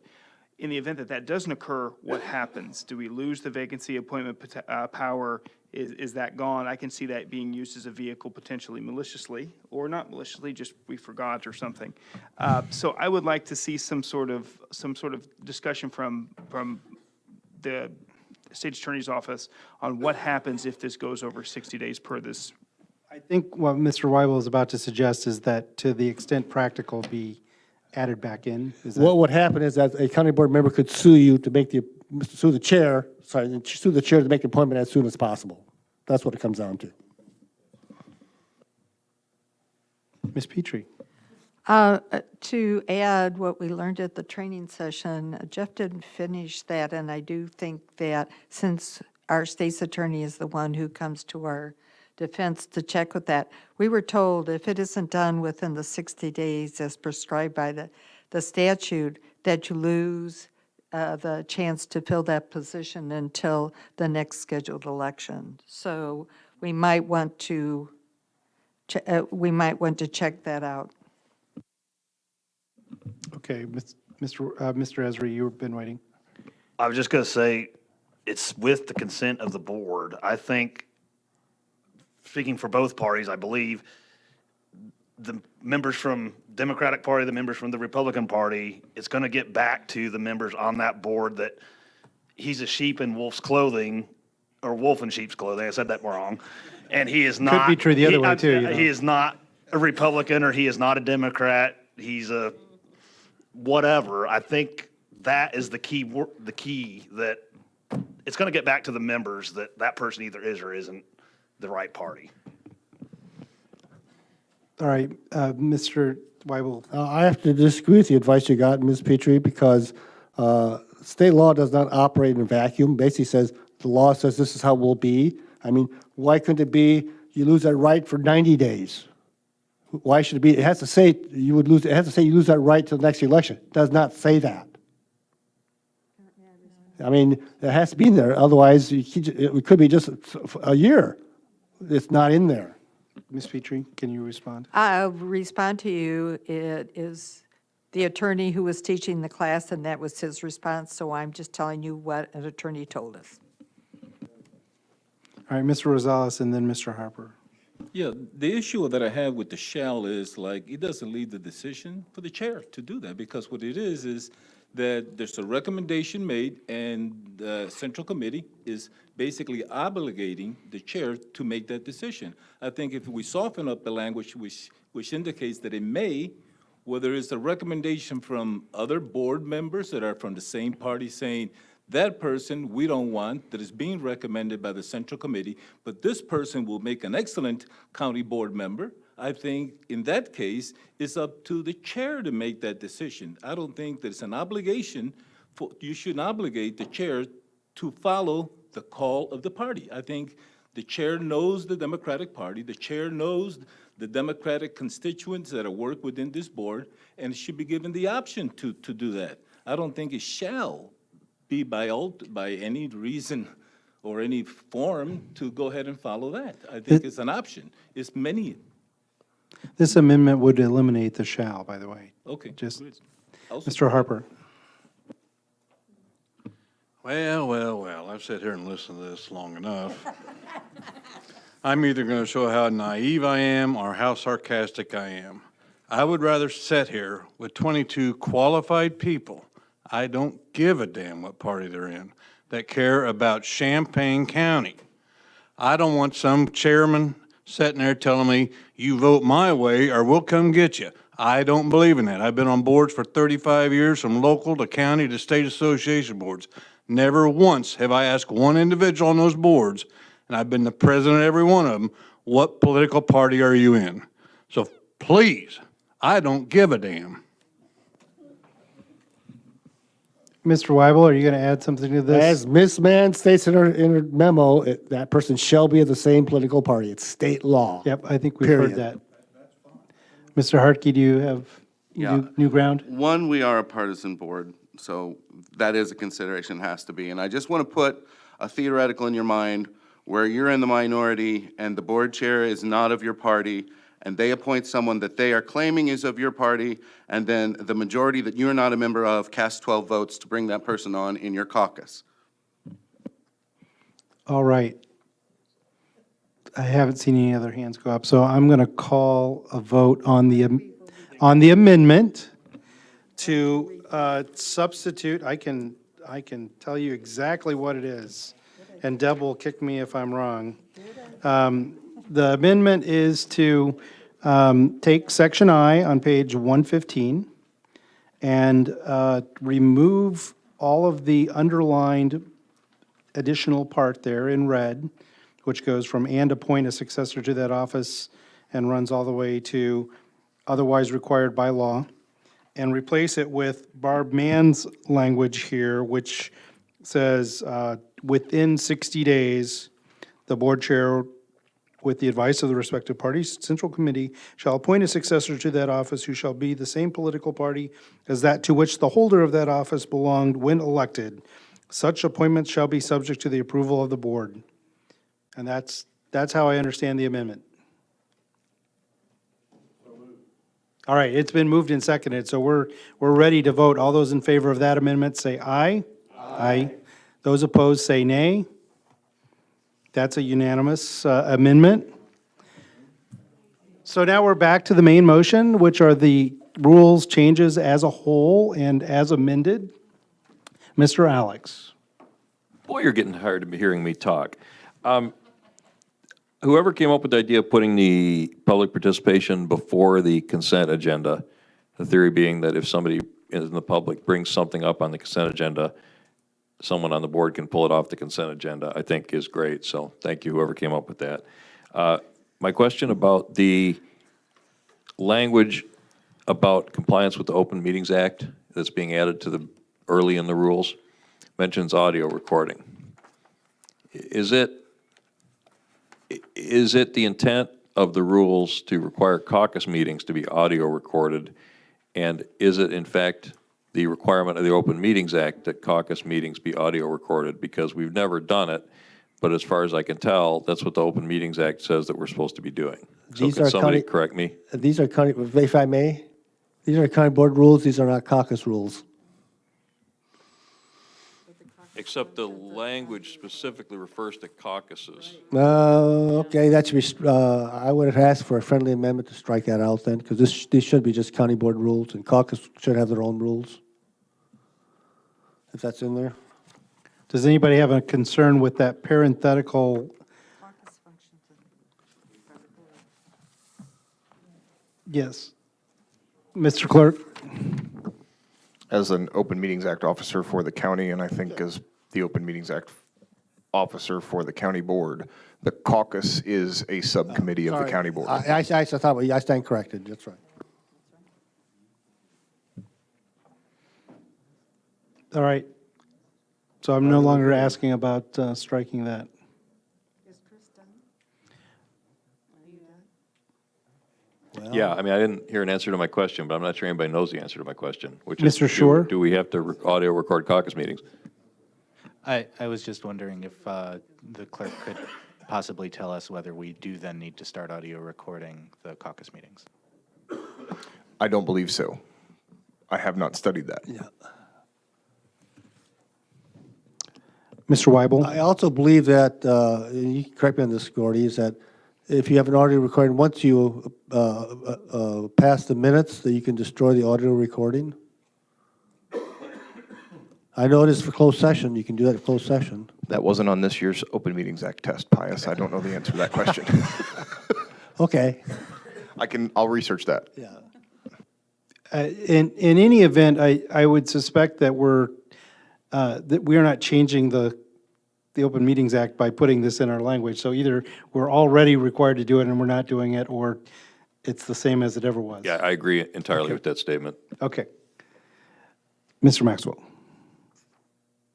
In the event that that doesn't occur, what happens? Do we lose the vacancy appointment power? Is that gone? I can see that being used as a vehicle potentially maliciously, or not maliciously, just we forgot or something. So I would like to see some sort of discussion from the State Attorney's Office on what happens if this goes over 60 days per this. I think what Mr. Weibel is about to suggest is that to the extent practical be added back in. Is that? What would happen is that a county board member could sue you to make sue the chair to make the appointment as soon as possible. That's what it comes down to. Ms. Petrie. To add what we learned at the training session, Jeff didn't finish that, and I do think that since our state's attorney is the one who comes to our defense to check with that, we were told if it isn't done within the 60 days as prescribed by the statute, that you lose the chance to fill that position until the next scheduled election. So we might want to check that out. Okay, Mr. Esri, you've been waiting. I was just going to say, it's with the consent of the board. I think, speaking for both parties, I believe the members from Democratic Party, the members from the Republican Party, it's going to get back to the members on that board that he's a sheep in wolf's clothing, or wolf in sheep's clothing. I said that wrong. And he is not. Could be true the other way, too. He is not a Republican, or he is not a Democrat. He's a whatever. I think that is the key that it's going to get back to the members that person either is or isn't the right party. All right, Mr. Weibel. I have to disagree with the advice you got, Ms. Petrie, because state law does not operate in a vacuum. Basically says, the law says this is how it will be. I mean, why couldn't it be you lose that right for 90 days? Why should it be? It has to say you would lose. It has to say you lose that right to the next election. It does not say that. I mean, it has to be in there. Otherwise, it could be just a year. It's not in there. Ms. Petrie, can you respond? I'll respond to you. It is the attorney who was teaching the class, and that was his response, so I'm just telling you what an attorney told us. All right, Mr. Rosales, and then Mr. Harper. Yeah, the issue that I have with the shall is like, it doesn't leave the decision for the chair to do that, because what it is that there's a recommendation made, and the central committee is basically obligating the chair to make that decision. I think if we soften up the language, which indicates that it may, whether it's a recommendation from other board members that are from the same party saying, that person we don't want, that is being recommended by the central committee, but this person will make an excellent county board member. I think in that case, it's up to the chair to make that decision. I don't think that it's an obligation you shouldn't obligate the chair to follow the call of the party. I think the chair knows the Democratic Party, the chair knows the Democratic constituents that are work within this board, and should be given the option to do that. I don't think it shall be by any reason or any form to go ahead and follow that. I think it's an option. It's many. This amendment would eliminate the shall, by the way. Okay. Just, good. I'll Mr. support it. Harper. Well, I've sat here and listened to this long enough. I'm either going to show how naive I am or how sarcastic I am. I would rather sit here with 22 qualified people, I don't give a damn what party they're in, that care about Champaign County. I don't want some chairman sitting there telling me, you vote my way or we'll come get you. I don't believe in that. I've been on boards for 35 years, from local to county to state association boards. Never once have I asked one individual on those boards, and I've been the president of every one of them, what political party are you in? So please, I don't give a damn. Mr. Weibel, are you going to add something to this? As Ms. Mann states in her memo, that person shall be of the same political party. It's state law. Yep, I think we've heard Period. that. Mr. Hartke, do you have new ground? One, we are a partisan board, so that is a consideration, has to be. And I just want to put a theoretical in your mind where you're in the minority and the board chair is not of your party, and they appoint someone that they are claiming is of your party, and then the majority that you're not a member of casts 12 votes to bring that person on in your caucus. All right. I haven't seen any other hands go up, so I'm going to call a vote on the amendment to substitute. I can tell you exactly what it is, and Deb will kick me if I'm wrong. The amendment is to take section I on page 115 and remove all of the underlined additional part there in red, which goes from "and appoint a successor to that office" and runs all the way to "otherwise required by law," and replace it with Barb Mann's language here, which says, within 60 days, the board chair, with the advice of the respective parties' central committee, shall appoint a successor to that office who shall be the same political party as that to which the holder of that office belonged when elected. Such appointments shall be subject to the approval of the board. And that's how I understand the amendment. All right, it's been moved and seconded, so we're ready to vote. All those in favor of that amendment say aye. Aye. Those opposed say nay. That's a unanimous amendment. So now we're back to the main motion, which are the rules changes as a whole and as amended. Mr. Alex. Boy, you're getting tired of hearing me talk. Whoever came up with the idea of putting the public participation before the consent agenda, the theory being that if somebody in the public brings something up on the consent agenda, someone on the board can pull it off the consent agenda, I think is great. So thank you, whoever came up with that. My question about the language about compliance with the Open Meetings Act that's being added to the early in the rules mentions audio recording. Is it the intent of the rules to require caucus meetings to be audio recorded? And is it in fact the requirement of the Open Meetings Act that caucus meetings be audio recorded? Because we've never done it, but as far as I can tell, that's what the Open Meetings Act says that we're supposed to be doing. So These can are somebody county- correct me? These are county, if I may, these are county board rules, these are not caucus rules. Except the language specifically refers to caucuses. Okay, that should be, I would have asked for a friendly amendment to strike that out then, because these should be just county board rules, and caucus should have their own rules. If that's in there. Does anybody have a concern with that parenthetical? Yes. Mr. Clerk? As an Open Meetings Act officer for the county, and I think as the Open Meetings Act officer for the county board, the caucus is a subcommittee of the Sorry. county board. I thought, I stand corrected, that's right. All right. So I'm no longer asking about striking that. Yeah, I mean, I didn't hear an answer to my question, but I'm not sure anybody knows the answer to my question, which is. Mr. Shore? Do we have to audio record caucus meetings? I was just wondering if the clerk could possibly tell us whether we do then need to start audio recording the caucus meetings. I don't believe so. I have not studied that. Yeah. Mr. Weibel? I also believe that, and you can correct me on this, Gordy, is that if you have an audio recording, once you pass the minutes, that you can destroy the audio recording. I know it is for closed session. You can do that in closed session. That wasn't on this year's Open Meetings Act test, Pius. I don't know the answer to that question. Okay. I'll research that. Yeah. In any event, I would suspect that we are not changing the Open Meetings Act by putting this in our language. So either we're already required to do it and we're not doing it, or it's the same as it ever was. Yeah, I agree entirely with that statement. Okay. Mr. Maxwell?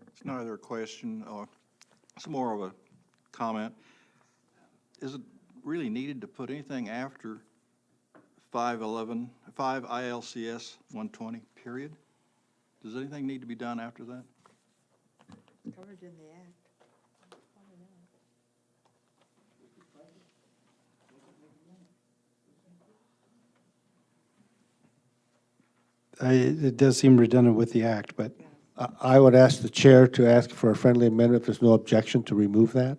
It's neither a question or it's more of a comment. Is it really needed to put anything after 5 ILCS 120, period? Does anything need to be done after that? Covered in the act. It does seem redundant with the act, but I would ask the chair to ask for a friendly amendment if there's no objection to remove that.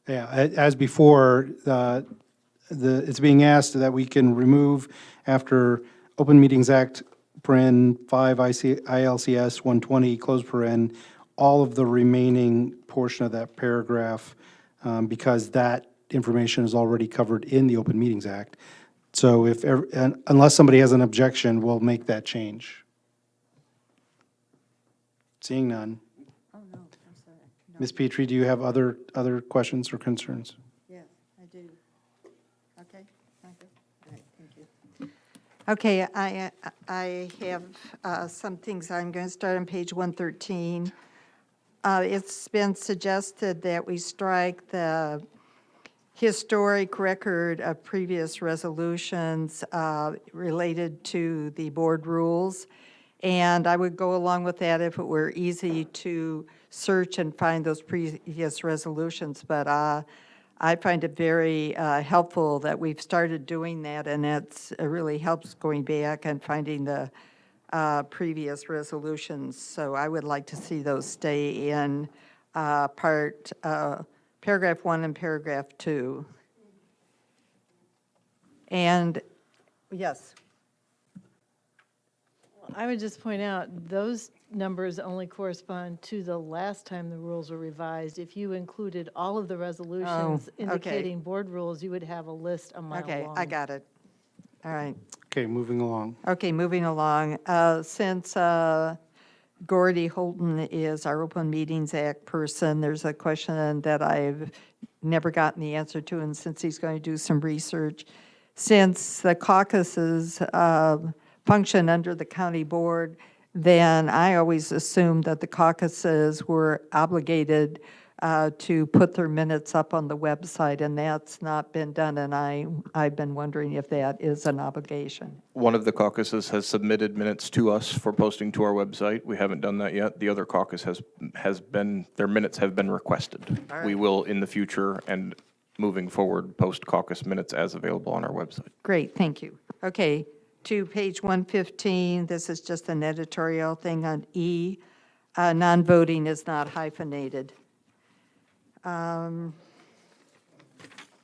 yeah, as before, it's being asked that we can remove after Open Meetings Act, paren 5 ILCS 120, close paren, all of the remaining portion of that paragraph, because that information is already covered in the Open Meetings Act. So unless somebody has an objection, we'll make that change. Seeing none. Oh, no, I'm sorry. No. Ms. Petrie, do you have other questions or concerns? Yes, I do. Okay, okay, all right, thank you. Okay, I have some things. I'm going to start on page 113. It's been suggested that we strike the historic record of previous resolutions related to the board rules. And I would go along with that if it were easy to search and find those previous resolutions. But I find it very helpful that we've started doing that, and it really helps going back and finding the previous resolutions. So I would like to see those stay in paragraph 1 and paragraph 2. And, yes. I would just point out, those numbers only correspond to the last time the rules were revised. If you included all of the resolutions okay. indicating board rules, you would have a list a mile long. Okay, I got it. All right. Okay, moving along. Okay, moving along. Since Gordy Holton is our Open Meetings Act person, there's a question that I've never gotten the answer to, and since he's going to do some research, since the caucuses function under the county board, then I always assumed that the caucuses were obligated to put their minutes up on the website, and that's not been done, and I've been wondering if that is an obligation. One of the caucuses has submitted minutes to us for posting to our website. We haven't done that yet. The other caucus has been, their minutes have been requested. All right. We will, in the future and moving forward, post caucus minutes as available on our website. Great, thank you. Okay, to page 115, this is just an editorial thing on E. Non-voting is not hyphenated.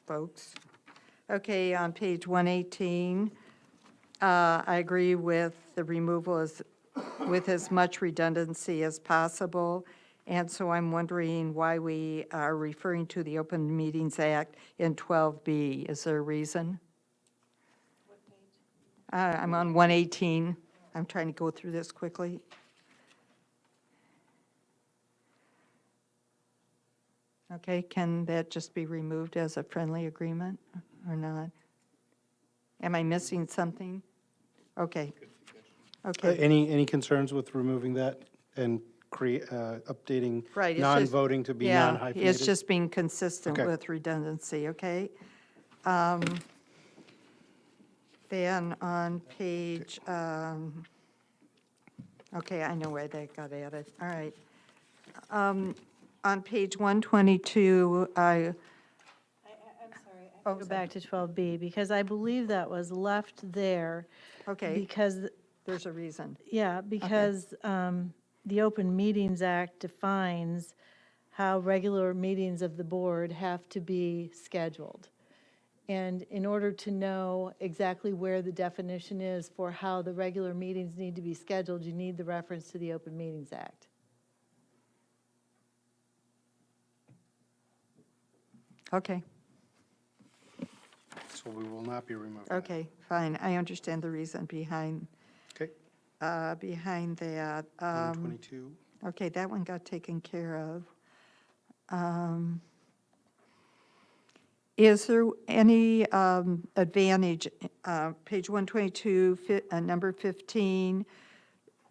Folks. Okay, on page 118, I agree with the removal with as much redundancy as possible. And so I'm wondering why we are referring to the Open Meetings Act in 12B. Is there a reason? What page? I'm on 118. I'm trying to go through this quickly. Okay, can that just be removed as a friendly agreement or not? Am I missing something? Okay. Okay. Any concerns with removing that and updating Right. it's just- non-voting to be yeah, non-hyphenated? It's just being consistent Okay. with redundancy, okay? Then on page, okay, I know where that got added, all right. On page 122, I'm sorry, I have to go back to 12B, because I believe that was left there. Okay. Because, There's a reason. yeah, because the Open Meetings Act defines how regular meetings of the board have to be scheduled. And in order to know exactly where the definition is for how the regular meetings need to be scheduled, you need the reference to the Open Meetings Act. Okay, So we will not be removing that. okay, fine, I understand the reason behind, Okay, behind that. 122. Okay, that one got taken care of. Is there any advantage, page 122, number 15,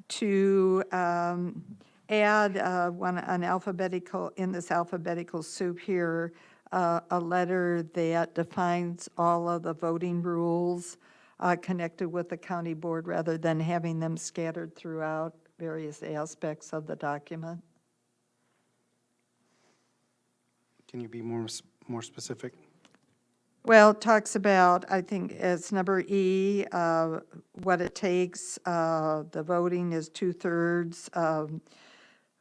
to add an alphabetical, in this alphabetical soup here, a letter that defines all of the voting rules connected with the county board rather than having them scattered throughout various aspects of the document? Can you be more specific? Well, it talks about, I think it's number E, what it takes. The voting is 2/3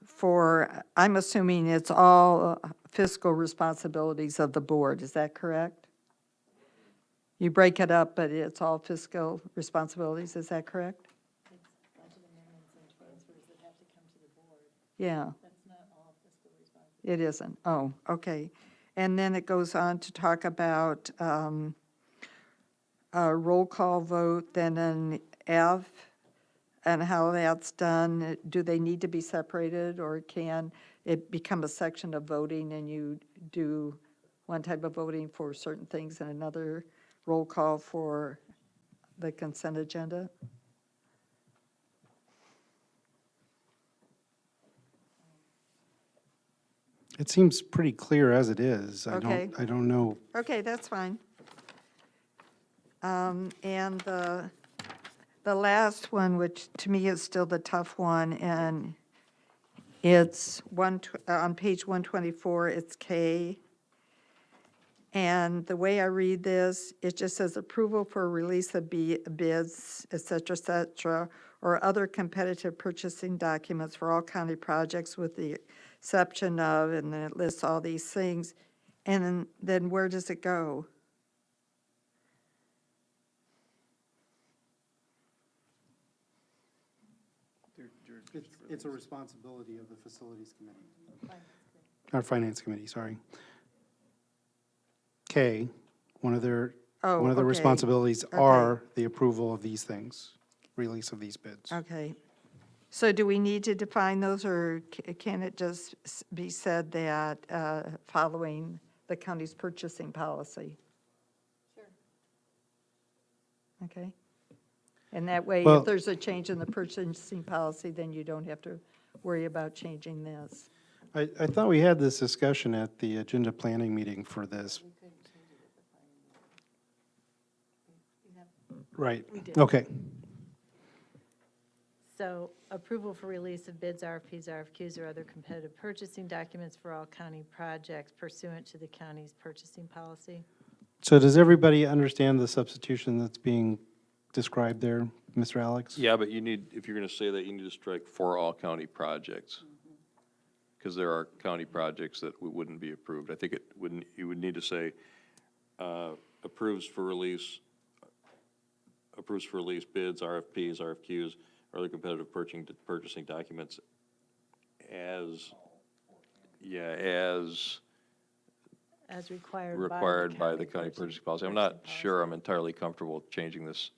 for, I'm assuming it's all fiscal responsibilities of the board. Is that correct? You break it up, but it's all fiscal responsibilities. Is that correct? Yeah. It isn't. Oh, okay. And then it goes on to talk about a roll call vote, then an F, and how that's done. Do they need to be separated, or can it become a section of voting and you do one type of voting for certain things and another roll call for the consent agenda? It seems pretty clear as it is. Okay. I don't know. Okay, that's fine. And the last one, which to me is still the tough one, and it's on page 124, it's K. And the way I read this, it just says approval for release of bids, et cetera, or other competitive purchasing documents for all county projects with the exception of, and then it lists all these things. And then where does it go? It's a responsibility of the Facilities Committee. Or Finance Committee, sorry. K, one of their Okay. responsibilities Okay. are the approval of these things, release of these bids. Okay. So do we need to define those, or can it just be said that following the county's purchasing policy? Sure. Okay. And that way, Well- if there's a change in the purchasing policy, then you don't have to worry about changing this. I thought we had this discussion at the agenda planning meeting for this. Right, We did. okay. So approval for release of bids, RFPs, RFQs, or other competitive purchasing documents for all county projects pursuant to the county's purchasing policy. So does everybody understand the substitution that's being described there, Mr. Alex? Yeah, but you need, if you're going to say that, you need to strike for all county projects. Because there are county projects that wouldn't be approved. I think you would need to say, approves for release bids, RFPs, RFQs, or other competitive purchasing documents as Required by the county purchasing policy. I'm not sure I'm entirely comfortable changing this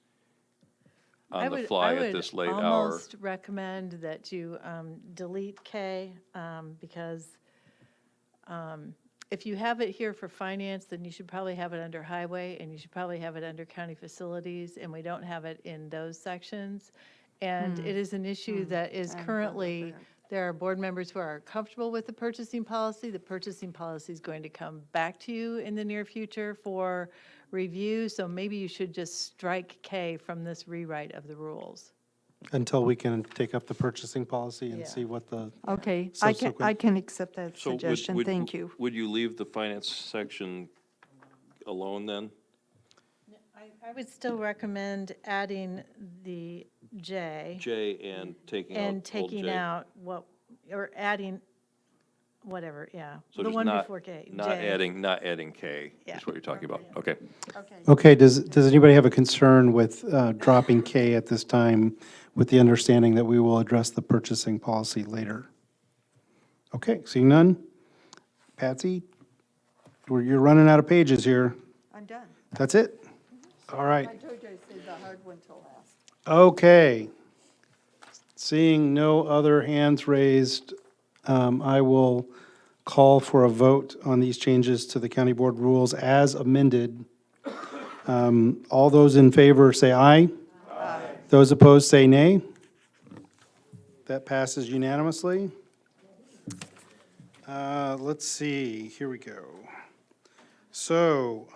on the fly at this late I would hour. almost recommend that you delete K, because if you have it here for finance, then you should probably have it under highway, and you should probably have it under county facilities, and we don't have it in those sections. And it is an issue that is currently There are board members who are comfortable with the purchasing policy. The purchasing policy is going to come back to you in the near future for review, so maybe you should just strike K from this rewrite of the rules. Until we can take up the purchasing policy Yeah. and see what the Okay, subsequent. I can accept that So would- suggestion, would- thank you. Would you leave the finance section alone then? I would still recommend adding the J. J and taking out old And taking J? out what, or adding, whatever, yeah. So The just one not- before K. Not J. adding K, Yeah. is what you're talking about, okay. Okay, does anybody have a concern with dropping K at this time with the understanding that we will address the purchasing policy later? Okay, seeing none? Patsy, you're running out of pages here. I'm done. That's it? All right. I told you I'd save the hard one till last. Okay. Seeing no other hands raised, I will call for a vote on these changes to the county board rules as amended. All those in favor say aye. Aye. Those opposed say nay. That passes unanimously. Let's see, here we go. So,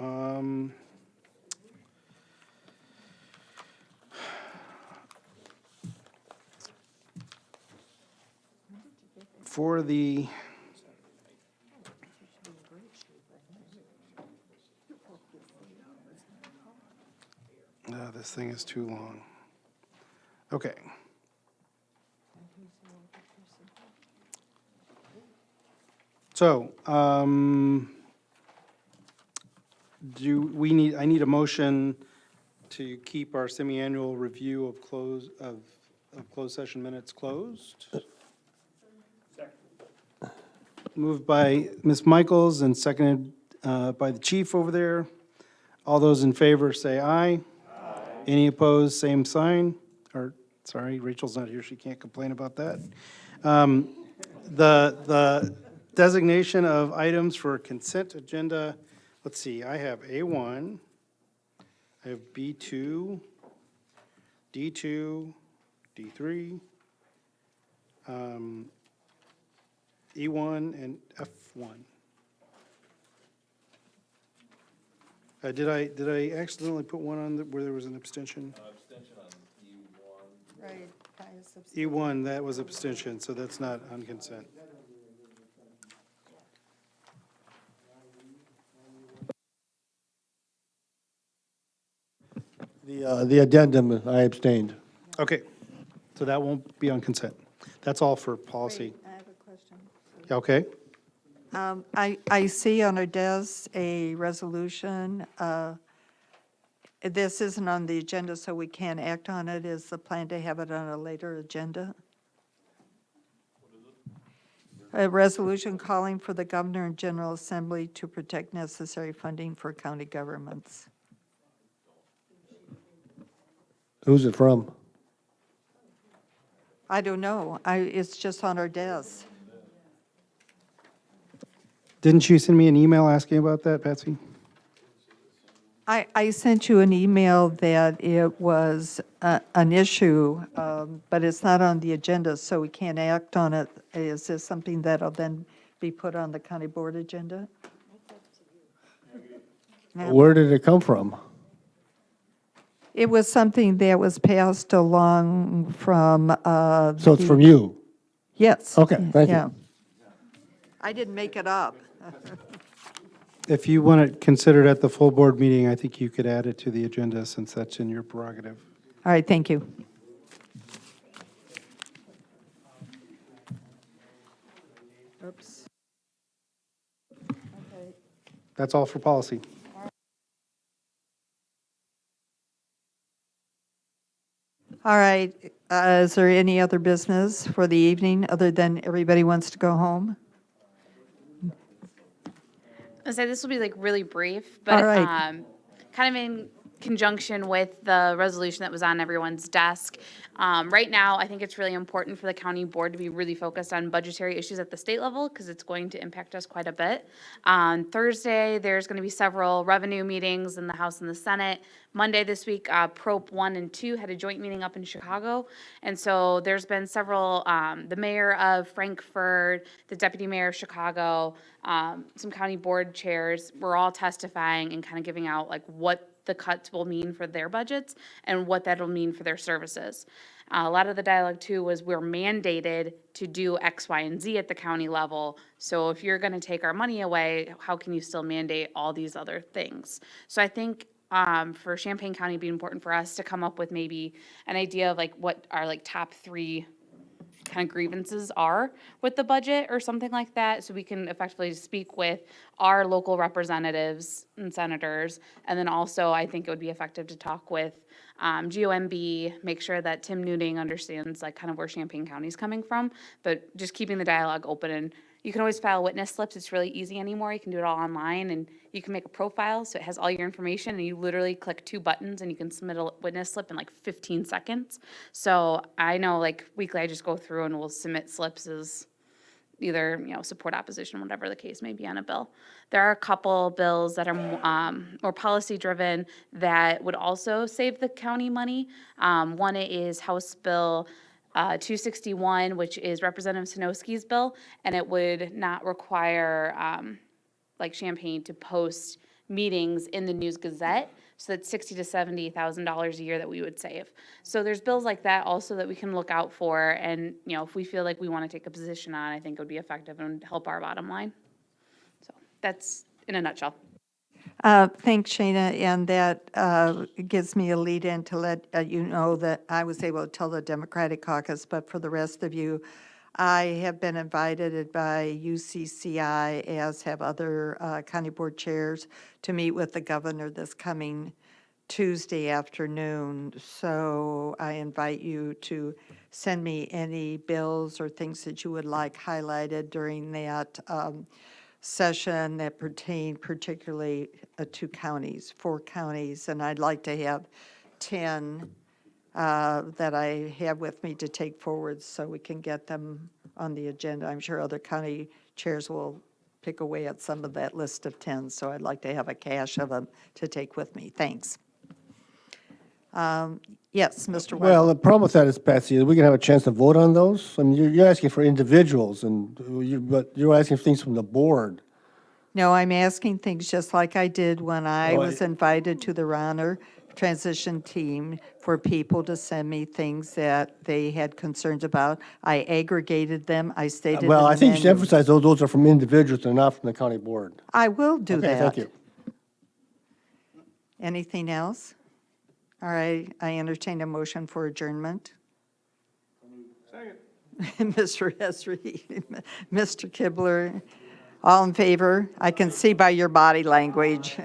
for the this thing is too long. Okay. So, I need a motion to keep our semi-annual review of closed session minutes closed. Moved by Ms. Michaels and seconded by the chief over there. All those in favor say aye. Aye. Any opposed, same sign. Or, sorry, Rachel's not here, she can't complain about that. The designation of items for consent agenda, let's see, I have A1, I have B2, D2, D3, E1, and F1. Did I accidentally put one on where there was an abstention? Abstention on E1. Right. E1, that was abstention, so that's not on consent. The addendum, I abstained. Okay, so that won't be on consent. That's all for policy. I have a question. Okay, I see on our desk a resolution. This isn't on the agenda, so we can't act on it. Is the plan to have it on a later agenda? A resolution calling for the Governor and General Assembly to protect necessary funding for county governments. Who's it from? I don't know. It's just on our desk. didn't you send me an email asking about that, Patsy? I sent you an email that it was an issue, but it's not on the agenda, so we can't act on it. Is this something that'll then be put on the county board agenda? No. Where did it come from? It was something that was passed along from. So it's from you? Yes. Okay, thank you. Yeah. I didn't make it up. If you want it considered at the full board meeting, I think you could add it to the agenda since that's in your prerogative. All right, thank you. Oops. Okay. That's all for policy. All right, is there any other business for the evening, other than everybody wants to go home? I say this will be like really brief, All but right. kind of in conjunction with the resolution that was on everyone's desk. Right now, I think it's really important for the county board to be really focused on budgetary issues at the state level because it's going to impact us quite a bit. On Thursday, there's going to be several revenue meetings in the House and the Senate. Monday this week, Prop 1 and 2 had a joint meeting up in Chicago. And so there's been several, the mayor of Frankfurt, the deputy mayor of Chicago, some county board chairs, were all testifying and kind of giving out like what the cuts will mean for their budgets and what that'll mean for their services. A lot of the dialogue too was we're mandated to do X, Y, and Z at the county level. So if you're gonna take our money away, how can you still mandate all these other things? So I think for Champaign County, it'd be important for us to come up with maybe an idea of like what our like top 3 kind of grievances are with the budget or something like that, so we can effectively speak with our local representatives and senators. And then also, I think it would be effective to talk with GOMB, make sure that Tim Newting understands like kind of where Champaign County is coming from, but just keeping the dialogue open. And you can always file witness slips. It's really easy anymore. You can do it all online, and you can make a profile so it has all your information, and you literally click 2 buttons and you can submit a witness slip in like 15 seconds. So I know like weekly I just go through and we'll submit slips as either, you know, support, opposition, whatever the case may be on a bill. There are a couple bills that are more policy driven that would also save the county money. One is House Bill 261, which is Representative Sinowski's bill, and it would not require like Champaign to post meetings in the News Gazette. So that's $60,000 to $70,000 a year that we would save. So there's bills like that also that we can look out for, and you know, if we feel like we want to take a position on, I think it would be effective and help our bottom line. So that's in a nutshell. Thanks, Shana, and that gives me a lead in to let you know that I was able to tell the Democratic caucus, but for the rest of you, I have been invited by UCCI, as have other county board chairs, to meet with the governor this coming Tuesday afternoon. So I invite you to send me any bills or things that you would like highlighted during that session that pertain particularly to counties, 4 counties, and I'd like to have 10 that I have with me to take forward so we can get them on the agenda. I'm sure other county chairs will pick away at some of that list of 10, so I'd like to have a cache of them to take with me. Thanks. Yes, Mr. White. Well, the problem with that is, Patsy, is we can have a chance to vote on those. I mean, you're asking for individuals, but you're asking for things from the board. No, I'm asking things just like I did when I was invited to the Ronner transition team for people to send me things that they had concerns about. I aggregated them. I stated. Well, in I the think you should menu. emphasize those are from individuals and not from the county board. I will do that. Okay, thank you. Anything else? All right, I entertain a motion for adjournment. Second. Mr. Esri, Mr. Kibler, all in favor? I can see by your body language.